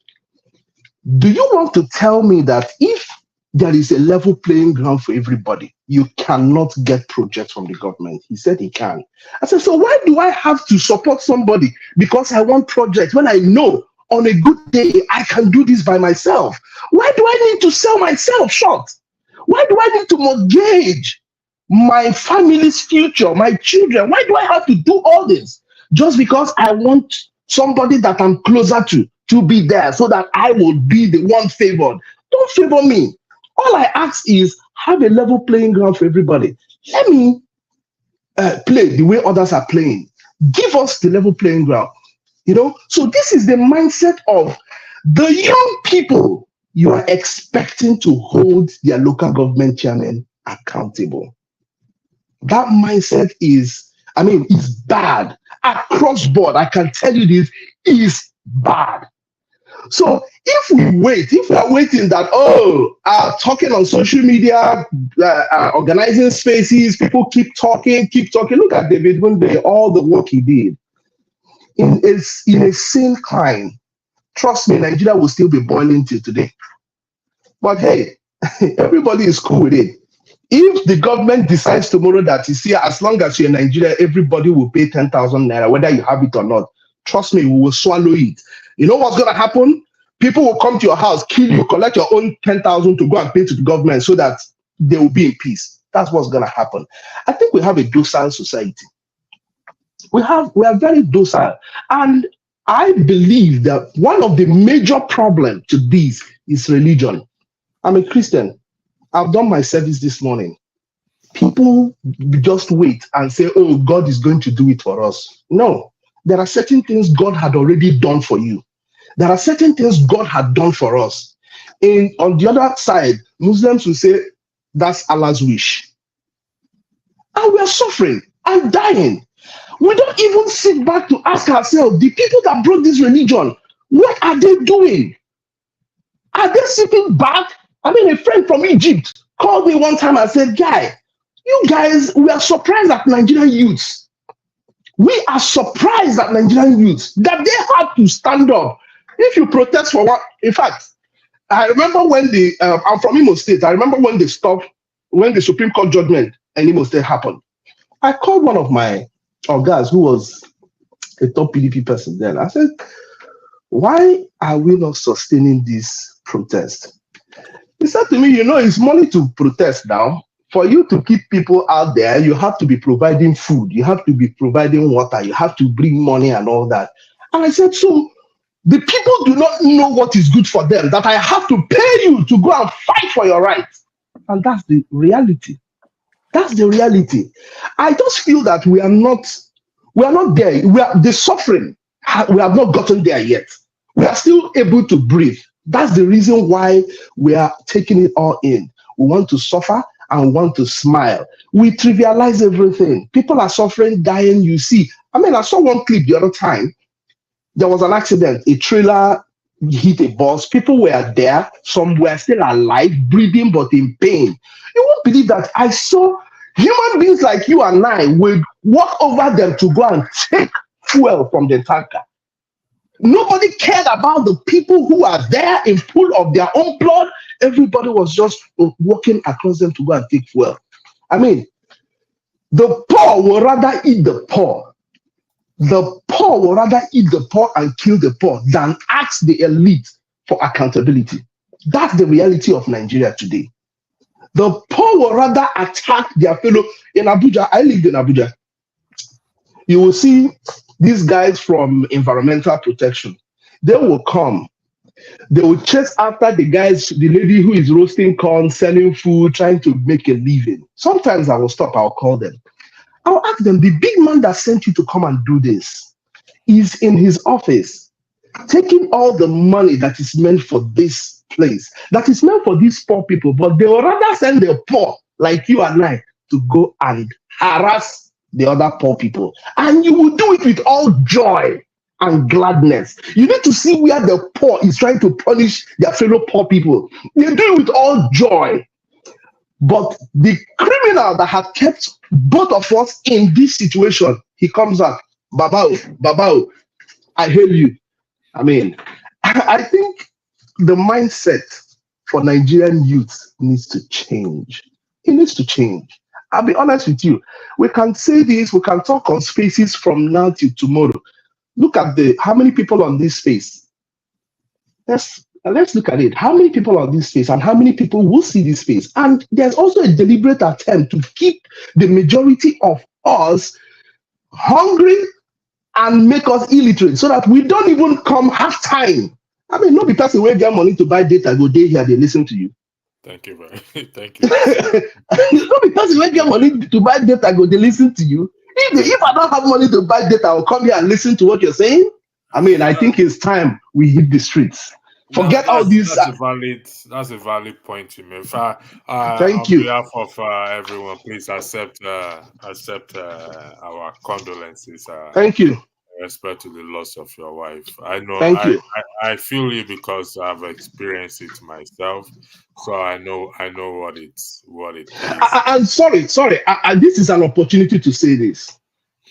do you want to tell me that if there is a level playing ground for everybody, you cannot get projects from the government? He said he can. I said, so why do I have to support somebody because I want projects when I know on a good day, I can do this by myself. Why do I need to sell myself short? Why do I need to mortgage my family's future, my children? Why do I have to do all this? Just because I want somebody that I'm closer to be there so that I will be the one favored. Don't favor me. All I ask is have a level playing ground for everybody. Let me play the way others are playing. Give us the level playing ground. So this is the mindset of the young people you are expecting to hold their local government chairman accountable. That mindset is bad. Across board, I can tell you this is bad. So if we are waiting that, talking on social media, organizing spaces, people keep talking. Look at David Wimbe, all the work he did. In a sane climb, trust me, Nigeria will still be boiling till today. But hey, everybody is cool with it. If the government decides tomorrow that as long as you're in Nigeria, everybody will pay 10,000 naira, whether you have it or not, trust me, we will swallow it. You know what's going to happen? People will come to your house, kill you, collect your own 10,000 to go and pay to the government so that they will be in peace. That's what's going to happen. I think we have a docile society. We are very docile. And I believe that one of the major problems to this is religion. I'm a Christian. I've done my service this morning. People just wait and say, oh, God is going to do it for us. No, there are certain things God had already done for you. There are certain things God had done for us. On the other side, Muslims will say, that's Allah's wish. And we are suffering and dying. We don't even sit back to ask ourselves, the people that brought this religion, what are they doing? Are they sitting back? A friend from Egypt called me one time and said, guy, you guys, we are surprised at Nigerian youths. We are surprised at Nigerian youths that they have to stand up. If you protest for what, in fact, I remember when I'm from Imo State. I remember when the Supreme Court judgment in Imo State happened. I called one of my guys who was a top PDP person then. I said, why are we not sustaining this protest? He said to me, it's money to protest now. For you to keep people out there, you have to be providing food. You have to be providing water. You have to bring money and all that. And I said, so the people do not know what is good for them, that I have to pay you to go and fight for your rights. And that's the reality. That's the reality. I just feel that we are not there. The suffering, we have not gotten there yet. We are still able to breathe. That's the reason why we are taking it all in. We want to suffer and we want to smile. We trivialize everything. People are suffering, dying, you see. I saw one clip the other time. There was an accident. A trailer hit a bus. People were there. Some were still alive, breathing, but in pain. You won't believe that I saw human beings like you and I will walk over them to go and take fuel from the tanker. Nobody cared about the people who are there in pool of their own blood. Everybody was just walking across them to go and take fuel. The poor will rather eat the poor. The poor will rather eat the poor and kill the poor than ask the elite for accountability. That's the reality of Nigeria today. The poor will rather attack their fellow. In Abuja, I lived in Abuja. You will see these guys from environmental protection. They will come. They will chase after the lady who is roasting corn, selling food, trying to make a living. Sometimes I will stop, I'll call them. I'll ask them, the big man that sent you to come and do this is in his office, taking all the money that is meant for this place, that is meant for these poor people, but they will rather send the poor, like you and I, to go and harass the other poor people. And you will do it with all joy and gladness. You need to see where the poor is trying to punish their fellow poor people. They do it with all joy. But the criminal that had kept both of us in this situation, he comes out, Babao, I hail you. I think the mindset for Nigerian youth needs to change. It needs to change. I'll be honest with you. We can say this, we can talk on spaces from now till tomorrow. Look at how many people on this space. Let's look at it. How many people are on this space and how many people will see this space? And there's also a deliberate attempt to keep the majority of us hungry and make us illiterate so that we don't even come half time. I mean, no because we get money to buy data, go day here, they listen to you. Thank you very thank you. No because we get money to buy data, go they listen to you. If I don't have money to buy data, I'll come here and listen to what you're saying. I mean, I think it's time we hit the streets. Forget all these. That's a valid point you made. Thank on you. behalf of everyone, please accept our condolences. Thank you. Respect to the loss of your wife. I know. Thank you. I feel you because I've experienced it myself, so I know what it is. I'm sorry. This is an opportunity to say this.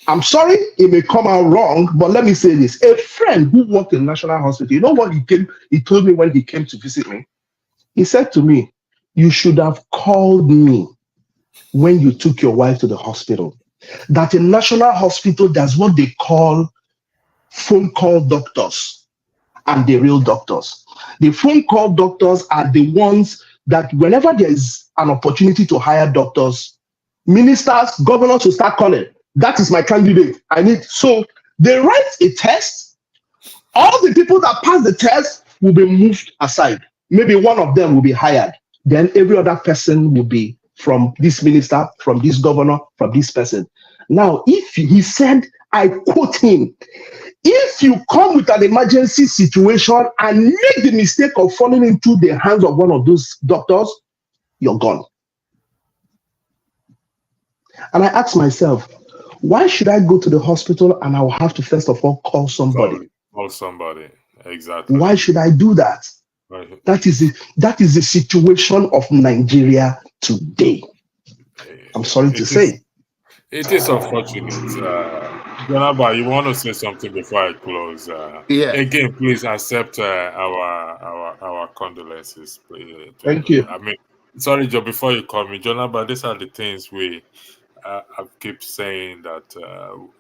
I'm sorry, it may come out wrong, but let me say this. A friend who worked in National Hospital, you know what he told me when he came to visit me? He said to me, you should have called me when you took your wife to the hospital. That in National Hospital, there's what they call phone call doctors and the real doctors. The phone call doctors are the ones that whenever there is an opportunity to hire doctors, ministers, governors will start calling. That is my candidate. So they write a test. All the people that pass the test will be moved aside. Maybe one of them will be hired. Then every other person will be from this minister, from this governor, from this person. Now, if he said, I quote him, if you come with an emergency situation and make the mistake of falling into the hands of one of those doctors, you're gone. And I asked myself, why should I go to the hospital and I'll have to first of all call somebody? Call somebody, exactly. Why should I do that? Right. That is the situation of Nigeria today. I'm sorry to say. It is unfortunate. Jonaba, you want to say something before I close? Yeah. Again, please accept our condolences. Thank you. I mean, sorry, Joe, before you call me, Jonaba, these are the things I keep saying that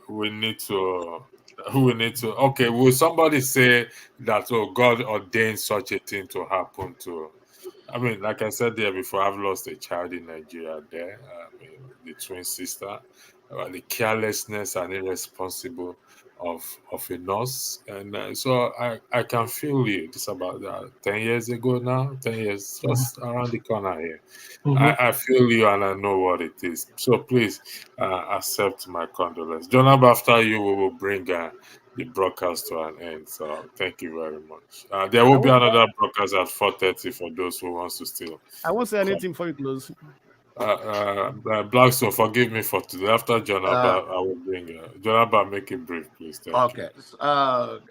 we need to. Okay, will somebody say that? Oh, God ordained such a thing to happen to? I mean, like I said there before, I've lost a child in Nigeria. There, the twin sister, the carelessness and irresponsible of a nurse, and so I can feel you. It's about 10 years ago now. 10 years, just around the corner here. I feel you and I know what it is. So please accept my condolence. Jonab, after you, we will bring the broadcast to an end. So thank you very much. There will be another broadcast at 4:30 for those who wants to still. I won't say anything before you close. Blackstone, forgive me for today. After Jonaba, I will bring Jonaba. Make it brief, please. Thank you.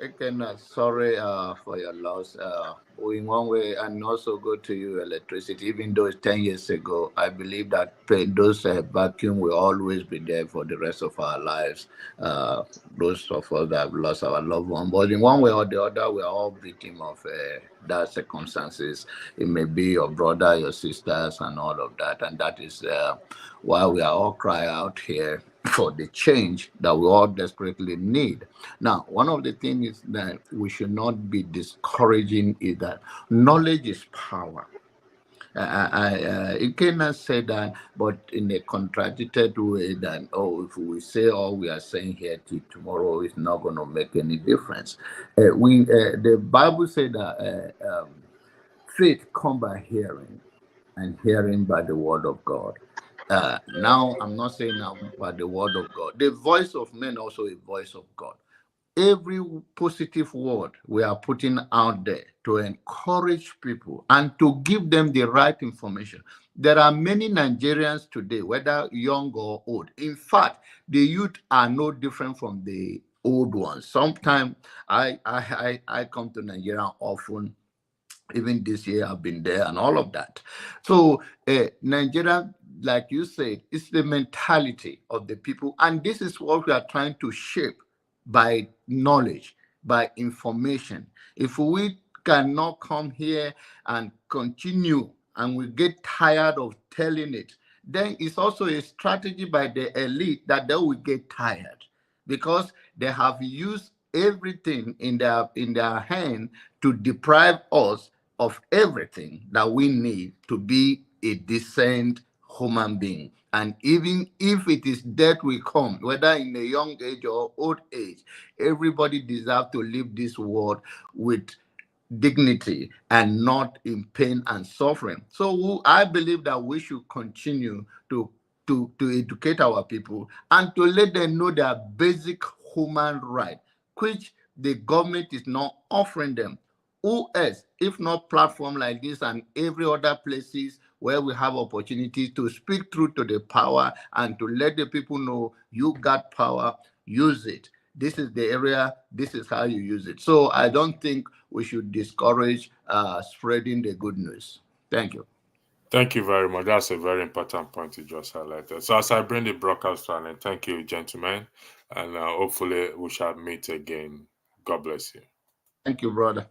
Again, sorry for your loss. In one way, and also go to you, electricity. Even though it's 10 years ago, I believe that those vacuum will always be there for the rest of our lives. Those of us that have lost our loved one, but in one way or the other, we are all victims of that circumstances. It may be your brother, your sisters, and all of that, and that is why we are all crying out here for the change that we all desperately need. Now, one of the things is that we should not be discouraging is that knowledge is power. It cannot say that, but in a contradicted way that, if we say all we are saying here till tomorrow, it's not going to make any difference. The Bible said that faith comes by hearing, and hearing by the word of God. Now, I'm not saying now by the word of God. The voice of men also a voice of God. Every positive word we are putting out there to encourage people and to give them the right information. There are many Nigerians today, whether young or old. In fact, the youth are no different from the old ones. Sometimes I come to Nigeria often. Even this year, I've been there and all of that. So Nigeria, like you said, it's the mentality of the people. And this is what we are trying to shape by knowledge, by information. If we cannot come here and continue and we get tired of telling it, then it's also a strategy by the elite that they will get tired because they have used everything in their hand to deprive us of everything that we need to be a decent human being. And even if it is death will come, whether in a young age or old age, everybody deserves to leave this world with dignity and not in pain and suffering. So I believe that we should continue to educate our people and to let them know their basic human right, which the government is not offering them. Who else, if not platform like this and every other places where we have opportunities to speak truth to the power and to let the people know you got power, use it. This is the area, this is how you use it. So I don't think we should discourage spreading the good news. Thank you. Thank you very much. That's a very important point you just highlighted. So as I bring the broadcast to an end, thank you, gentlemen. And hopefully we shall meet again. God bless you. Thank you, brother.